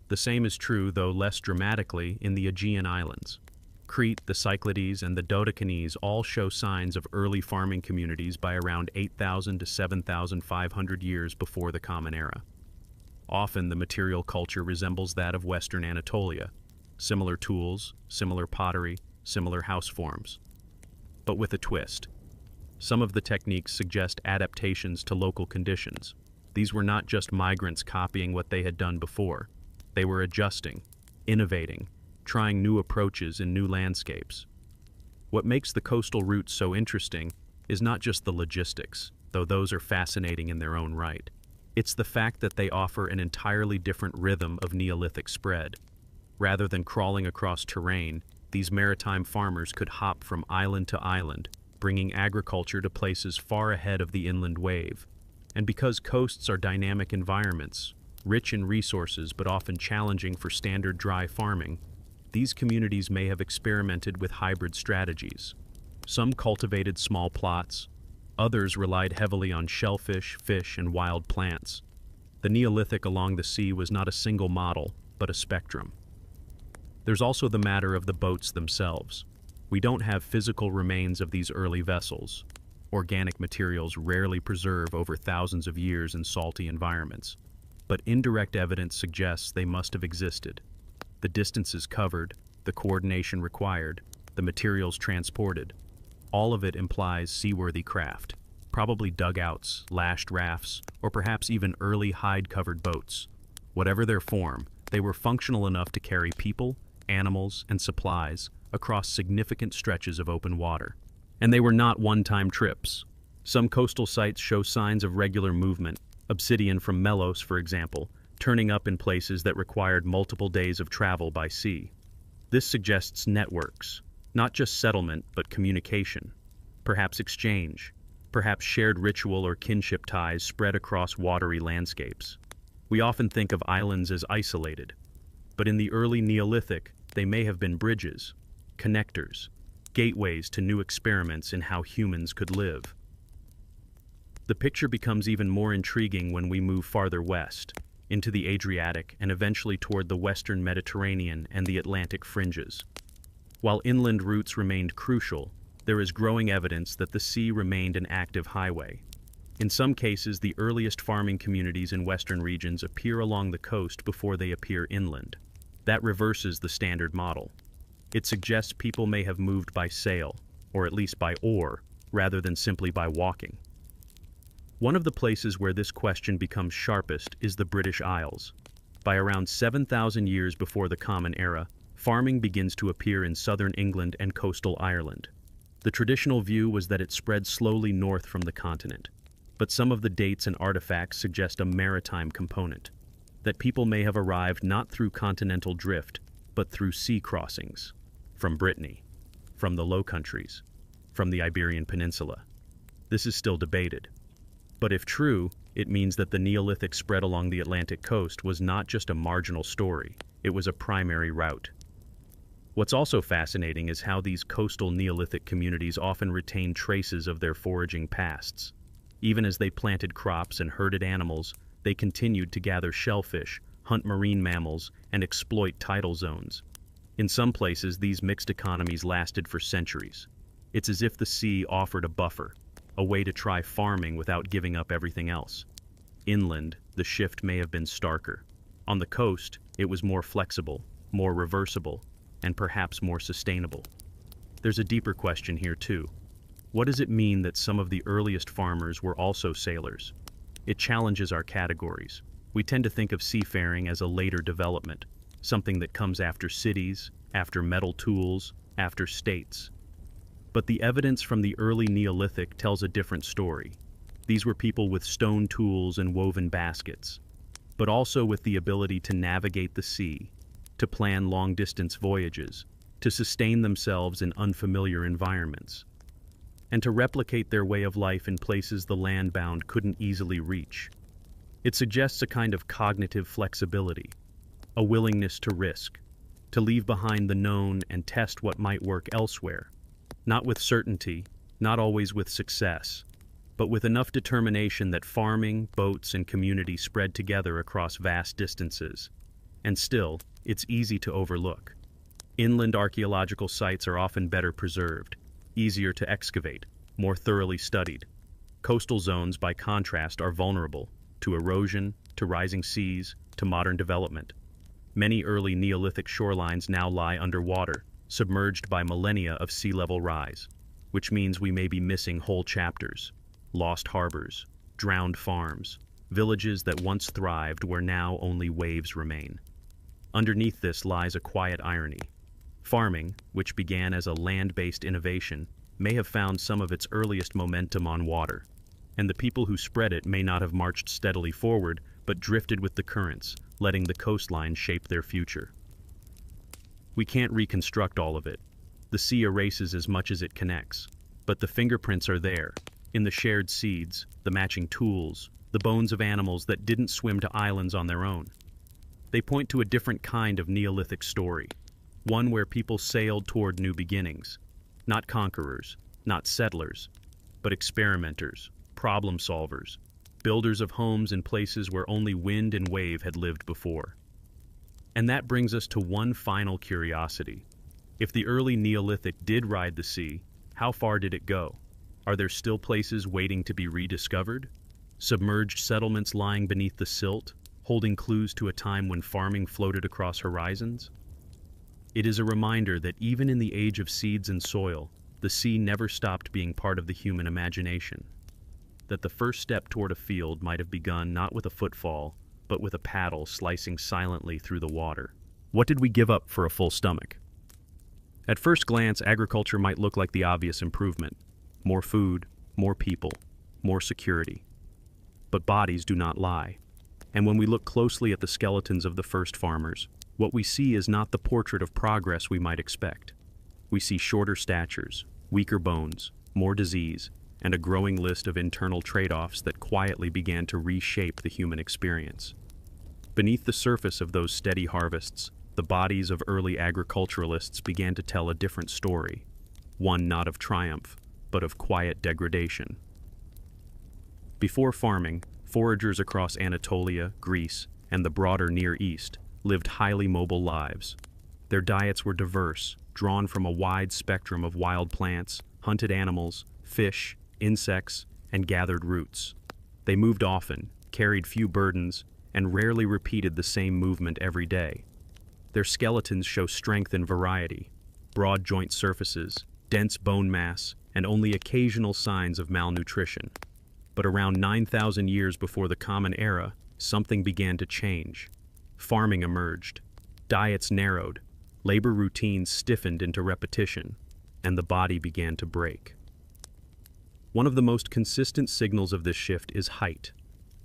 The same is true, though less dramatically, in the Aegean Islands. Crete, the Cyclades, and the Dodecanese all show signs of early farming communities by around 8,000 to 7,500 years before the Common Era. Often the material culture resembles that of Western Anatolia. Similar tools, similar pottery, similar house forms. But with a twist. Some of the techniques suggest adaptations to local conditions. These were not just migrants copying what they had done before. They were adjusting, innovating, trying new approaches in new landscapes. What makes the coastal routes so interesting is not just the logistics, though those are fascinating in their own right. It's the fact that they offer an entirely different rhythm of Neolithic spread. Rather than crawling across terrain, these maritime farmers could hop from island to island, bringing agriculture to places far ahead of the inland wave. And because coasts are dynamic environments, Rich in resources but often challenging for standard dry farming, these communities may have experimented with hybrid strategies. Some cultivated small plots, others relied heavily on shellfish, fish, and wild plants. The Neolithic along the sea was not a single model, but a spectrum. There's also the matter of the boats themselves. We don't have physical remains of these early vessels. Organic materials rarely preserve over thousands of years in salty environments, but indirect evidence suggests they must have existed. The distances covered, the coordination required, the materials transported, all of it implies seaworthy craft, probably dugouts, lashed rafts, or perhaps even early hide-covered boats. Whatever their form, they were functional enough to carry people, animals, and supplies across significant stretches of open water. And they were not one-time trips. Some coastal sites show signs of regular movement, obsidian from Melos, for example, turning up in places that required multiple days of travel by sea. This suggests networks, not just settlement, but communication, perhaps exchange, perhaps shared ritual or kinship ties spread across watery landscapes. We often think of islands as isolated, but in the early Neolithic, they may have been bridges, connectors, gateways to new experiments in how humans could live. The picture becomes even more intriguing when we move farther west, into the Adriatic and eventually toward the western Mediterranean and the Atlantic fringes. While inland routes remained crucial, there is growing evidence that the sea remained an active highway. In some cases, the earliest farming communities in western regions appear along the coast before they appear inland. That reverses the standard model. It suggests people may have moved by sail, or at least by oar, rather than simply by walking. One of the places where this question becomes sharpest is the British Isles. By around 7,000 years before the Common Era, farming begins to appear in southern England and coastal Ireland. The traditional view was that it spread slowly north from the continent, but some of the dates and artifacts suggest a maritime component, that people may have arrived not through continental drift, but through sea crossings, from Brittany, from the Low Countries, from the Iberian Peninsula. This is still debated. But if true, it means that the Neolithic spread along the Atlantic coast was not just a marginal story, it was a primary route. What's also fascinating is how these coastal Neolithic communities often retain traces of their foraging pasts. Even as they planted crops and herded animals, they continued to gather shellfish, hunt marine mammals, and exploit tidal zones. In some places, these mixed economies lasted for centuries. It's as if the sea offered a buffer, a way to try farming without giving up everything else. Inland, the shift may have been starker. On the coast, it was more flexible, more reversible, and perhaps more sustainable. There's a deeper question here too. What does it mean that some of the earliest farmers were also sailors? It challenges our categories. We tend to think of seafaring as a later development, something that comes after cities, after metal tools, after states. But the evidence from the early Neolithic tells a different story. These were people with stone tools and woven baskets, but also with the ability to navigate the sea, to plan long-distance voyages, to sustain themselves in unfamiliar environments, and to replicate their way of life in places the land-bound couldn't easily reach. It suggests a kind of cognitive flexibility, a willingness to risk, to leave behind the known and test what might work elsewhere, not with certainty, not always with success, but with enough determination that farming, boats, and community spread together across vast distances. And still, it's easy to overlook. Inland archaeological sites are often better preserved, easier to excavate, more thoroughly studied. Coastal zones, by contrast, are vulnerable to erosion, to rising seas, to modern development. Many early Neolithic shorelines now lie underwater, submerged by millennia of sea level rise, which means we may be missing whole chapters, lost harbors, drowned farms, villages that once thrived where now only waves remain. Underneath this lies a quiet irony. Farming, which began as a land-based innovation, may have found some of its earliest momentum on water, and the people who spread it may not have marched steadily forward, but drifted with the currents, letting the coastline shape their future. We can't reconstruct all of it. The sea erases as much as it connects, but the fingerprints are there, in the shared seeds, the matching tools, the bones of animals that didn't swim to islands on their own. They point to a different kind of Neolithic story, one where people sailed toward new beginnings, not conquerors, not settlers, but experimenters, problem solvers, builders of homes in places where only wind and wave had lived before. And that brings us to one final curiosity. If the early Neolithic did ride the sea, how far did it go? Are there still places waiting to be rediscovered? Submerged settlements lying beneath the silt, holding clues to a time when farming floated across horizons? It is a reminder that even in the age of seeds and soil, the sea never stopped being part of the human imagination. That the first step toward a field might have begun not with a footfall, but with a paddle slicing silently through the water. What did we give up for a full stomach? At first glance, agriculture might look like the obvious improvement. More food, more people, more security. But bodies do not lie. And when we look closely at the skeletons of the first farmers, what we see is not the portrait of progress we might expect. We see shorter statures, weaker bones, more disease, and a growing list of internal trade-offs that quietly began to reshape the human experience. Beneath the surface of those steady harvests, the bodies of early agriculturalists began to tell a different story, one not of triumph, but of quiet degradation. Before farming, foragers across Anatolia, Greece, and the broader Near East lived highly mobile lives. Their diets were diverse, drawn from a wide spectrum of wild plants, hunted animals, fish, insects, and gathered roots. They moved often, carried few burdens, and rarely repeated the same movement every day. Their skeletons show strength and variety, broad joint surfaces, dense bone mass, and only occasional signs of malnutrition. But around 9,000 years before the Common Era, something began to change. Farming emerged. Diets narrowed, labor routines stiffened into repetition, and the body began to break. One of the most consistent signals of this shift is height.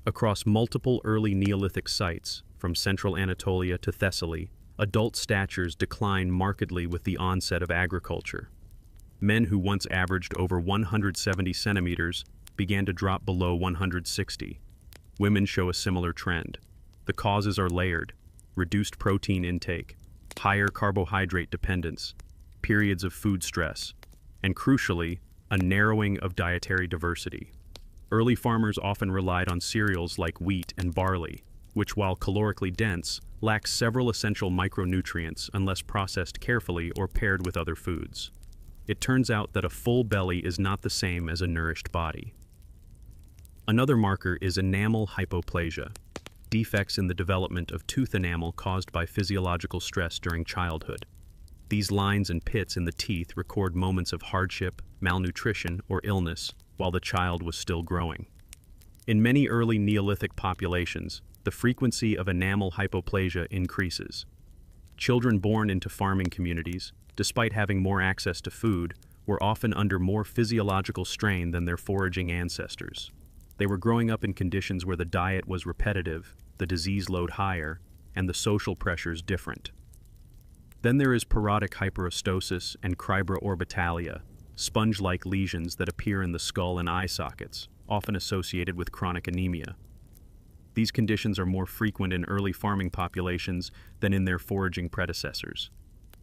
Across multiple early Neolithic sites, from central Anatolia to Thessaly, adult statures decline markedly with the onset of agriculture. Men who once averaged over 170 centimeters began to drop below 160. Women show a similar trend. The causes are layered: reduced protein intake, higher carbohydrate dependence, periods of food stress, and crucially, a narrowing of dietary diversity. Early farmers often relied on cereals like wheat and barley, which, while calorically dense, lack several essential micronutrients unless processed carefully or paired with other foods. It turns out that a full belly is not the same as a nourished body. Another marker is enamel hypoplasia, defects in the development of tooth enamel caused by physiological stress during childhood. These lines and pits in the teeth record moments of hardship, malnutrition, or illness while the child was still growing. In many early Neolithic populations, the frequency of enamel hypoplasia increases. Children born into farming communities, despite having more access to food, were often under more physiological strain than their foraging ancestors. They were growing up in conditions where the diet was repetitive, the disease load higher, and the social pressures different. Then there is parodic hyperostosis and cribrorbitalia, sponge-like lesions that appear in the skull and eye sockets, often associated with chronic anemia. These conditions are more frequent in early farming populations than in their foraging predecessors.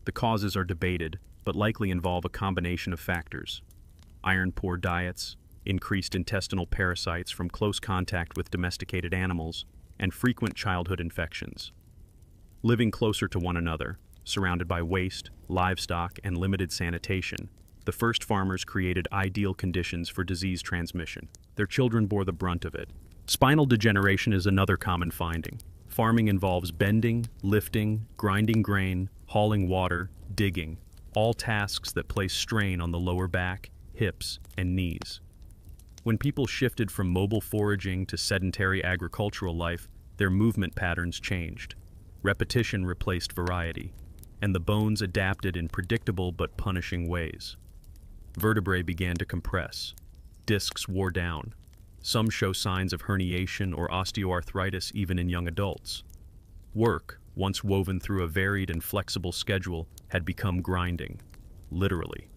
The causes are debated, but likely involve a combination of factors: iron-poor diets, increased intestinal parasites from close contact with domesticated animals, and frequent childhood infections. Living closer to one another, surrounded by waste, livestock, and limited sanitation, the first farmers created ideal conditions for disease transmission. Their children bore the brunt of it. Spinal degeneration is another common finding. Farming involves bending, lifting, grinding grain, hauling water, digging, all tasks that place strain on the lower back, hips, and knees. When people shifted from mobile foraging to sedentary agricultural life, their movement patterns changed. Repetition replaced variety, and the bones adapted in predictable but punishing ways. Vertebrae began to compress. Discs wore down. Some show signs of herniation or osteoarthritis even in young adults. Work, once woven through a varied and flexible schedule, had become grinding, literally.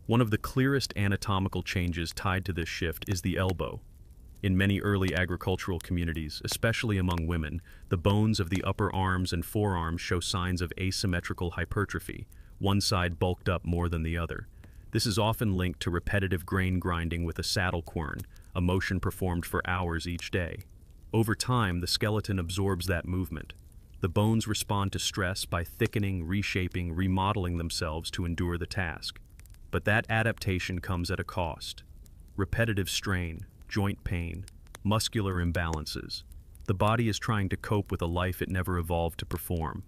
One of the clearest anatomical changes tied to this shift is the elbow. In many early agricultural communities, especially among women, the bones of the upper arms and forearms show signs of asymmetrical hypertrophy, one side bulked up more than the other. This is often linked to repetitive grain grinding with a saddle quern, a motion performed for hours each day. Over time, the skeleton absorbs that movement. The bones respond to stress by thickening, reshaping, remodeling themselves to endure the task. But that adaptation comes at a cost. Repetitive strain, joint pain, muscular imbalances. The body is trying to cope with a life it never evolved to perform.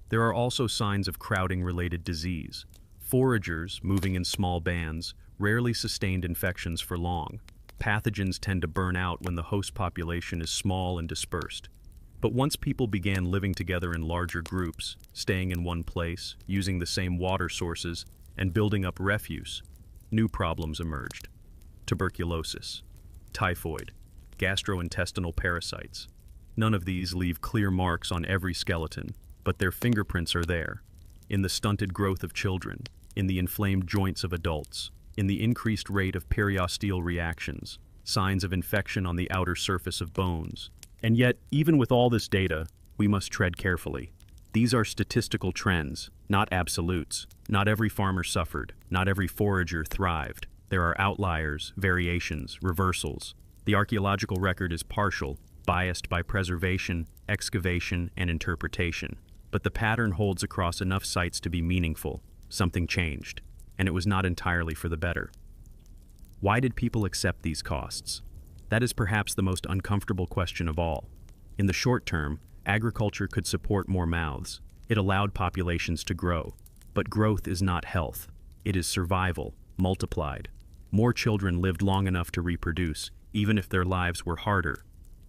There are also signs of crowding-related disease. Foragers, moving in small bands, rarely sustained infections for long. Pathogens tend to burn out when the host population is small and dispersed. But once people began living together in larger groups, staying in one place, using the same water sources, and building up refuse, new problems emerged. Tuberculosis, typhoid, gastrointestinal parasites. None of these leave clear marks on every skeleton, but their fingerprints are there, in the stunted growth of children, in the inflamed joints of adults, in the increased rate of periosteal reactions, signs of infection on the outer surface of bones. And yet, even with all this data, we must tread carefully. These are statistical trends, not absolutes. Not every farmer suffered, not every forager thrived. There are outliers, variations, reversals. The archaeological record is partial, biased by preservation, excavation, and interpretation. But the pattern holds across enough sites to be meaningful. Something changed, and it was not entirely for the better. Why did people accept these costs? That is perhaps the most uncomfortable question of all. In the short term, agriculture could support more mouths. It allowed populations to grow. But growth is not health. It is survival, multiplied. More children lived long enough to reproduce, even if their lives were harder.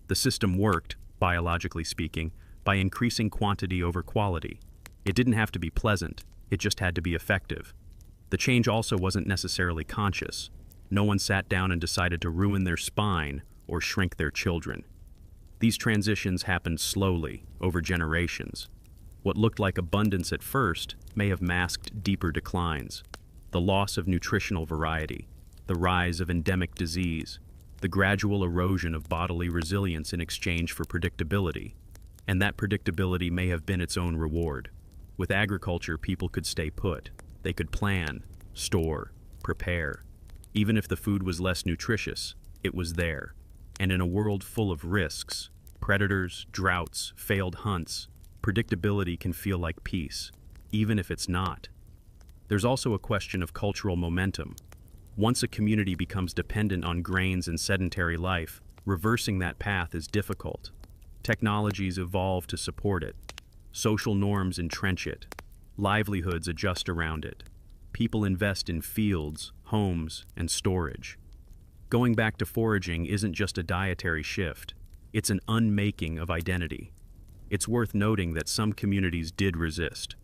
The system worked, biologically speaking, by increasing quantity over quality. It didn't have to be pleasant, it just had to be effective. The change also wasn't necessarily conscious. No one sat down and decided to ruin their spine or shrink their children. These transitions happened slowly, over generations. What looked like abundance at first may have masked deeper declines. The loss of nutritional variety, the rise of endemic disease, the gradual erosion of bodily resilience in exchange for predictability. And that predictability may have been its own reward. With agriculture, people could stay put. They could plan, store, prepare. Even if the food was less nutritious, it was there. And in a world full of risks, predators, droughts, failed hunts, predictability can feel like peace, even if it's not. There's also a question of cultural momentum. Once a community becomes dependent on grains and sedentary life, reversing that path is difficult. Technologies evolve to support it. Social norms entrench it. Livelihoods adjust around it. People invest in fields, homes, and storage. Going back to foraging isn't just a dietary shift. It's an unmaking of identity. It's worth noting that some communities did resist.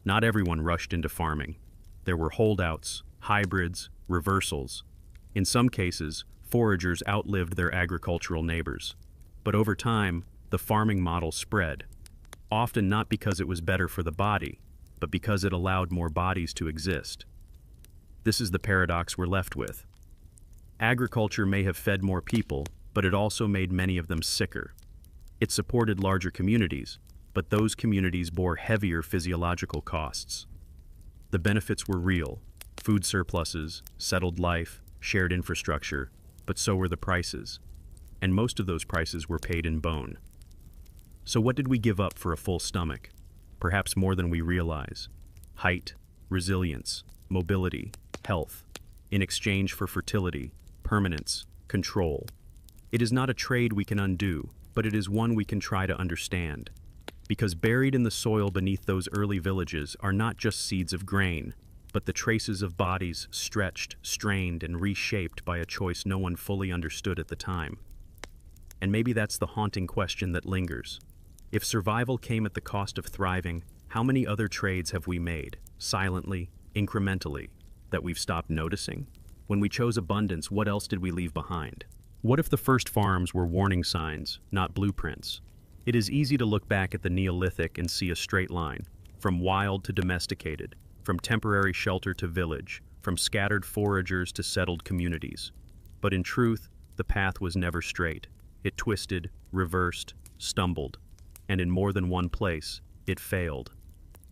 Not everyone rushed into farming. There were holdouts, hybrids, reversals. In some cases, foragers outlived their agricultural neighbors. But over time, the farming model spread. Often not because it was better for the body, but because it allowed more bodies to exist. This is the paradox we're left with. Agriculture may have fed more people, but it also made many of them sicker. It supported larger communities, but those communities bore heavier physiological costs. The benefits were real: food surpluses, settled life, shared infrastructure, but so were the prices. And most of those prices were paid in bone. So what did we give up for a full stomach? Perhaps more than we realize. Height, resilience, mobility, health, in exchange for fertility, permanence, control. It is not a trade we can undo, but it is one we can try to understand. Because buried in the soil beneath those early villages are not just seeds of grain, but the traces of bodies stretched, strained, and reshaped by a choice no one fully understood at the time. And maybe that's the haunting question that lingers. If survival came at the cost of thriving, how many other trades have we made, silently, incrementally, that we've stopped noticing? When we chose abundance, what else did we leave behind? What if the first farms were warning signs, not blueprints? It is easy to look back at the Neolithic and see a straight line, from wild to domesticated, from temporary shelter to village, from scattered foragers to settled communities. But in truth, the path was never straight. It twisted, reversed, stumbled, and in more than one place, it failed.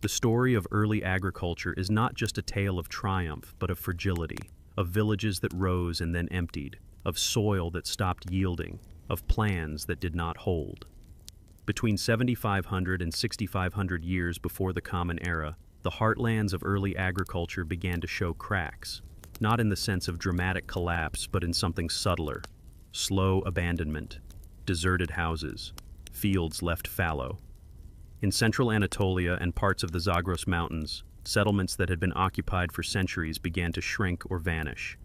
The story of early agriculture is not just a tale of triumph, but of fragility, of villages that rose and then emptied, of soil that stopped yielding, of plans that did not hold. Between 7,500 and 6,500 years before the Common Era, the heartlands of early agriculture began to show cracks, not in the sense of dramatic collapse, but in something subtler: slow abandonment, deserted houses, fields left fallow. In central Anatolia and parts of the Zagros Mountains, settlements that had been occupied for centuries began to shrink or vanish.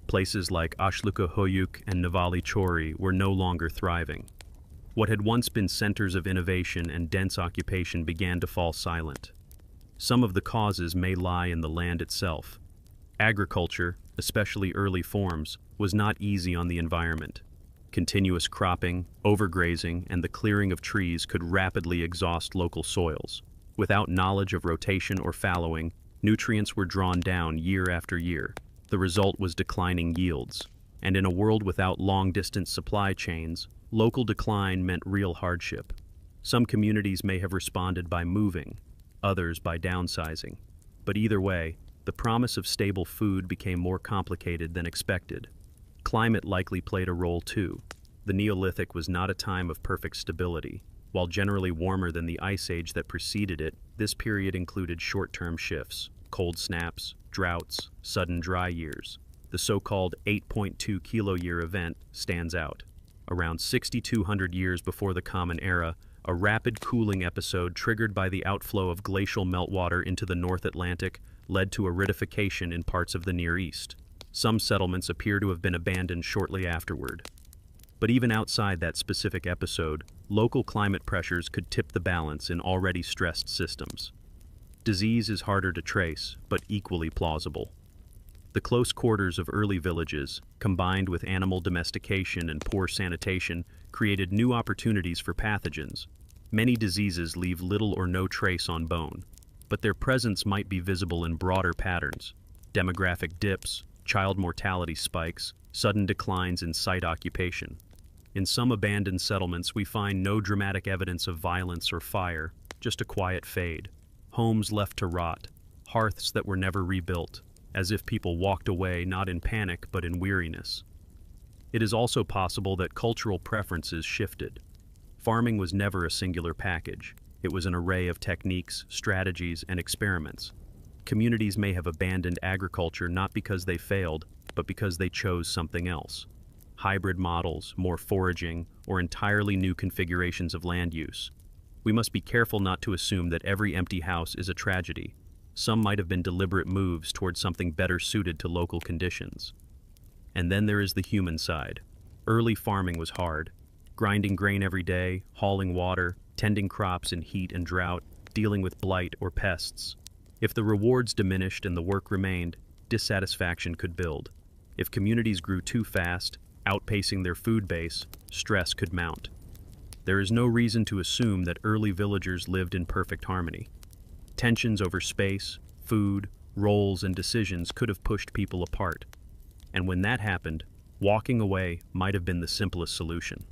Places like Çatalhöyük and Navali Chori were no longer thriving. What had once been centers of innovation and dense occupation began to fall silent. Some of the causes may lie in the land itself. Agriculture, especially early forms, was not easy on the environment. Continuous cropping, overgrazing, and the clearing of trees could rapidly exhaust local soils. Without knowledge of rotation or fallowing, nutrients were drawn down year after year. The result was declining yields. And in a world without long-distance supply chains, local decline meant real hardship. Some communities may have responded by moving, others by downsizing. But either way, the promise of stable food became more complicated than expected. Climate likely played a role too. The Neolithic was not a time of perfect stability. While generally warmer than the ice age that preceded it, this period included short-term shifts, cold snaps, droughts, sudden dry years. The so-called 8.2 kiloyear event stands out. Around 6,200 years before the Common Era, a rapid cooling episode triggered by the outflow of glacial meltwater into the North Atlantic led to aridification in parts of the Near East. Some settlements appear to have been abandoned shortly afterward. But even outside that specific episode, local climate pressures could tip the balance in already stressed systems. Disease is harder to trace, but equally plausible. The close quarters of early villages, combined with animal domestication and poor sanitation, created new opportunities for pathogens. Many diseases leave little or no trace on bone, but their presence might be visible in broader patterns: demographic dips, child mortality spikes, sudden declines in site occupation. In some abandoned settlements, we find no dramatic evidence of violence or fire, just a quiet fade. Homes left to rot, hearths that were never rebuilt, as if people walked away not in panic but in weariness. It is also possible that cultural preferences shifted. Farming was never a singular package. It was an array of techniques, strategies, and experiments. Communities may have abandoned agriculture not because they failed, but because they chose something else. Hybrid models, more foraging, or entirely new configurations of land use. We must be careful not to assume that every empty house is a tragedy. Some might have been deliberate moves towards something better suited to local conditions. And then there is the human side. Early farming was hard. Grinding grain every day, hauling water, tending crops in heat and drought, dealing with blight or pests. If the rewards diminished and the work remained, dissatisfaction could build. If communities grew too fast, outpacing their food base, stress could mount. There is no reason to assume that early villagers lived in perfect harmony. Tensions over space, food, roles, and decisions could have pushed people apart. And when that happened, walking away might have been the simplest solution.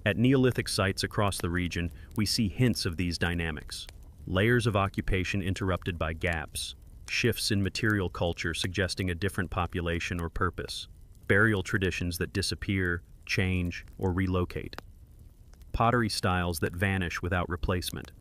At Neolithic sites across the region, we see hints of these dynamics. Layers of occupation interrupted by gaps, shifts in material culture suggesting a different population or purpose, burial traditions that disappear, change, or relocate, pottery styles that vanish without replacement.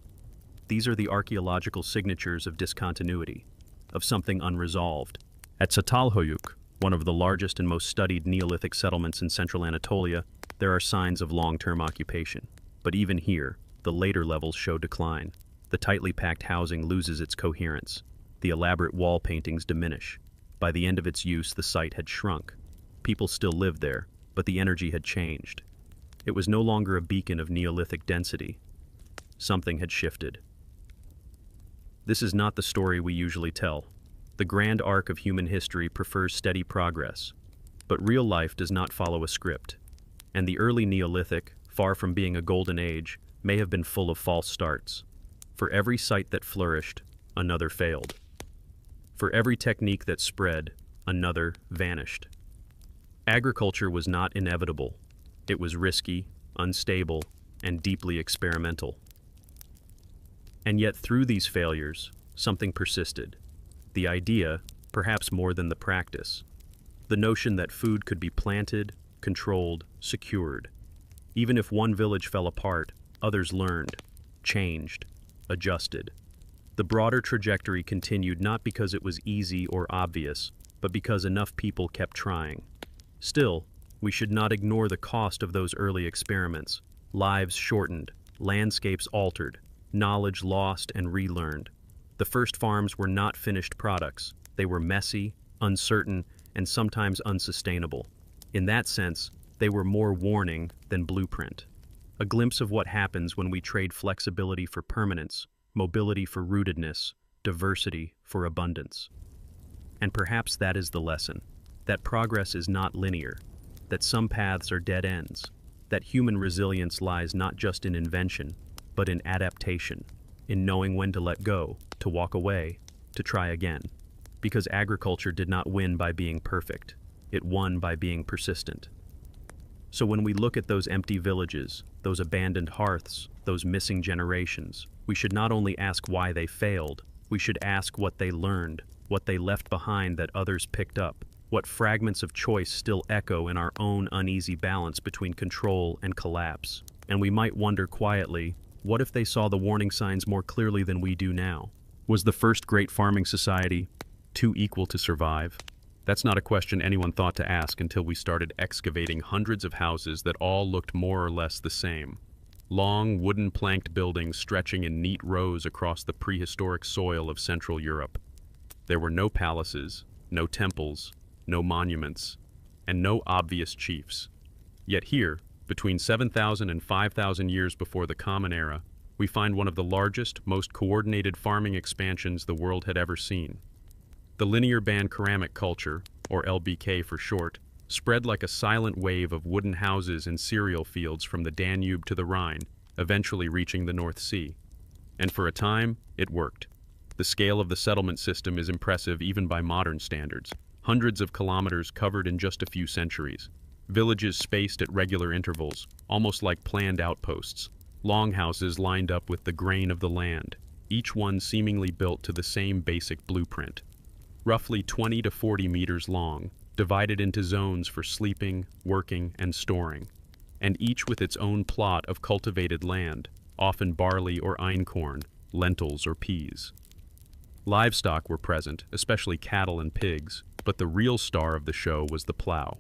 These are the archaeological signatures of discontinuity, of something unresolved. At Çatalhöyük, one of the largest and most studied Neolithic settlements in central Anatolia, there are signs of long-term occupation. But even here, the later levels show decline. The tightly packed housing loses its coherence. The elaborate wall paintings diminish. By the end of its use, the site had shrunk. People still lived there, but the energy had changed. It was no longer a beacon of Neolithic density. Something had shifted. This is not the story we usually tell. The grand arc of human history prefers steady progress. But real life does not follow a script. And the early Neolithic, far from being a golden age, may have been full of false starts. For every site that flourished, another failed. For every technique that spread, another vanished. Agriculture was not inevitable. It was risky, unstable, and deeply experimental. And yet through these failures, something persisted. The idea, perhaps more than the practice. The notion that food could be planted, controlled, secured. Even if one village fell apart, others learned, changed, adjusted. The broader trajectory continued not because it was easy or obvious, but because enough people kept trying. Still, we should not ignore the cost of those early experiments. Lives shortened, landscapes altered, knowledge lost and relearned. The first farms were not finished products. They were messy, uncertain, and sometimes unsustainable. In that sense, they were more warning than blueprint. A glimpse of what happens when we trade flexibility for permanence, mobility for rootedness, diversity for abundance. And perhaps that is the lesson, that progress is not linear, that some paths are dead ends, that human resilience lies not just in invention, but in adaptation, in knowing when to let go, to walk away, to try again. Because agriculture did not win by being perfect, it won by being persistent. So when we look at those empty villages, those abandoned hearths, those missing generations, we should not only ask why they failed, we should ask what they learned, what they left behind that others picked up, what fragments of choice still echo in our own uneasy balance between control and collapse. And we might wonder quietly, what if they saw the warning signs more clearly than we do now? Was the first great farming society too equal to survive? That's not a question anyone thought to ask until we started excavating hundreds of houses that all looked more or less the same. Long, wooden planked buildings stretching in neat rows across the prehistoric soil of Central Europe. There were no palaces, no temples, no monuments, and no obvious chiefs. Yet here, between 7,000 and 5,000 years before the Common Era, we find one of the largest, most coordinated farming expansions the world had ever seen. The linear band ceramic culture, or LBK for short, spread like a silent wave of wooden houses and cereal fields from the Danube to the Rhine, eventually reaching the North Sea. And for a time, it worked. The scale of the settlement system is impressive even by modern standards. Hundreds of kilometers covered in just a few centuries. Villages spaced at regular intervals, almost like planned outposts. Longhouses lined up with the grain of the land, each one seemingly built to the same basic blueprint. Roughly 20 to 40 meters long, divided into zones for sleeping, working, and storing, and each with its own plot of cultivated land, often barley or einkorn, lentils or peas. Livestock were present, especially cattle and pigs, but the real star of the show was the plough.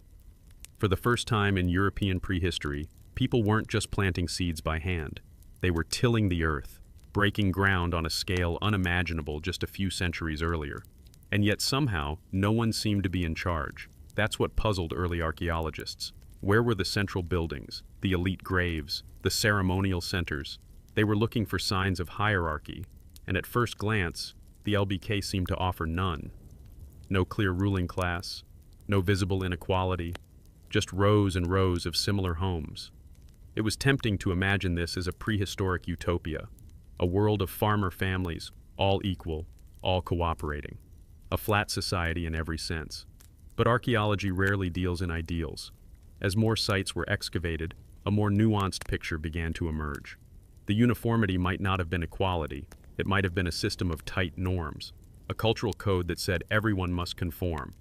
For the first time in European prehistory, people weren't just planting seeds by hand. They were tilling the earth, breaking ground on a scale unimaginable just a few centuries earlier. And yet somehow, no one seemed to be in charge. That's what puzzled early archaeologists. Where were the central buildings, the elite graves, the ceremonial centers? They were looking for signs of hierarchy, and at first glance, the LBK seemed to offer none. No clear ruling class, no visible inequality, just rows and rows of similar homes. It was tempting to imagine this as a prehistoric utopia, a world of farmer families, all equal, all cooperating. A flat society in every sense. But archaeology rarely deals in ideals. As more sites were excavated, a more nuanced picture began to emerge. The uniformity might not have been equality, it might have been a system of tight norms, a cultural code that said everyone must conform,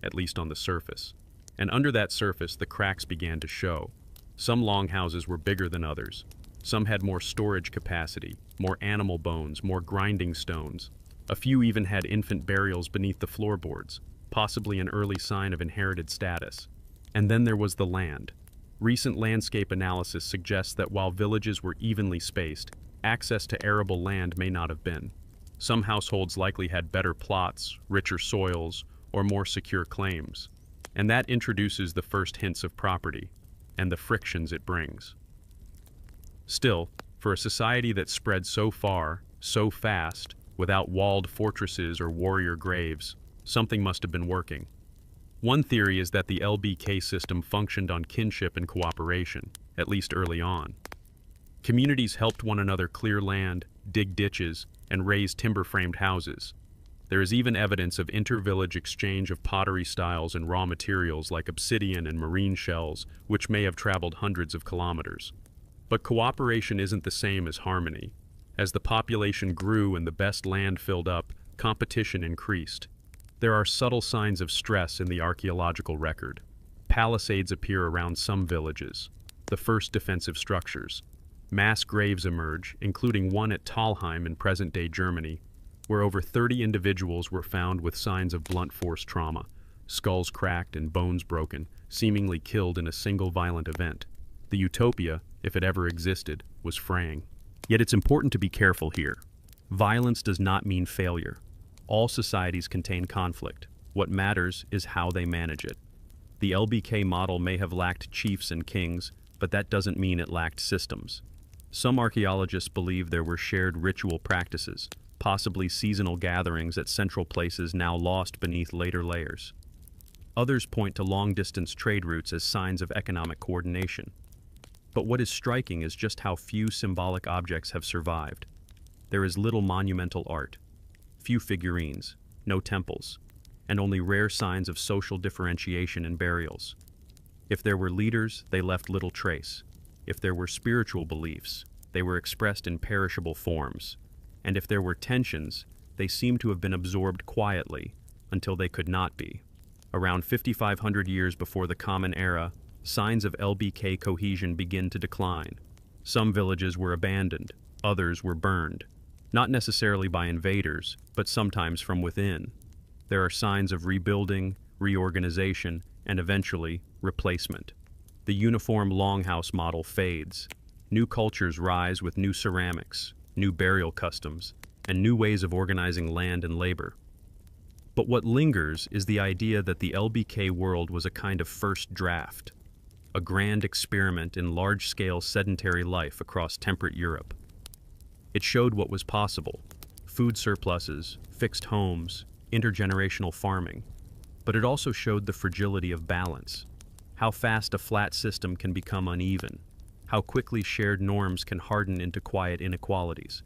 at least on the surface. And under that surface, the cracks began to show. Some longhouses were bigger than others. Some had more storage capacity, more animal bones, more grinding stones. A few even had infant burials beneath the floorboards, possibly an early sign of inherited status. And then there was the land. Recent landscape analysis suggests that while villages were evenly spaced, access to arable land may not have been. Some households likely had better plots, richer soils, or more secure claims. And that introduces the first hints of property, and the frictions it brings. Still, for a society that spread so far, so fast, without walled fortresses or warrior graves, something must have been working. One theory is that the LBK system functioned on kinship and cooperation, at least early on. Communities helped one another clear land, dig ditches, and raise timber-framed houses. There is even evidence of inter-village exchange of pottery styles and raw materials like obsidian and marine shells, which may have traveled hundreds of kilometers. But cooperation isn't the same as harmony. As the population grew and the best land filled up, competition increased. There are subtle signs of stress in the archaeological record. Palisades appear around some villages, the first defensive structures. Mass graves emerge, including one at Talheim in present-day Germany, where over 30 individuals were found with signs of blunt force trauma, skulls cracked and bones broken, seemingly killed in a single violent event. The utopia, if it ever existed, was fraying. Yet it's important to be careful here. Violence does not mean failure. All societies contain conflict. What matters is how they manage it. The LBK model may have lacked chiefs and kings, but that doesn't mean it lacked systems. Some archaeologists believe there were shared ritual practices, possibly seasonal gatherings at central places now lost beneath later layers. Others point to long-distance trade routes as signs of economic coordination. But what is striking is just how few symbolic objects have survived. There is little monumental art, few figurines, no temples, and only rare signs of social differentiation in burials. If there were leaders, they left little trace. If there were spiritual beliefs, they were expressed in perishable forms. And if there were tensions, they seem to have been absorbed quietly until they could not be. Around 5,500 years before the Common Era, signs of LBK cohesion begin to decline. Some villages were abandoned, others were burned, not necessarily by invaders, but sometimes from within. There are signs of rebuilding, reorganization, and eventually, replacement. The uniform longhouse model fades. New cultures rise with new ceramics, new burial customs, and new ways of organizing land and labor. But what lingers is the idea that the LBK world was a kind of first draft, a grand experiment in large-scale sedentary life across temperate Europe. It showed what was possible: food surpluses, fixed homes, intergenerational farming. But it also showed the fragility of balance, how fast a flat system can become uneven, how quickly shared norms can harden into quiet inequalities.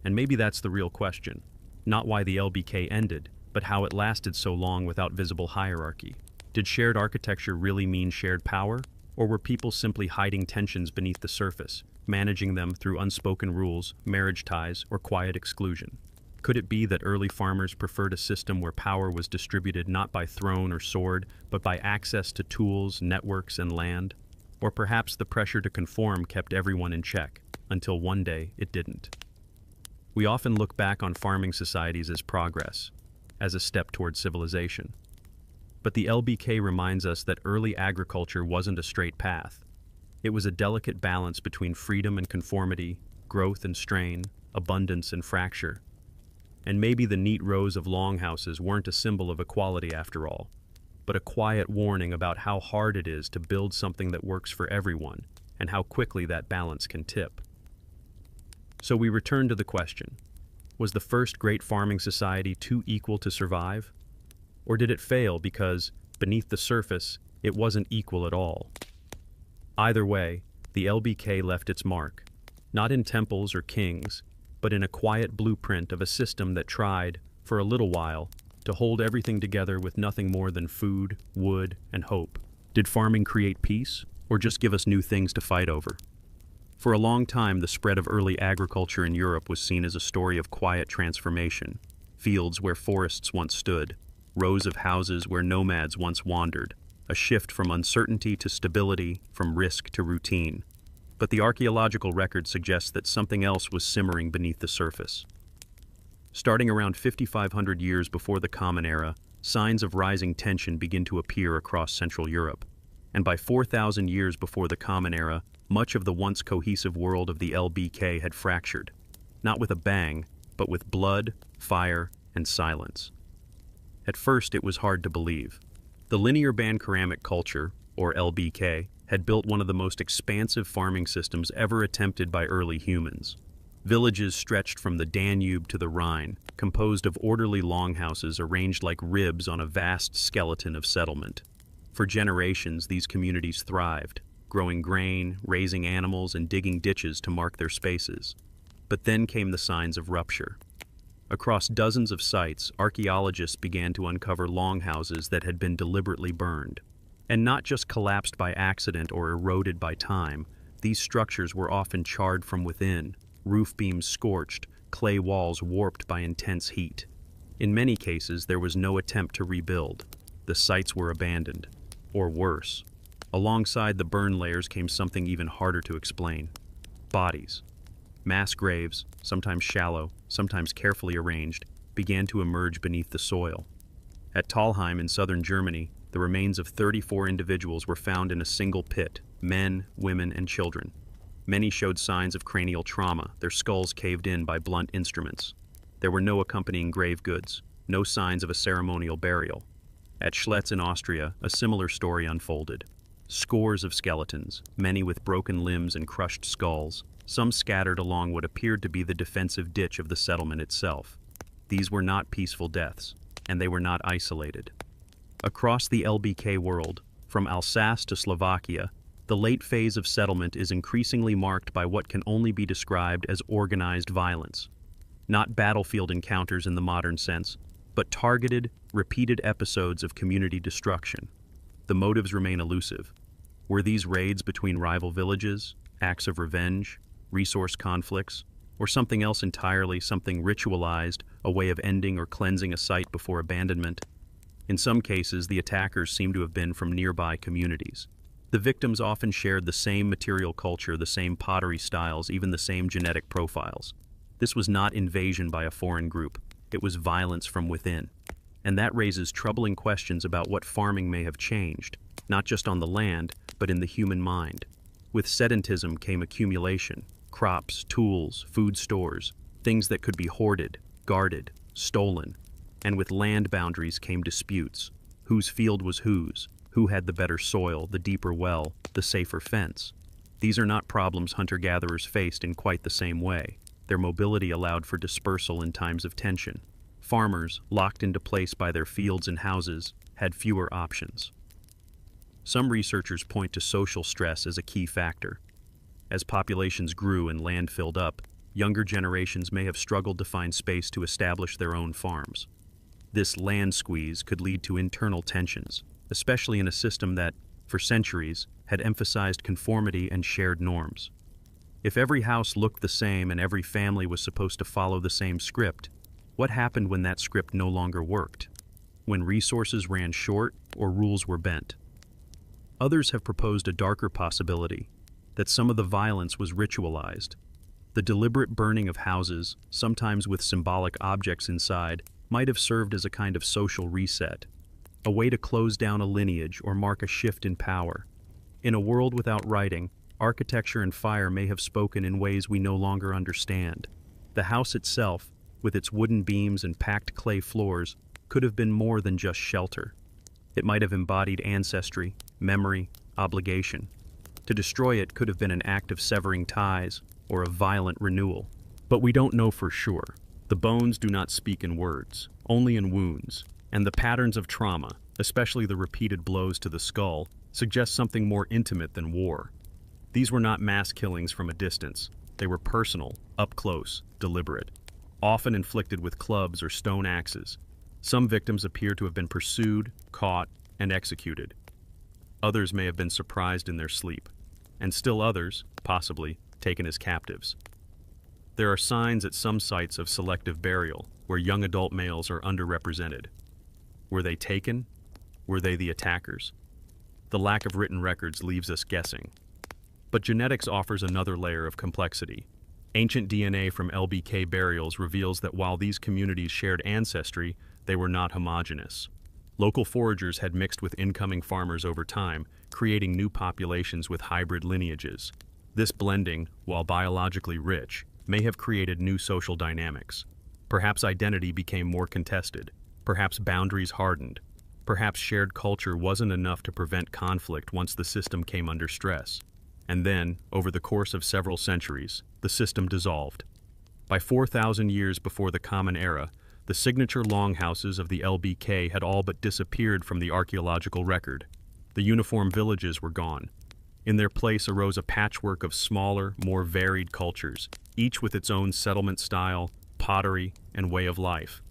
And maybe that's the real question, not why the LBK ended, but how it lasted so long without visible hierarchy. Did shared architecture really mean shared power? Or were people simply hiding tensions beneath the surface, managing them through unspoken rules, marriage ties, or quiet exclusion? Could it be that early farmers preferred a system where power was distributed not by throne or sword, but by access to tools, networks, and land? Or perhaps the pressure to conform kept everyone in check, until one day it didn't. We often look back on farming societies as progress, as a step toward civilization. But the LBK reminds us that early agriculture wasn't a straight path. It was a delicate balance between freedom and conformity, growth and strain, abundance and fracture. And maybe the neat rows of longhouses weren't a symbol of equality after all, but a quiet warning about how hard it is to build something that works for everyone, and how quickly that balance can tip. So we return to the question: was the first great farming society too equal to survive? Or did it fail because, beneath the surface, it wasn't equal at all? Either way, the LBK left its mark, not in temples or kings, but in a quiet blueprint of a system that tried, for a little while, to hold everything together with nothing more than food, wood, and hope. Did farming create peace, or just give us new things to fight over? For a long time, the spread of early agriculture in Europe was seen as a story of quiet transformation. Fields where forests once stood, rows of houses where nomads once wandered, a shift from uncertainty to stability, from risk to routine. But the archaeological record suggests that something else was simmering beneath the surface. Starting around 5,500 years before the Common Era, signs of rising tension begin to appear across Central Europe. And by 4,000 years before the Common Era, much of the once cohesive world of the LBK had fractured, not with a bang, but with blood, fire, and silence. At first, it was hard to believe. The linear band ceramic culture, or LBK, had built one of the most expansive farming systems ever attempted by early humans. Villages stretched from the Danube to the Rhine, composed of orderly longhouses arranged like ribs on a vast skeleton of settlement. For generations, these communities thrived, growing grain, raising animals, and digging ditches to mark their spaces. But then came the signs of rupture. Across dozens of sites, archaeologists began to uncover longhouses that had been deliberately burned. And not just collapsed by accident or eroded by time, these structures were often charred from within, roof beams scorched, clay walls warped by intense heat. In many cases, there was no attempt to rebuild. The sites were abandoned. Or worse. Alongside the burn layers came something even harder to explain. Bodies. Mass graves, sometimes shallow, sometimes carefully arranged, began to emerge beneath the soil. At Talheim in southern Germany, the remains of 34 individuals were found in a single pit, men, women, and children. Many showed signs of cranial trauma, their skulls caved in by blunt instruments. There were no accompanying grave goods, no signs of a ceremonial burial. At Schletz in Austria, a similar story unfolded. Scores of skeletons, many with broken limbs and crushed skulls, some scattered along what appeared to be the defensive ditch of the settlement itself. These were not peaceful deaths, and they were not isolated. Across the LBK world, from Alsace to Slovakia, the late phase of settlement is increasingly marked by what can only be described as organized violence. Not battlefield encounters in the modern sense, but targeted, repeated episodes of community destruction. The motives remain elusive. Were these raids between rival villages, acts of revenge, resource conflicts, or something else entirely, something ritualized, a way of ending or cleansing a site before abandonment? In some cases, the attackers seem to have been from nearby communities. The victims often shared the same material culture, the same pottery styles, even the same genetic profiles. This was not invasion by a foreign group. It was violence from within. And that raises troubling questions about what farming may have changed, not just on the land, but in the human mind. With sedentism came accumulation, crops, tools, food stores, things that could be hoarded, guarded, stolen. And with land boundaries came disputes. Whose field was whose? Who had the better soil, the deeper well, the safer fence? These are not problems hunter-gatherers faced in quite the same way. Their mobility allowed for dispersal in times of tension. Farmers, locked into place by their fields and houses, had fewer options. Some researchers point to social stress as a key factor. As populations grew and land filled up, younger generations may have struggled to find space to establish their own farms. This land squeeze could lead to internal tensions, especially in a system that, for centuries, had emphasized conformity and shared norms. If every house looked the same and every family was supposed to follow the same script, what happened when that script no longer worked? When resources ran short or rules were bent? Others have proposed a darker possibility, that some of the violence was ritualized. The deliberate burning of houses, sometimes with symbolic objects inside, might have served as a kind of social reset, a way to close down a lineage or mark a shift in power. In a world without writing, architecture and fire may have spoken in ways we no longer understand. The house itself, with its wooden beams and packed clay floors, could have been more than just shelter. It might have embodied ancestry, memory, obligation. To destroy it could have been an act of severing ties or a violent renewal. But we don't know for sure. The bones do not speak in words, only in wounds, and the patterns of trauma, especially the repeated blows to the skull, suggest something more intimate than war. These were not mass killings from a distance. They were personal, up close, deliberate, often inflicted with clubs or stone axes. Some victims appear to have been pursued, caught, and executed. Others may have been surprised in their sleep, and still others, possibly, taken as captives. There are signs at some sites of selective burial, where young adult males are underrepresented. Were they taken? Were they the attackers? The lack of written records leaves us guessing. But genetics offers another layer of complexity. Ancient DNA from LBK burials reveals that while these communities shared ancestry, they were not homogeneous. Local foragers had mixed with incoming farmers over time, creating new populations with hybrid lineages. This blending, while biologically rich, may have created new social dynamics. Perhaps identity became more contested. Perhaps boundaries hardened. Perhaps shared culture wasn't enough to prevent conflict once the system came under stress. And then, over the course of several centuries, the system dissolved. By 4,000 years before the Common Era, the signature longhouses of the LBK had all but disappeared from the archaeological record. The uniform villages were gone. In their place arose a patchwork of smaller, more varied cultures, each with its own settlement style, pottery, and way of life.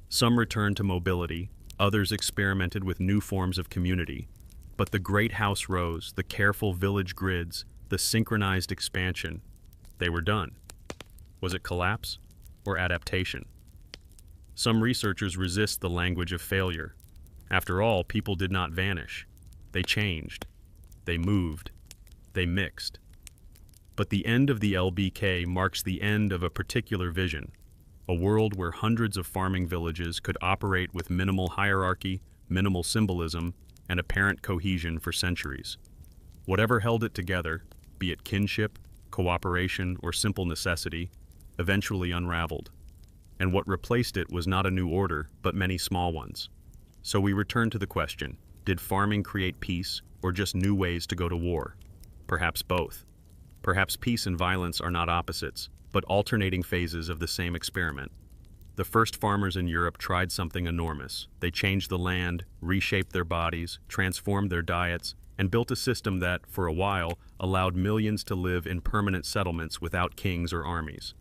Some returned to mobility, others experimented with new forms of community. But the great house rows, the careful village grids, the synchronized expansion, they were done. Was it collapse or adaptation? Some researchers resist the language of failure. After all, people did not vanish. They changed. They moved. They mixed. But the end of the LBK marks the end of a particular vision, a world where hundreds of farming villages could operate with minimal hierarchy, minimal symbolism, and apparent cohesion for centuries. Whatever held it together, be it kinship, cooperation, or simple necessity, eventually unraveled. And what replaced it was not a new order, but many small ones. So we return to the question, did farming create peace, or just new ways to go to war? Perhaps both. Perhaps peace and violence are not opposites, but alternating phases of the same experiment. The first farmers in Europe tried something enormous. They changed the land, reshaped their bodies, transformed their diets, and built a system that, for a while, allowed millions to live in permanent settlements without kings or armies.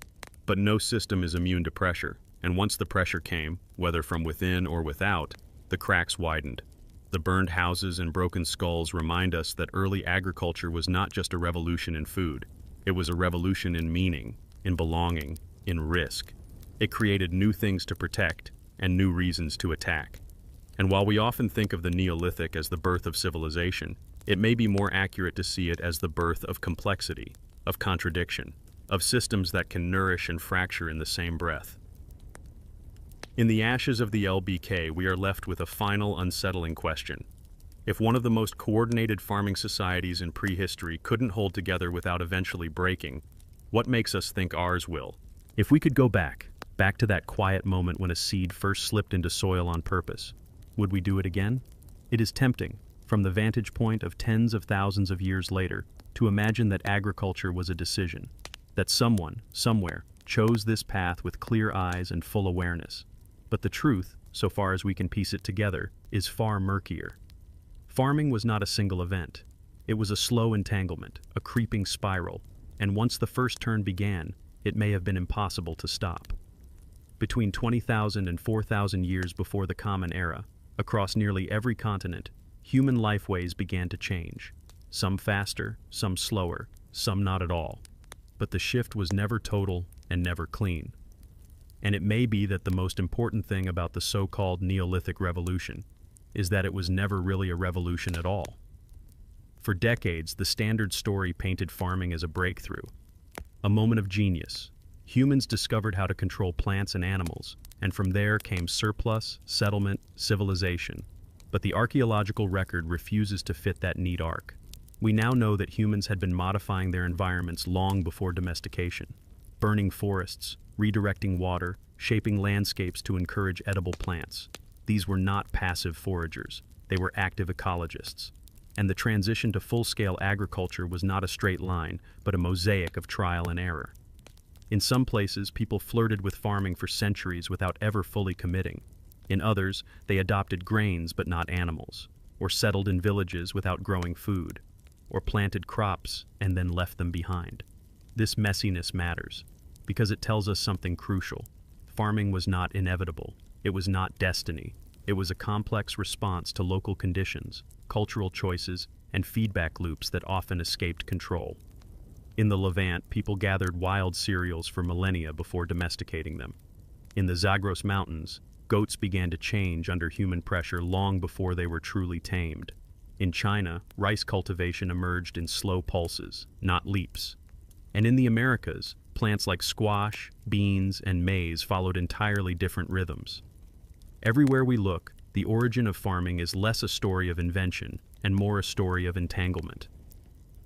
But no system is immune to pressure, and once the pressure came, whether from within or without, the cracks widened. The burned houses and broken skulls remind us that early agriculture was not just a revolution in food. It was a revolution in meaning, in belonging, in risk. It created new things to protect and new reasons to attack. And while we often think of the Neolithic as the birth of civilization, it may be more accurate to see it as the birth of complexity, of contradiction, of systems that can nourish and fracture in the same breath. In the ashes of the LBK, we are left with a final unsettling question. If one of the most coordinated farming societies in prehistory couldn't hold together without eventually breaking, what makes us think ours will? If we could go back to that quiet moment when a seed first slipped into soil on purpose, would we do it again? It is tempting, from the vantage point of tens of thousands of years later, to imagine that agriculture was a decision, that someone, somewhere, chose this path with clear eyes and full awareness. But the truth, so far as we can piece it together, is far murkier. Farming was not a single event. It was a slow entanglement, a creeping spiral, and once the first turn began, it may have been impossible to stop. Between 20,000 and 4,000 years before the Common Era, across nearly every continent, human lifeways began to change. Some faster, some slower, some not at all. But the shift was never total and never clean. And it may be that the most important thing about the so-called Neolithic revolution is that it was never really a revolution at all. For decades, the standard story painted farming as a breakthrough, a moment of genius. Humans discovered how to control plants and animals, and from there came surplus, settlement, civilization. But the archaeological record refuses to fit that neat arc. We now know that humans had been modifying their environments long before domestication, burning forests, redirecting water, shaping landscapes to encourage edible plants. These were not passive foragers. They were active ecologists. And the transition to full-scale agriculture was not a straight line, but a mosaic of trial and error. In some places, people flirted with farming for centuries without ever fully committing. In others, they adopted grains but not animals, or settled in villages without growing food, or planted crops and then left them behind. This messiness matters, because it tells us something crucial. Farming was not inevitable. It was not destiny. It was a complex response to local conditions, cultural choices, and feedback loops that often escaped control. In the Levant, people gathered wild cereals for millennia before domesticating them. In the Zagros Mountains, goats began to change under human pressure long before they were truly tamed. In China, rice cultivation emerged in slow pulses, not leaps. And in the Americas, plants like squash, beans, and maize followed entirely different rhythms. Everywhere we look, the origin of farming is less a story of invention and more a story of entanglement.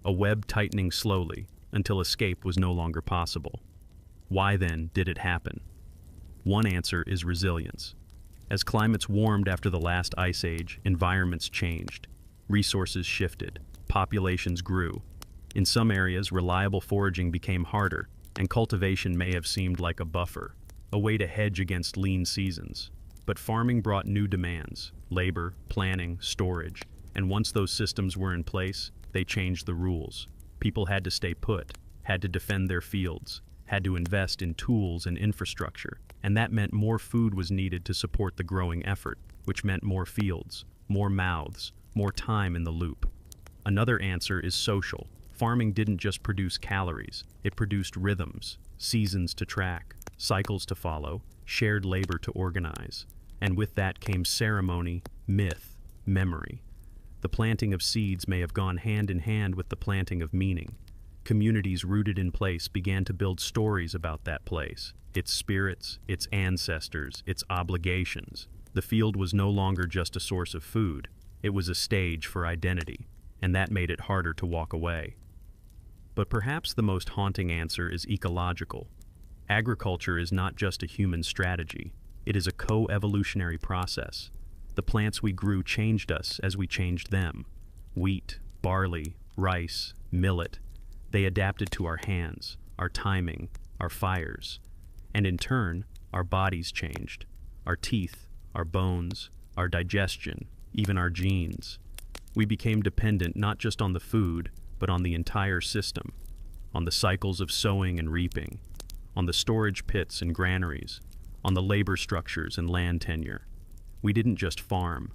A web tightening slowly until escape was no longer possible. Why then did it happen? One answer is resilience. As climates warmed after the last ice age, environments changed. Resources shifted. Populations grew. In some areas, reliable foraging became harder, and cultivation may have seemed like a buffer, a way to hedge against lean seasons. But farming brought new demands: labor, planning, storage, and once those systems were in place, they changed the rules. People had to stay put, had to defend their fields, had to invest in tools and infrastructure, and that meant more food was needed to support the growing effort, which meant more fields, more mouths, more time in the loop. Another answer is social. Farming didn't just produce calories, it produced rhythms, seasons to track, cycles to follow, shared labor to organize. And with that came ceremony, myth, memory. The planting of seeds may have gone hand in hand with the planting of meaning. Communities rooted in place began to build stories about that place, its spirits, its ancestors, its obligations. The field was no longer just a source of food, it was a stage for identity, and that made it harder to walk away. But perhaps the most haunting answer is ecological. Agriculture is not just a human strategy, it is a co-evolutionary process. The plants we grew changed us as we changed them. Wheat, barley, rice, millet. They adapted to our hands, our timing, our fires. And in turn, our bodies changed. Our teeth, our bones, our digestion, even our genes. We became dependent not just on the food, but on the entire system, on the cycles of sowing and reaping, on the storage pits and granaries, on the labor structures and land tenure. We didn't just farm,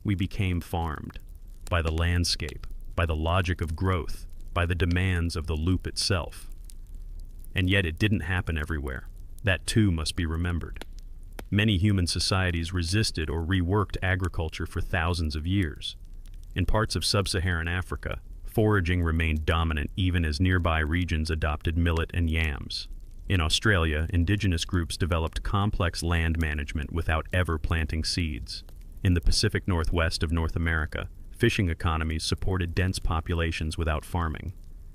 we became farmed, by the landscape, by the logic of growth, by the demands of the loop itself. And yet it didn't happen everywhere. That too must be remembered. Many human societies resisted or reworked agriculture for thousands of years. In parts of sub-Saharan Africa, foraging remained dominant even as nearby regions adopted millet and yams. In Australia, indigenous groups developed complex land management without ever planting seeds. In the Pacific Northwest of North America, fishing economies supported dense populations without farming.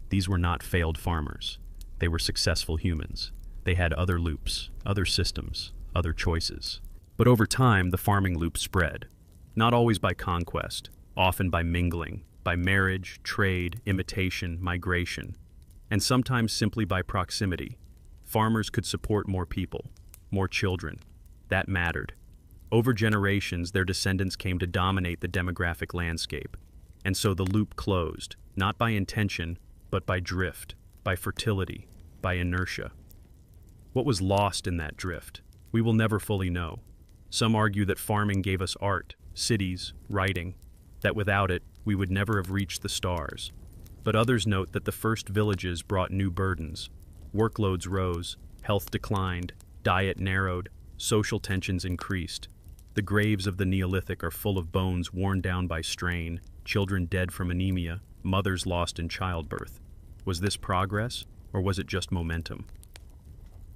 These were not failed farmers. They were successful humans. They had other loops, other systems, other choices. But over time, the farming loop spread. Not always by conquest, often by mingling, by marriage, trade, imitation, migration, and sometimes simply by proximity. Farmers could support more people, more children. That mattered. Over generations, their descendants came to dominate the demographic landscape. And so the loop closed, not by intention, but by drift, by fertility, by inertia. What was lost in that drift? We will never fully know. Some argue that farming gave us art, cities, writing, that without it, we would never have reached the stars. But others note that the first villages brought new burdens. Workloads rose, health declined, diet narrowed, social tensions increased. The graves of the Neolithic are full of bones worn down by strain, children dead from anemia, mothers lost in childbirth. Was this progress, or was it just momentum?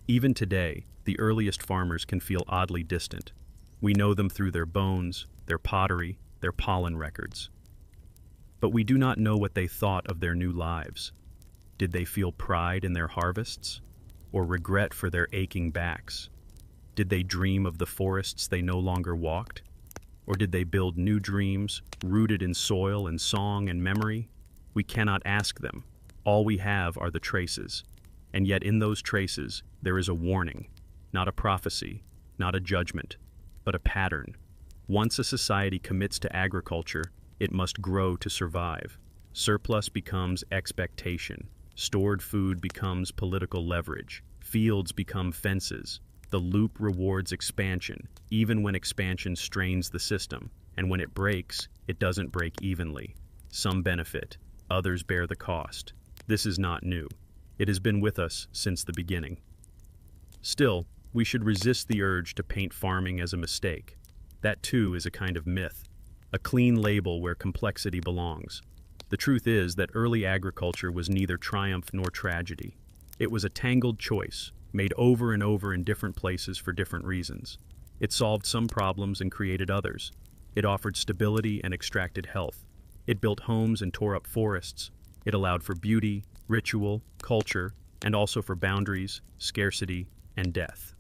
Even today, the earliest farmers can feel oddly distant. We know them through their bones, their pottery, their pollen records. But we do not know what they thought of their new lives. Did they feel pride in their harvests, or regret for their aching backs? Did they dream of the forests they no longer walked? Or did they build new dreams, rooted in soil and song and memory? We cannot ask them. All we have are the traces. And yet in those traces, there is a warning, not a prophecy, not a judgment, but a pattern. Once a society commits to agriculture, it must grow to survive. Surplus becomes expectation. Stored food becomes political leverage. Fields become fences. The loop rewards expansion, even when expansion strains the system. And when it breaks, it doesn't break evenly. Some benefit, others bear the cost. This is not new. It has been with us since the beginning. Still, we should resist the urge to paint farming as a mistake. That too is a kind of myth, a clean label where complexity belongs. The truth is that early agriculture was neither triumph nor tragedy. It was a tangled choice, made over and over in different places for different reasons. It solved some problems and created others. It offered stability and extracted health. It built homes and tore up forests. It allowed for beauty, ritual, culture, and also for boundaries, scarcity, and death.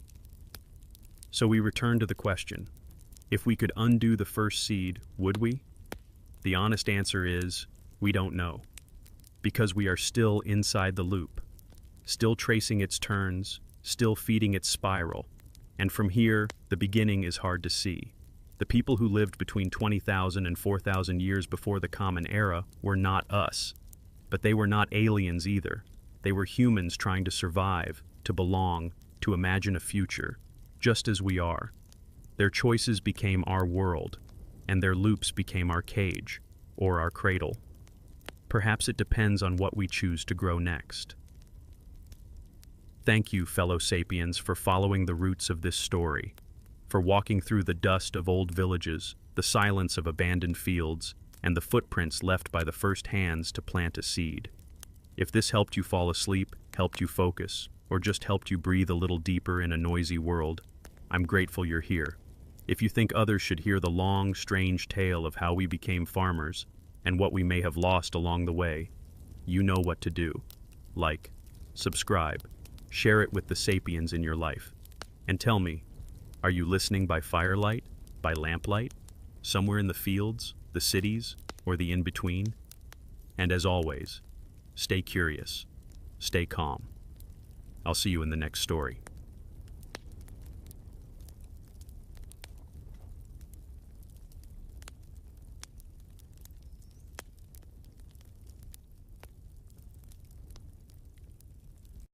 So we return to the question, if we could undo the first seed, would we? The honest answer is, we don't know. Because we are still inside the loop, still tracing its turns, still feeding its spiral. And from here, the beginning is hard to see. The people who lived between 20,000 and 4,000 years before the Common Era were not us. But they were not aliens either. They were humans trying to survive, to belong, to imagine a future, just as we are. Their choices became our world, and their loops became our cage, or our cradle. Perhaps it depends on what we choose to grow next. Thank you, fellow sapiens, for following the roots of this story, for walking through the dust of old villages, the silence of abandoned fields, and the footprints left by the first hands to plant a seed. If this helped you fall asleep, helped you focus, or just helped you breathe a little deeper in a noisy world, I'm grateful you're here. If you think others should hear the long, strange tale of how we became farmers and what we may have lost along the way, you know what to do. Like, subscribe, share it with the sapiens in your life. And tell me, are you listening by firelight, by lamplight, somewhere in the fields, the cities, or the in-between? And as always, stay curious, stay calm. I'll see you in the next story.